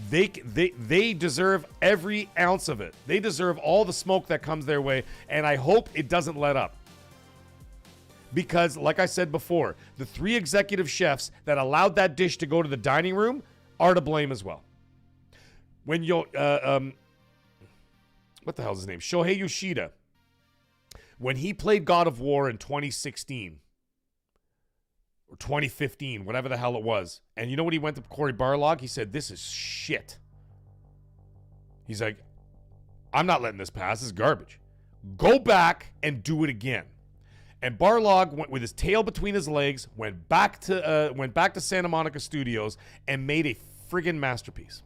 They deserve every ounce of it. They deserve all the smoke that comes their way, and I hope it doesn't let up. Because, like I said before, the 3 executive chefs that allowed that dish to go to the dining room are to blame as well. When what the hell is his name? Shohei Yoshida. When he played God of War in 2016 or 2015, whatever the hell it was, and you know what he went to Cory Barlog? He said, "This is shit." He's like, "I'm not letting this pass. This is garbage. Go back and do it again." And Barlog went with his tail between his legs, went back to Santa Monica Studios and made a friggin' masterpiece.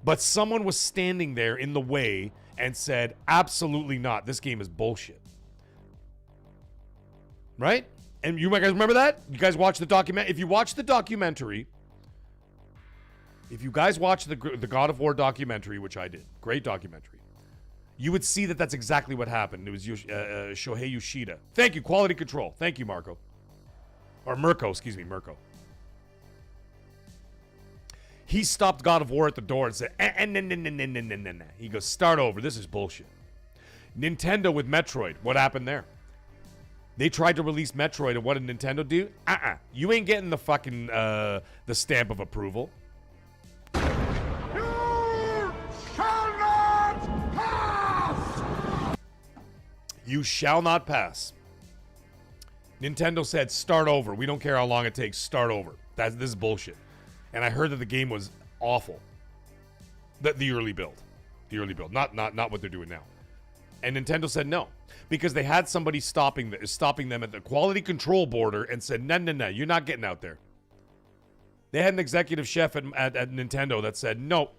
But someone was standing there in the way and said, absolutely not. This game is bullshit. Right? And you guys remember that? You guys watch the document? If you watch the documentary, if you guys watch the God of War documentary, which I did, great documentary, you would see that that's exactly what happened. It was Shohei Yoshida. Thank you, Quality Control. Thank you, Marco. Or Mirko, excuse me, Mirko. He stopped God of War at the door and said, nah. He goes, start over. This is bullshit. Nintendo with Metroid. What happened there? They tried to release Metroid, and what did Nintendo do? You ain't getting the fucking, the stamp of approval. You shall not pass! You shall not pass. Nintendo said, start over. We don't care how long it takes. Start over. This is bullshit. And I heard that the game was awful. The early build. The early build. Not what they're doing now. And Nintendo said no. Because they had somebody stopping them at the quality control border and said, no, you're not getting out there. They had an executive chef at Nintendo that said, no,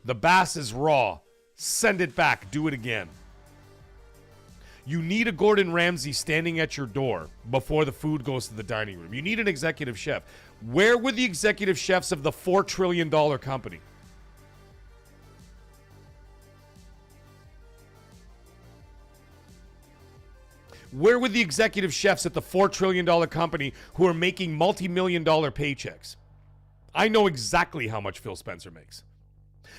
the bass is raw. Send it back. Do it again. You need a Gordon Ramsay standing at your door before the food goes to the dining room. You need an executive chef. Where were the executive chefs of the $4 trillion company? Where were the executive chefs at the $4 trillion company who are making multi-million-dollar paychecks? I know exactly how much Phil Spencer makes.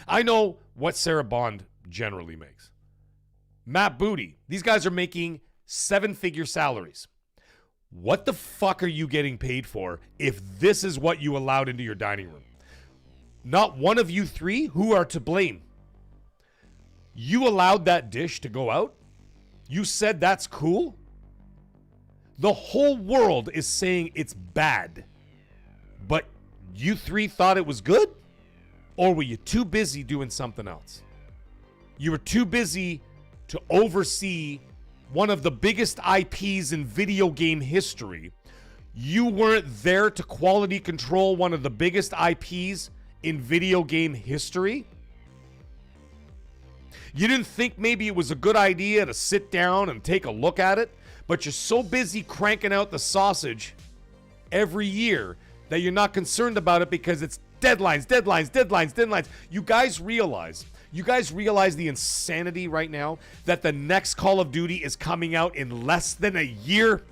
I know what Sarah Bond generally makes. Matt Booty. These guys are making 7-figure salaries. What the fuck are you getting paid for if this is what you allowed into your dining room? Not one of you three who are to blame. You allowed that dish to go out? You said that's cool? The whole world is saying it's bad. But you three thought it was good? Or were you too busy doing something else? You were too busy to oversee one of the biggest IPs in video game history. You weren't there to quality control one of the biggest IPs in video game history. You didn't think maybe it was a good idea to sit down and take a look at it, but you're so busy cranking out the sausage every year that you're not concerned about it because it's deadlines. You guys realize the insanity right now that the next Call of Duty is coming out in less than a year?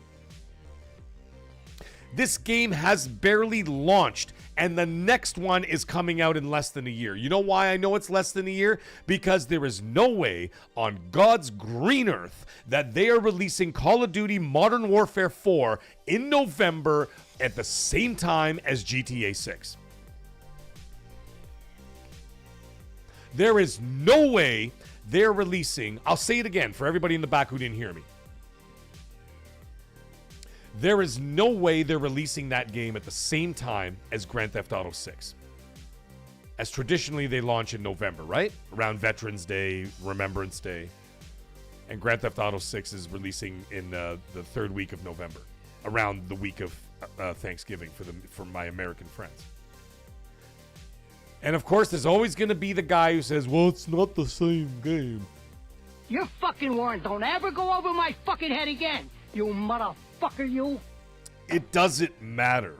This game has barely launched, and the next one is coming out in less than a year. You know why I know it's less than a year? Because there is no way on God's green earth that they are releasing Call of Duty Modern Warfare 4 in November at the same time as GTA 6. There is no way they're releasing, I'll say it again for everybody in the back who didn't hear me. There is no way they're releasing that game at the same time as Grand Theft Auto 6. As traditionally they launch in November, right? Around Veterans Day, Remembrance Day. And Grand Theft Auto 6 is releasing in the third week of November. Around the week of Thanksgiving for my American friends. And of course, there's always going to be the guy who says, well, it's not the same game. You're fucking warned. Don't ever go over my fucking head again. You motherfucker, you. It doesn't matter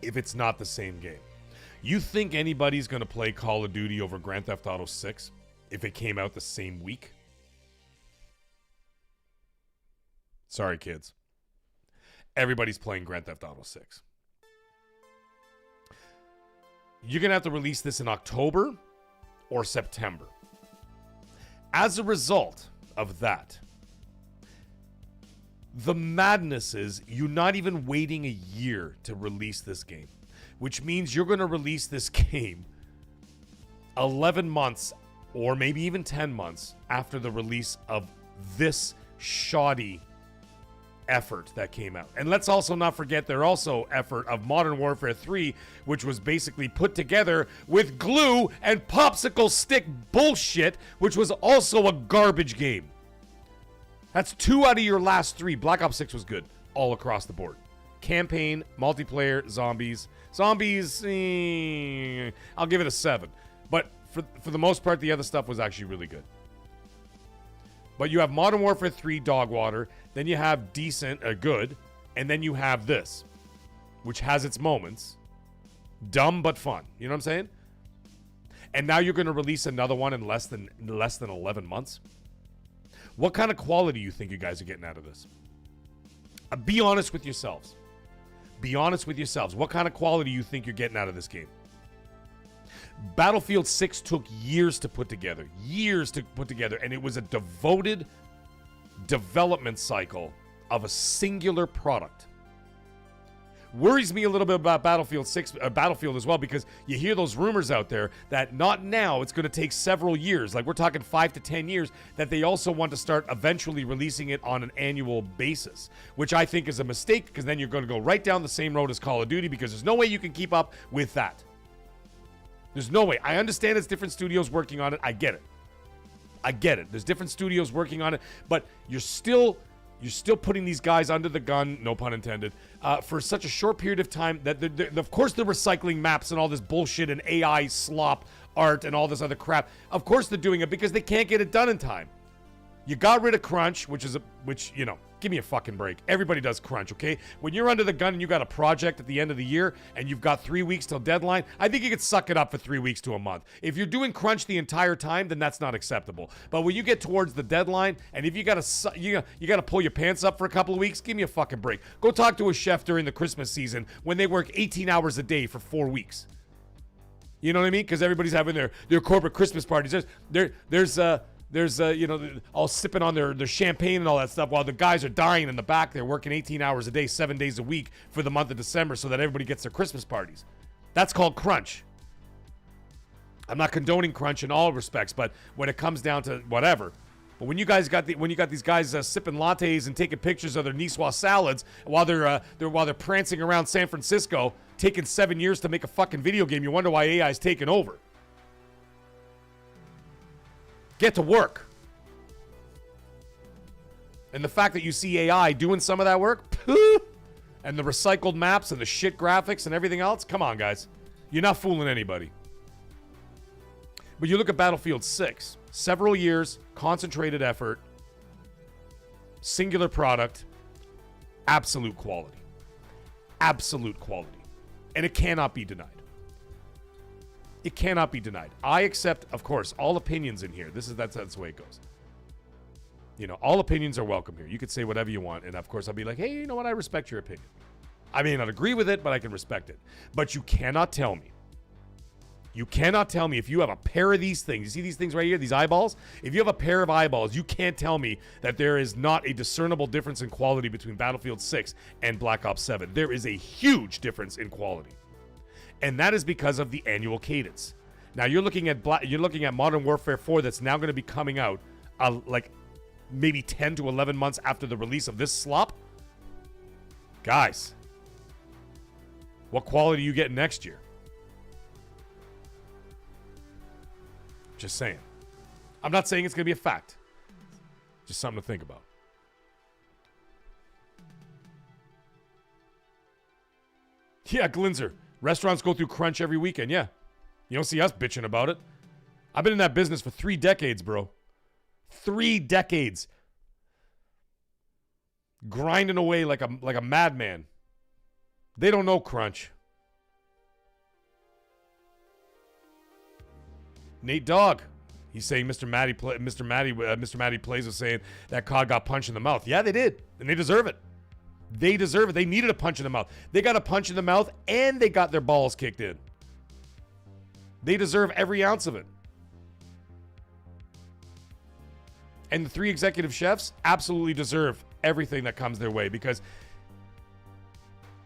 if it's not the same game. You think anybody's going to play Call of Duty over Grand Theft Auto 6 if it came out the same week? Sorry, kids. Everybody's playing Grand Theft Auto 6. You're going to have to release this in October or September. As a result of that, the madness is you're not even waiting a year to release this game, which means you're going to release this game 11 months or maybe even 10 months after the release of this shoddy effort that came out. And let's also not forget their also effort of Modern Warfare 3, which was basically put together with glue and popsicle stick bullshit, which was also a garbage game. That's 2 out of your last 3. Black Ops 6 was good all across the board. Campaign, multiplayer, zombies. Zombies, I'll give it a 7. But for the most part, the other stuff was actually really good. But you have Modern Warfare 3 dog water, then you have decent, good, and then you have this, which has its moments. Dumb but fun. You know what I'm saying? And now you're going to release another one in less than 11 months? What kind of quality do you think you guys are getting out of this? Be honest with yourselves. Be honest with yourselves. What kind of quality do you think you're getting out of this game? Battlefield 6 took years to put together. And it was a devoted development cycle of a singular product. Worries me a little bit about Battlefield as well, because you hear those rumors out there that not now, it's going to take several years, like we're talking 5 to 10 years, that they also want to start eventually releasing it on an annual basis, which I think is a mistake, because then you're going to go right down the same road as Call of Duty, because there's no way you can keep up with that. There's no way. I understand it's different studios working on it. I get it. There's different studios working on it, but you're still putting these guys under the gun, no pun intended, for such a short period of time that of course they're recycling maps and all this bullshit and AI slop art and all this other crap. Of course they're doing it because they can't get it done in time. You got rid of crunch, which give me a fucking break. Everybody does crunch, okay? When you're under the gun and you got a project at the end of the year and you've got 3 weeks till deadline, I think you could suck it up for 3 weeks to a month. If you're doing crunch the entire time, then that's not acceptable. But when you get towards the deadline and if you got to pull your pants up for a couple of weeks, give me a fucking break. Go talk to a chef during the Christmas season when they work 18 hours a day for 4 weeks. You know what I mean? Because everybody's having their corporate Christmas parties. There's all sipping on their champagne and all that stuff while the guys are dying in the back. They're working 18 hours a day, 7 days a week for the month of December so that everybody gets their Christmas parties. That's called crunch. I'm not condoning crunch in all respects, but when it comes down to whatever, But when you guys got these guys sipping lattes and taking pictures of their Niçoise salads while they're prancing around San Francisco, taking 7 years to make a fucking video game, you wonder why AI is taking over. Get to work. And the fact that you see AI doing some of that work, and the recycled maps and the shit graphics and everything else, come on, guys. You're not fooling anybody. But you look at Battlefield 6, several years, concentrated effort, singular product, absolute quality. Absolute quality. And it cannot be denied. It cannot be denied. I accept, of course, all opinions in here. That's the way it goes. You know, all opinions are welcome here. You could say whatever you want, and of course I'll be like, hey, you know what? I respect your opinion. I may not agree with it, but I can respect it. But you cannot tell me if you have a pair of these things, you see these things right here, these eyeballs? If you have a pair of eyeballs, you can't tell me that there is not a discernible difference in quality between Battlefield 6 and Black Ops 7. There is a huge difference in quality. And that is because of the annual cadence. Now you're looking at Modern Warfare 4 that's now going to be coming out like maybe 10 to 11 months after the release of this slop. Guys, what quality are you getting next year? Just saying. I'm not saying it's going to be a fact. Just something to think about. Yeah, Glinzer. Restaurants go through crunch every weekend. Yeah. You don't see us bitching about it. I've been in that business for 3 decades, bro. 3 decades. Grinding away like a madman. They don't know crunch. Nate Dogg, he's saying Mr. Matty Plays was saying that COD got punched in the mouth. Yeah, they did, and they deserve it. They deserve it. They needed a punch in the mouth. They got a punch in the mouth, and they got their balls kicked in. They deserve every ounce of it. And the 3 executive chefs absolutely deserve everything that comes their way, because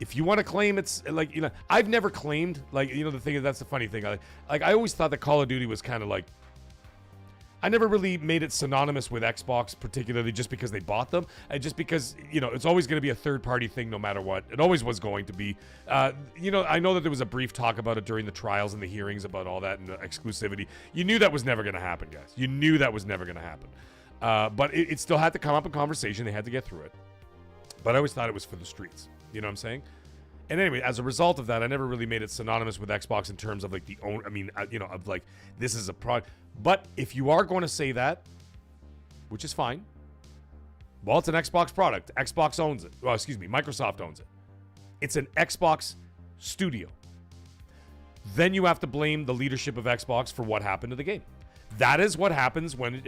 if you want to claim it's like, you know, I've never claimed, like, you know, the thing is, that's the funny thing. I always thought that Call of Duty was kind of like, I never really made it synonymous with Xbox, particularly just because they bought them. And just because, you know, it's always going to be a third-party thing no matter what. It always was going to be. You know, I know that there was a brief talk about it during the trials and the hearings about all that and the exclusivity. You knew that was never going to happen, guys. You knew that was never going to happen. But it still had to come up in conversation. They had to get through it. But I always thought it was for the streets. You know what I'm saying? And anyway, as a result of that, I never really made it synonymous with Xbox in terms of like the own, I mean, you know, of like, this is a product. But if you are going to say that, which is fine, well, it's an Xbox product. Xbox owns it. Well, excuse me, Microsoft owns it. It's an Xbox studio. Then you have to blame the leadership of Xbox for what happened to the game. That is what happens when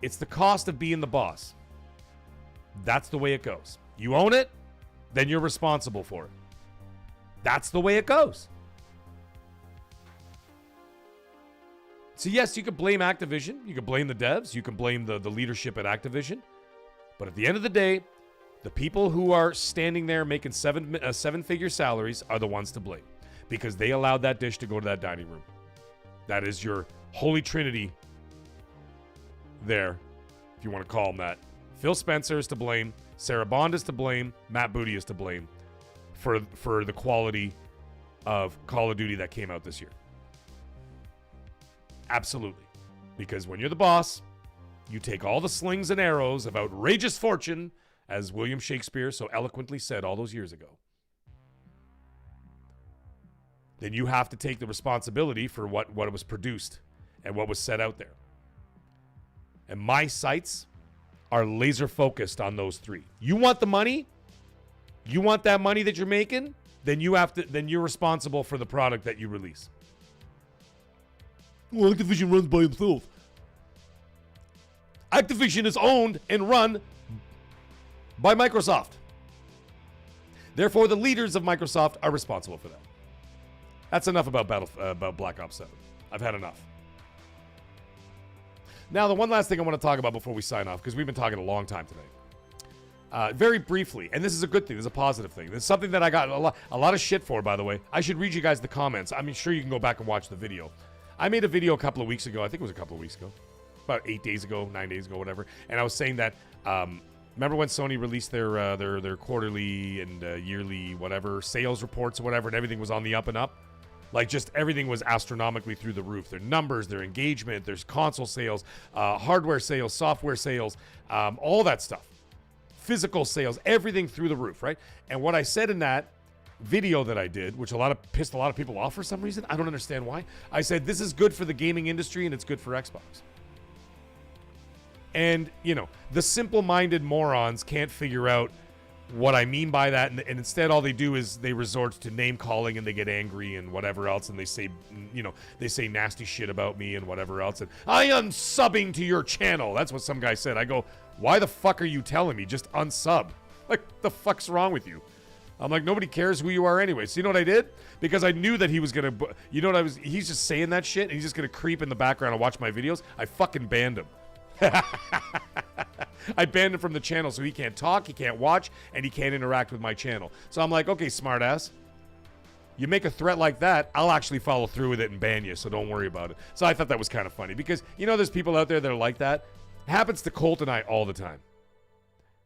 it's the cost of being the boss. That's the way it goes. You own it, then you're responsible for it. That's the way it goes. So yes, you can blame Activision. You can blame the devs. You can blame the leadership at Activision. But at the end of the day, the people who are standing there making seven-figure salaries are the ones to blame, because they allowed that dish to go to that dining room. That is your holy trinity there, if you want to call them that. Phil Spencer is to blame. Sarah Bond is to blame. Matt Booty is to blame for the quality of Call of Duty that came out this year. Absolutely. Because when you're the boss, you take all the slings and arrows of outrageous fortune, as William Shakespeare so eloquently said all those years ago. Then you have to take the responsibility for what was produced and what was set out there. And my sights are laser focused on those 3. You want the money? You want that money that you're making? Then you're responsible for the product that you release. Well, Activision runs by himself. Activision is owned and run by Microsoft. Therefore, the leaders of Microsoft are responsible for that. That's enough about Black Ops 7. I've had enough. Now, the one last thing I want to talk about before we sign off, because we've been talking a long time today. Very briefly, and this is a good thing. This is a positive thing. This is something that I got a lot of shit for, by the way. I should read you guys the comments. I'm sure you can go back and watch the video. I made a video a couple of weeks ago. I think it was a couple of weeks ago. about 8 days ago, 9 days ago, whatever. And I was saying that, remember when Sony released their quarterly and yearly whatever sales reports or whatever, and everything was on the up and up? Like, just everything was astronomically through the roof. Their numbers, their engagement, there's console sales, hardware sales, software sales, all that stuff. Physical sales, everything through the roof, right? And what I said in that video that I did, which pissed a lot of people off for some reason, I don't understand why. I said, this is good for the gaming industry and it's good for Xbox. And, you know, the simple-minded morons can't figure out what I mean by that, and instead all they do is they resort to name calling and they get angry and whatever else, and they say, you know, they say nasty shit about me and whatever else, and I am subbing to your channel. That's what some guy said. I go, why the fuck are you telling me? Just unsub. Like, the fuck's wrong with you? I'm like, nobody cares who you are anyway. So you know what I did? Because I knew that he was gonna, you know what he's just saying that shit, and he's just gonna creep in the background and watch my videos. I fucking banned him. I banned him from the channel so he can't talk, he can't watch, and he can't interact with my channel. So I'm like, okay, smartass, you make a threat like that, I'll actually follow through with it and ban you, so don't worry about it. So I thought that was kind of funny because, you know, there's people out there that are like that. It happens to Colt and I all the time.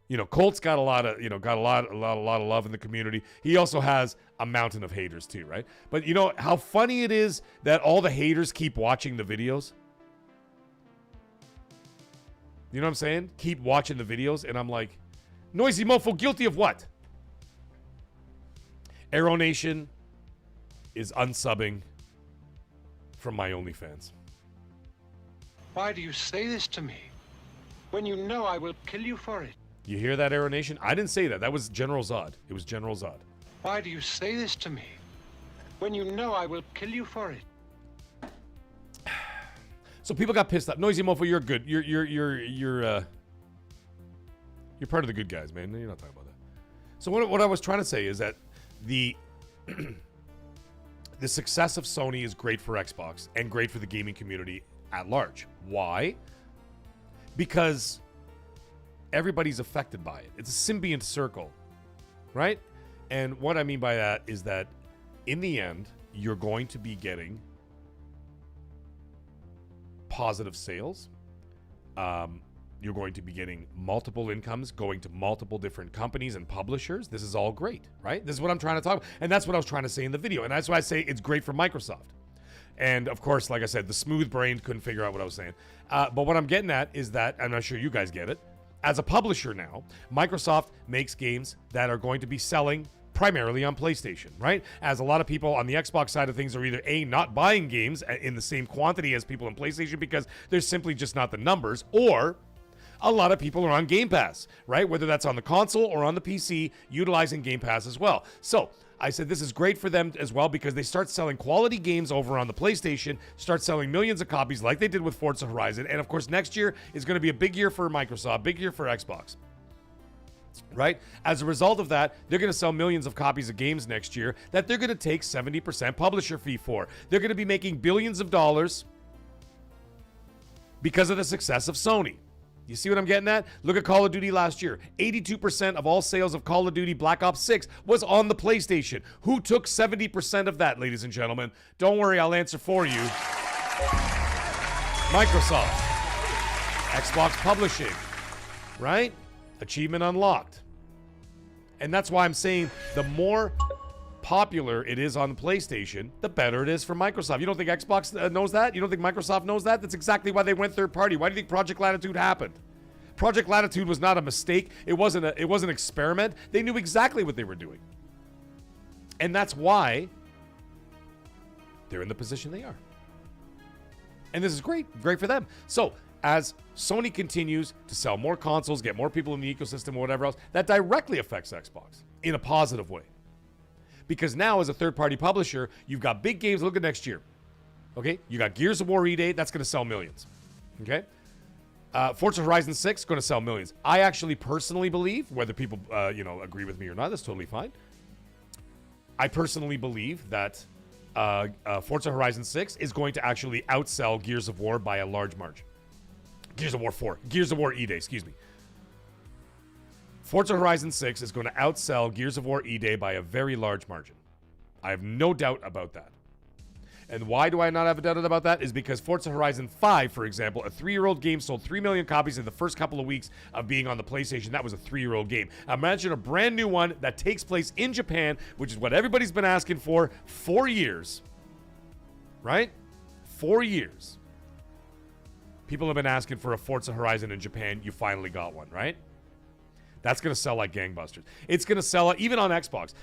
You know, Colt's got a lot of love in the community. He also has a mountain of haters too, right? But you know how funny it is that all the haters keep watching the videos? You know what I'm saying? Keep watching the videos, and I'm like, Noisy Mofo, guilty of what? Aero Nation is unsubbing from my OnlyFans. Why do you say this to me when you know I will kill you for it? You hear that, Aero Nation? I didn't say that. That was General Zod. It was General Zod. Why do you say this to me when you know I will kill you for it? So people got pissed off. Noisy Mofo, you're good. You're part of the good guys, man. You're not talking about that. So what I was trying to say is that the the success of Sony is great for Xbox and great for the gaming community at large. Why? Because everybody's affected by it. It's a symbiont circle, right? And what I mean by that is that in the end, you're going to be getting positive sales. You're going to be getting multiple incomes going to multiple different companies and publishers. This is all great, right? This is what I'm trying to talk about. And that's what I was trying to say in the video. And that's why I say it's great for Microsoft. And of course, like I said, the smooth brain couldn't figure out what I was saying. But what I'm getting at is that, I'm not sure you guys get it, as a publisher now, Microsoft makes games that are going to be selling primarily on PlayStation, right? As a lot of people on the Xbox side of things are either A, not buying games in the same quantity as people in PlayStation because there's simply just not the numbers, or a lot of people are on Game Pass, right? Whether that's on the console or on the PC, utilizing Game Pass as well. So I said this is great for them as well because they start selling quality games over on the PlayStation, start selling millions of copies like they did with Forza Horizon. And of course, next year is going to be a big year for Microsoft, big year for Xbox. Right? As a result of that, they're going to sell millions of copies of games next year that they're going to take 70% publisher fee for. They're going to be making billions of dollars because of the success of Sony. You see what I'm getting at? Look at Call of Duty last year. 82% of all sales of Call of Duty Black Ops 6 was on the PlayStation. Who took 70% of that, ladies and gentlemen? Don't worry, I'll answer for you. Microsoft. Xbox Publishing. Right? Achievement unlocked. And that's why I'm saying the more popular it is on the PlayStation, the better it is for Microsoft. You don't think Xbox knows that? You don't think Microsoft knows that? That's exactly why they went third party. Why do you think Project Latitude happened? Project Latitude was not a mistake. It wasn't an experiment. They knew exactly what they were doing. And that's why they're in the position they are. And this is great for them. So as Sony continues to sell more consoles, get more people in the ecosystem or whatever else, that directly affects Xbox in a positive way. Because now, as a third-party publisher, you've got big games. Look at next year. Okay? You got Gears of War E-Day. That's going to sell millions. Okay? Forza Horizon 6 going to sell millions. I actually personally believe, whether people agree with me or not, that's totally fine. I personally believe that Forza Horizon 6 is going to actually outsell Gears of War by a large margin. Gears of War 4. Gears of War E-Day, excuse me. Forza Horizon 6 is going to outsell Gears of War E-Day by a very large margin. I have no doubt about that. And why do I not have a doubt about that? Is because Forza Horizon 5, for example, a 3-year-old game, sold 3 million copies in the first couple of weeks of being on the PlayStation. That was a 3-year-old game. Imagine a brand new one that takes place in Japan, which is what everybody's been asking for 4 years. Right? 4 years. People have been asking for a Forza Horizon in Japan. You finally got one, right? That's going to sell like gangbusters. It's going to sell even on Xbox.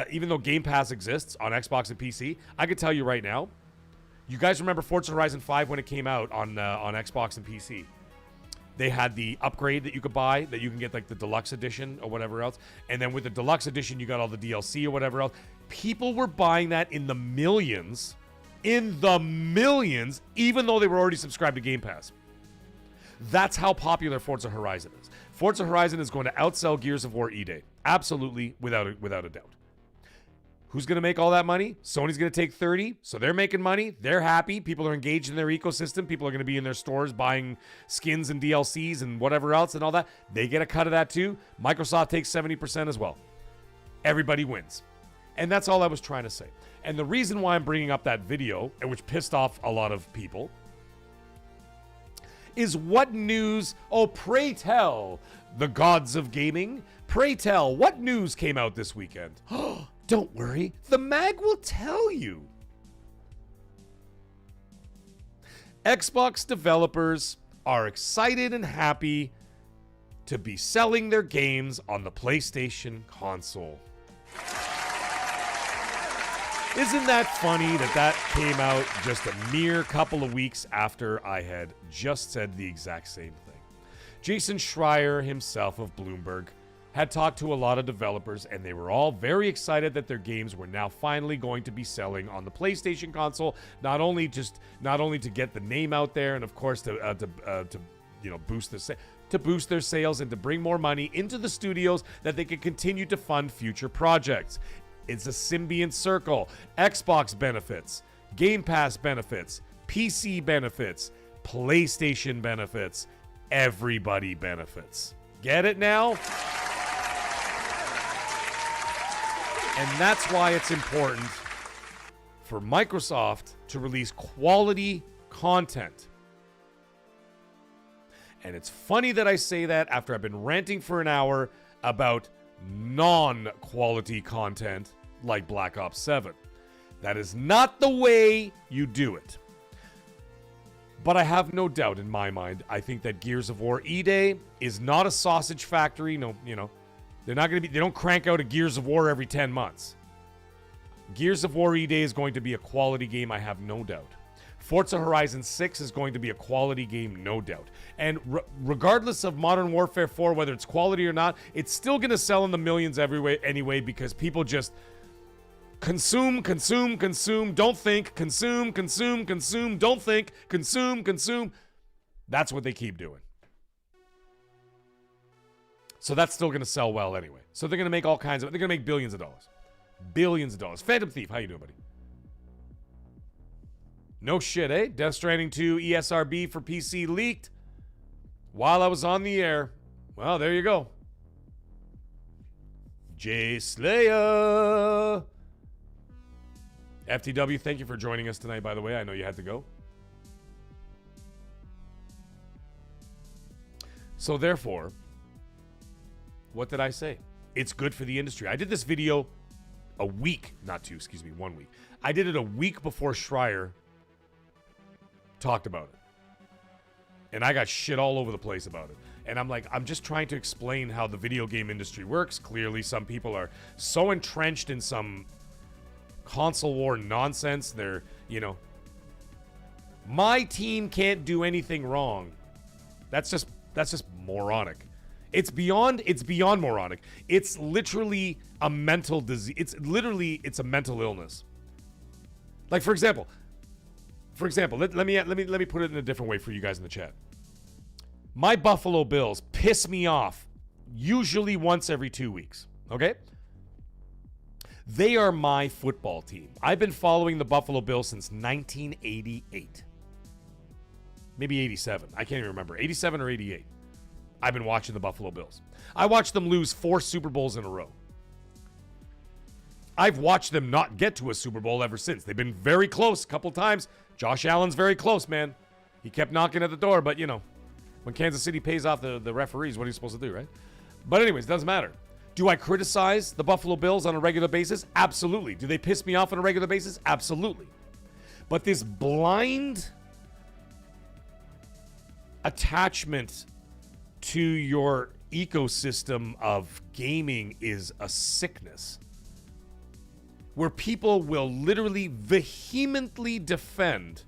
Even though Game Pass exists on Xbox and PC, I can tell you right now, you guys remember Forza Horizon 5 when it came out on Xbox and PC? They had the upgrade that you could buy, that you can get like the deluxe edition or whatever else. And then with the deluxe edition, you got all the DLC or whatever else. People were buying that in the millions. In the millions, even though they were already subscribed to Game Pass. That's how popular Forza Horizon is. Forza Horizon is going to outsell Gears of War E-Day. Absolutely, without a doubt. Who's going to make all that money? Sony's going to take 30, so they're making money. They're happy. People are engaged in their ecosystem. People are going to be in their stores buying skins and DLCs and whatever else and all that. They get a cut of that too. Microsoft takes 70% as well. Everybody wins. And that's all I was trying to say. And the reason why I'm bringing up that video, and which pissed off a lot of people, is what news, oh, pray tell, the gods of gaming, pray tell, what news came out this weekend? Don't worry, the mag will tell you. Xbox developers are excited and happy to be selling their games on the PlayStation console. Isn't that funny that came out just a mere couple of weeks after I had just said the exact same thing? Jason Schreier himself of Bloomberg had talked to a lot of developers, and they were all very excited that their games were now finally going to be selling on the PlayStation console, not only to get the name out there, and of course to boost their sales and to bring more money into the studios that they could continue to fund future projects. It's a symbiont circle. Xbox benefits, Game Pass benefits, PC benefits, PlayStation benefits, everybody benefits. Get it now? And that's why it's important for Microsoft to release quality content. And it's funny that I say that after I've been ranting for an hour about non-quality content like Black Ops 7. That is not the way you do it. But I have no doubt in my mind, I think that Gears of War E-Day is not a sausage factory. No, they're not going to be, they don't crank out a Gears of War every 10 months. Gears of War E-Day is going to be a quality game, I have no doubt. Forza Horizon 6 is going to be a quality game, no doubt. And regardless of Modern Warfare 4, whether it's quality or not, it's still going to sell in the millions anyway, because people just consume, don't think, consume, don't think, consume. That's what they keep doing. So that's still going to sell well anyway. So they're going to make they're going to make billions of dollars. Billions of dollars. Phantom Thief, how you doing, buddy? No shit, eh? Death Stranding 2 ESRB for PC leaked while I was on the air. Well, there you go. Jay Slayer. FTW, thank you for joining us tonight, by the way. I know you had to go. So therefore, what did I say? It's good for the industry. I did this video a week, 1 week. I did it a week before Schreier talked about it. And I got shit all over the place about it. And I'm like, I'm just trying to explain how the video game industry works. Clearly, some people are so entrenched in some console war nonsense. They're, my team can't do anything wrong. That's just moronic. It's beyond moronic. It's literally a mental disease. It's a mental illness. Like, for example, let me put it in a different way for you guys in the chat. My Buffalo Bills piss me off usually once every 2 weeks, okay? They are my football team. I've been following the Buffalo Bills since 1988. Maybe 87. I can't even remember. 87 or 88. I've been watching the Buffalo Bills. I watched them lose 4 Super Bowls in a row. I've watched them not get to a Super Bowl ever since. They've been very close a couple times. Josh Allen's very close, man. He kept knocking at the door, but you know, when Kansas City pays off the referees, what are you supposed to do, right? But anyways, doesn't matter. Do I criticize the Buffalo Bills on a regular basis? Absolutely. Do they piss me off on a regular basis? Absolutely. But this blind attachment to your ecosystem of gaming is a sickness, where people will literally vehemently defend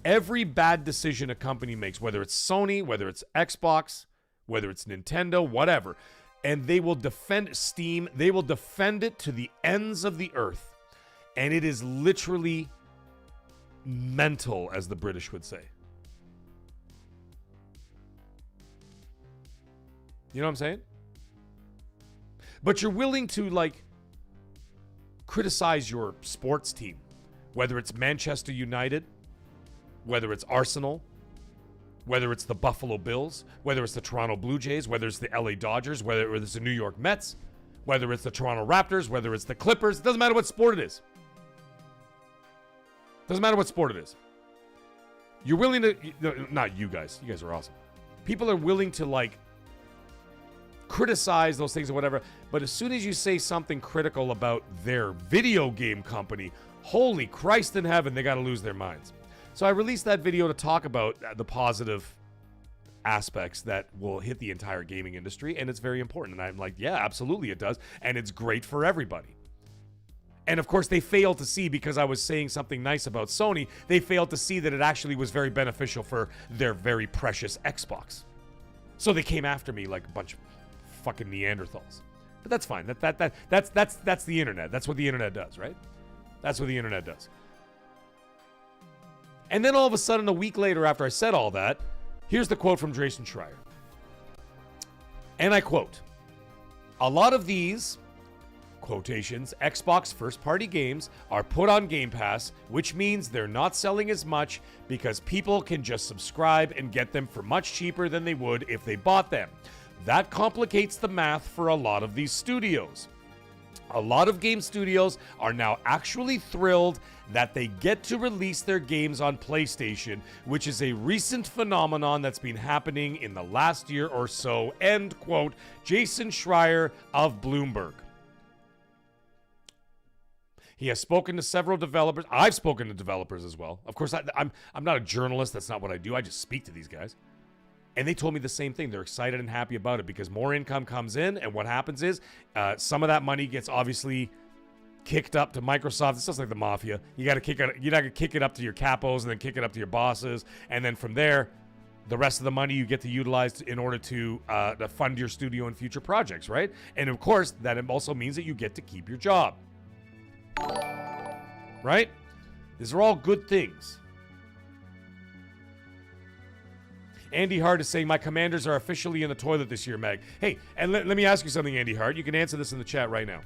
every bad decision a company makes, whether it's Sony, whether it's Xbox, whether it's Nintendo, whatever. And they will defend Steam. They will defend it to the ends of the earth. And it is literally mental, as the British would say. You know what I'm saying? But you're willing to, like, criticize your sports team, whether it's Manchester United, whether it's Arsenal, whether it's the Buffalo Bills, whether it's the Toronto Blue Jays, whether it's the LA Dodgers, whether it's the New York Mets, whether it's the Toronto Raptors, whether it's the Clippers. It doesn't matter what sport it is. Doesn't matter what sport it is. You're willing to, not you guys. You guys are awesome. People are willing to, like, criticize those things or whatever, but as soon as you say something critical about their video game company, holy Christ in heaven, they got to lose their minds. So I released that video to talk about the positive aspects that will hit the entire gaming industry, and it's very important. And I'm like, yeah, absolutely it does, and it's great for everybody. And of course, they failed to see, because I was saying something nice about Sony, they failed to see that it actually was very beneficial for their very precious Xbox. So they came after me like a bunch of fucking Neanderthals. But that's fine. That's the internet. That's what the internet does, right? That's what the internet does. And then all of a sudden, a week later, after I said all that, here's the quote from Jason Schreier. And I quote, "A lot of these, quotations, Xbox first-party games are put on Game Pass, which means they're not selling as much because people can just subscribe and get them for much cheaper than they would if they bought them. That complicates the math for a lot of these studios. A lot of game studios are now actually thrilled that they get to release their games on PlayStation, which is a recent phenomenon that's been happening in the last year or so." End quote. Jason Schreier of Bloomberg. He has spoken to several developers. I've spoken to developers as well. Of course, I'm not a journalist. That's not what I do. I just speak to these guys. And they told me the same thing. They're excited and happy about it because more income comes in, and what happens is some of that money gets obviously kicked up to Microsoft. It's just like the mafia. You got to kick it up to your capos, and then kick it up to your bosses, and then from there, the rest of the money you get to utilize in order to fund your studio and future projects, right? And of course, that also means that you get to keep your job, right? These are all good things. Andy Hart is saying, "My Commanders are officially in the toilet this year, Mag." Hey, and let me ask you something, Andy Hart. You can answer this in the chat right now.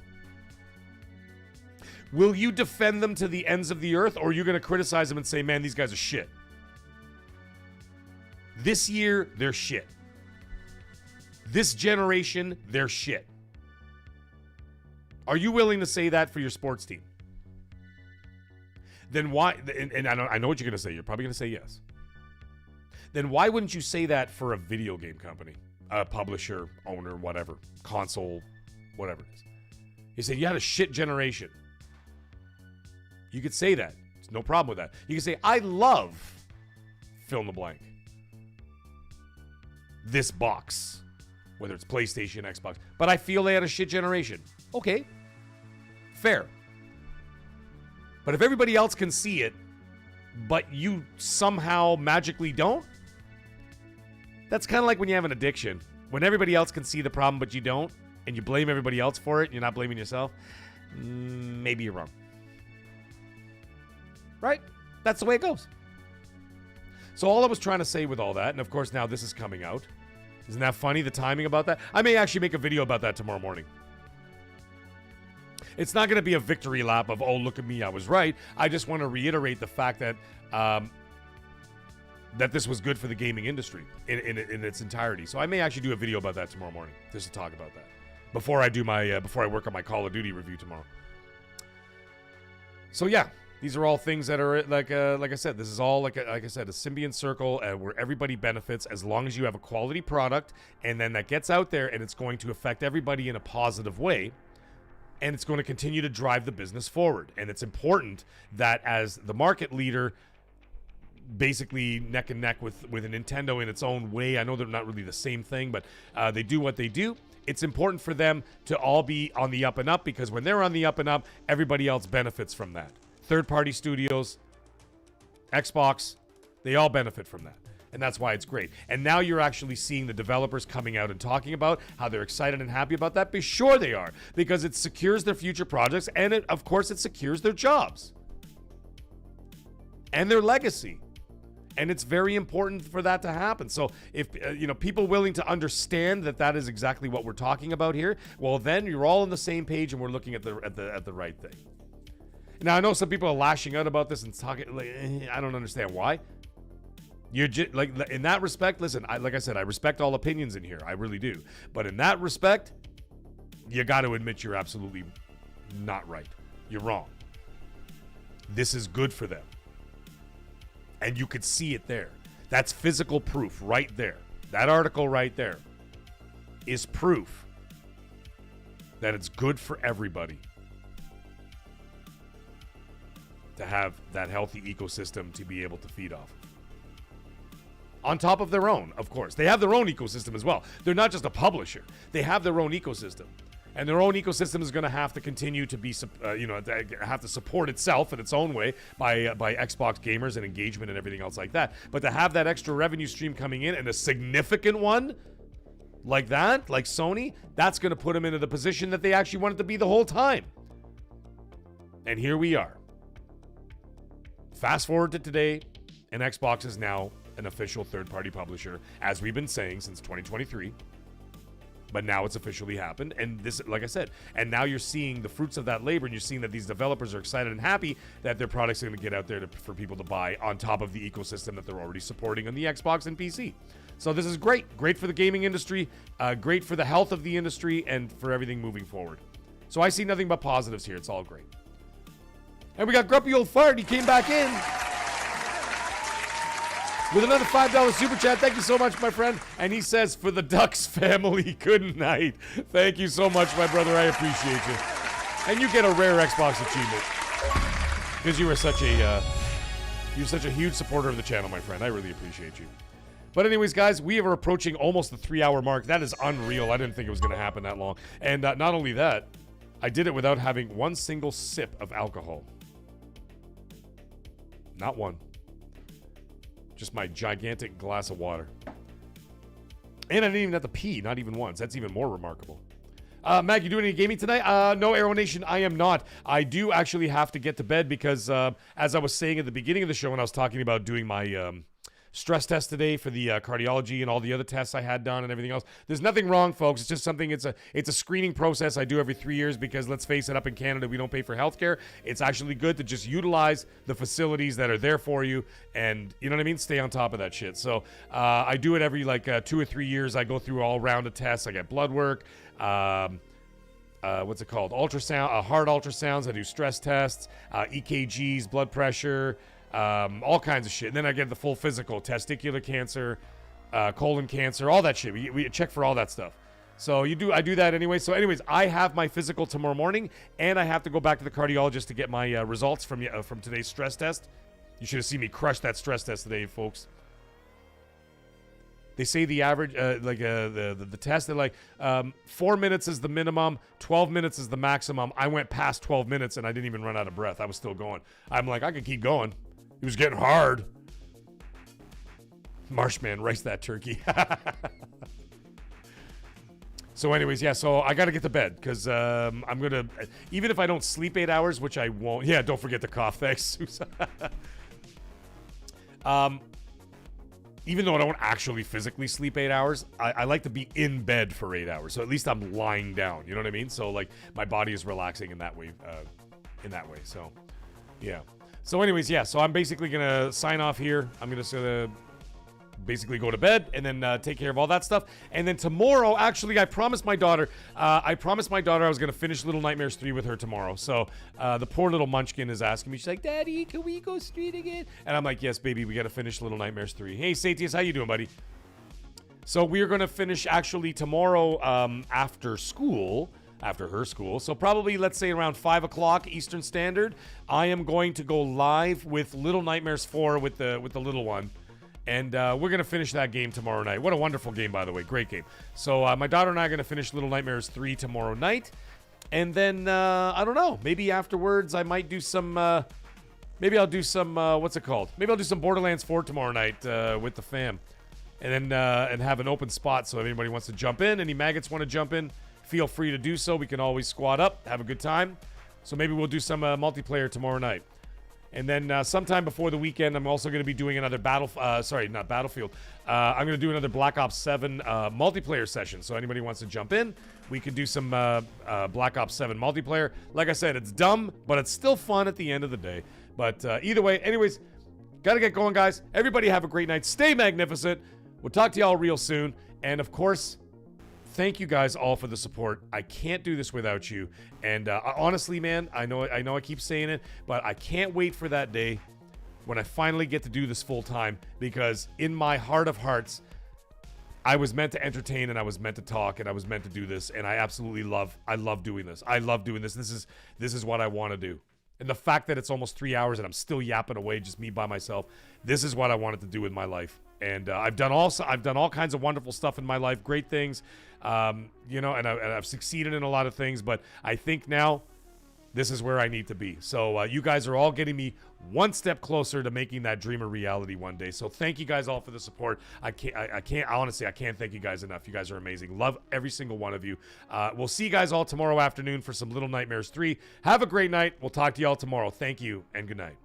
Will you defend them to the ends of the earth, or are you going to criticize them and say, man, these guys are shit? This year, they're shit. This generation, they're shit. Are you willing to say that for your sports team? Then why, and I know what you're going to say. You're probably going to say yes. Then why wouldn't you say that for a video game company, a publisher, owner, whatever, console, whatever it is? You say you had a shit generation. You could say that. There's no problem with that. You can say, I love fill in the blank. This box, whether it's PlayStation, Xbox, but I feel they had a shit generation. Okay, fair. But if everybody else can see it, but you somehow magically don't, that's kind of like when you have an addiction. When everybody else can see the problem, but you don't, and you blame everybody else for it, and you're not blaming yourself, maybe you're wrong. Right? That's the way it goes. So all I was trying to say with all that, and of course now this is coming out. Isn't that funny, the timing about that? I may actually make a video about that tomorrow morning. It's not going to be a victory lap of, oh, look at me, I was right. I just want to reiterate the fact that that this was good for the gaming industry in its entirety. So I may actually do a video about that tomorrow morning, just to talk about that. Before I do my before I work on my Call of Duty review tomorrow. So yeah, these are all things that are like I said, this is all like I said, a symbiont circle where everybody benefits as long as you have a quality product, and then that gets out there and it's going to affect everybody in a positive way. And it's going to continue to drive the business forward. And it's important that as the market leader, basically neck and neck with a Nintendo in its own way. I know they're not really the same thing, but they do what they do. It's important for them to all be on the up and up, because when they're on the up and up, everybody else benefits from that. Third-party studios, Xbox, they all benefit from that. And that's why it's great. And now you're actually seeing the developers coming out and talking about how they're excited and happy about that. Be sure they are, because it secures their future projects, and of course it secures their jobs and their legacy. And it's very important for that to happen. So if people willing to understand that is exactly what we're talking about here, well, then you're all on the same page and we're looking at the right thing. Now, I know some people are lashing out about this and talking like, I don't understand why. You're just like, in that respect, listen, like I said, I respect all opinions in here. I really do. But in that respect, you got to admit you're absolutely not right. You're wrong. This is good for them. And you could see it there. That's physical proof right there. That article right there is proof that it's good for everybody to have that healthy ecosystem to be able to feed off of. On top of their own, of course. They have their own ecosystem as well. They're not just a publisher. They have their own ecosystem. And their own ecosystem is going to have to continue to be, have to support itself in its own way by Xbox gamers and engagement and everything else like that. But to have that extra revenue stream coming in, and a significant one like that, like Sony, that's going to put them into the position that they actually wanted to be the whole time. And here we are. Fast forward to today, and Xbox is now an official third-party publisher, as we've been saying since 2023. But now it's officially happened, and this, like I said, and now you're seeing the fruits of that labor, and you're seeing that these developers are excited and happy that their products are going to get out there for people to buy, on top of the ecosystem that they're already supporting on the Xbox and PC. So this is great for the gaming industry, great for the health of the industry, and for everything moving forward. So I see nothing but positives here. It's all great. And we got Grumpy Old Fart. He came back in with another $5 super chat. Thank you so much, my friend. And he says, for the Ducks family, good night. Thank you so much, my brother. I appreciate you. And you get a rare Xbox achievement, because you are such a huge supporter of the channel, my friend. I really appreciate you. But anyways, guys, we are approaching almost the 3-hour mark. That is unreal. I didn't think it was going to happen that long. And not only that, I did it without having one single sip of alcohol. Not one. Just my gigantic glass of water. And I didn't even have to pee, not even once. That's even more remarkable. Mag, you doing any gaming tonight? No, Aero Nation, I am not. I do actually have to get to bed because, as I was saying at the beginning of the show when I was talking about doing my stress test today for the cardiology and all the other tests I had done and everything else, there's nothing wrong, folks. It's just something, it's a screening process I do every 3 years because, let's face it, up in Canada, we don't pay for healthcare. It's actually good to just utilize the facilities that are there for you and, you know what I mean, stay on top of that shit. So I do it every 2 or 3 years. I go through all round of tests. I get blood work, what's it called? Ultrasound, heart ultrasounds. I do stress tests, EKGs, blood pressure, all kinds of shit. And then I get the full physical, testicular cancer, colon cancer, all that shit. We check for all that stuff. So I do that anyway. So anyways, I have my physical tomorrow morning, and I have to go back to the cardiologist to get my results from today's stress test. You should have seen me crush that stress test today, folks. They say the average, the test, they're like, 4 minutes is the minimum, 12 minutes is the maximum. I went past 12 minutes and I didn't even run out of breath. I was still going. I'm like, I could keep going. It was getting hard. Marshman, rice that turkey. So anyways, yeah, so I got to get to bed because I'm going to, even if I don't sleep 8 hours, which I won't. Yeah, don't forget the cough. Thanks, Susan. Even though I don't actually physically sleep 8 hours, I like to be in bed for 8 hours. So at least I'm lying down. You know what I mean? So like my body is relaxing in that way. So yeah. So anyways, yeah. So I'm basically gonna sign off here. I'm just gonna basically go to bed and then take care of all that stuff. And then tomorrow, actually, I promised my daughter I was going to finish Little Nightmares 3 with her tomorrow. So the poor little munchkin is asking me, she's like, Daddy, can we go street again? And I'm like, yes, baby, we got to finish Little Nightmares 3. Hey, Satius, how you doing, buddy? So we are going to finish actually tomorrow after her school. So probably, let's say, around 5 o'clock Eastern Standard, I am going to go live with Little Nightmares 4 with the little one. And we're going to finish that game tomorrow night. What a wonderful game, by the way. Great game. So my daughter and I are going to finish Little Nightmares 3 tomorrow night. And then, I don't know, maybe afterwards I might do some, maybe I'll do some, what's it called? Maybe I'll do some Borderlands 4 tomorrow night with the fam. And then, and have an open spot, so if anybody wants to jump in, any maggots want to jump in, feel free to do so. We can always squad up, have a good time. So maybe we'll do some multiplayer tomorrow night. And then sometime before the weekend, I'm also going to be doing another not Battlefield. I'm going to do another Black Ops 7 multiplayer session. So anybody wants to jump in, we can do some Black Ops 7 multiplayer. Like I said, it's dumb, but it's still fun at the end of the day. But either way, anyways, got to get going, guys. Everybody have a great night. Stay magnificent. We'll talk to y'all real soon. And of course, thank you guys all for the support. I can't do this without you. And honestly, man, I know I keep saying it, but I can't wait for that day when I finally get to do this full time, because in my heart of hearts, I was meant to entertain and I was meant to talk and I was meant to do this. And I absolutely love doing this. I love doing this. This is what I want to do. And the fact that it's almost 3 hours and I'm still yapping away, just me by myself, this is what I wanted to do with my life. And I've done all kinds of wonderful stuff in my life, great things, and I've succeeded in a lot of things. But I think now this is where I need to be. So you guys are all getting me one step closer to making that dream a reality one day. So thank you guys all for the support. I can't thank you guys enough. You guys are amazing. Love every single one of you. We'll see you guys all tomorrow afternoon for some Little Nightmares 3. Have a great night. We'll talk to you all tomorrow. Thank you and good night.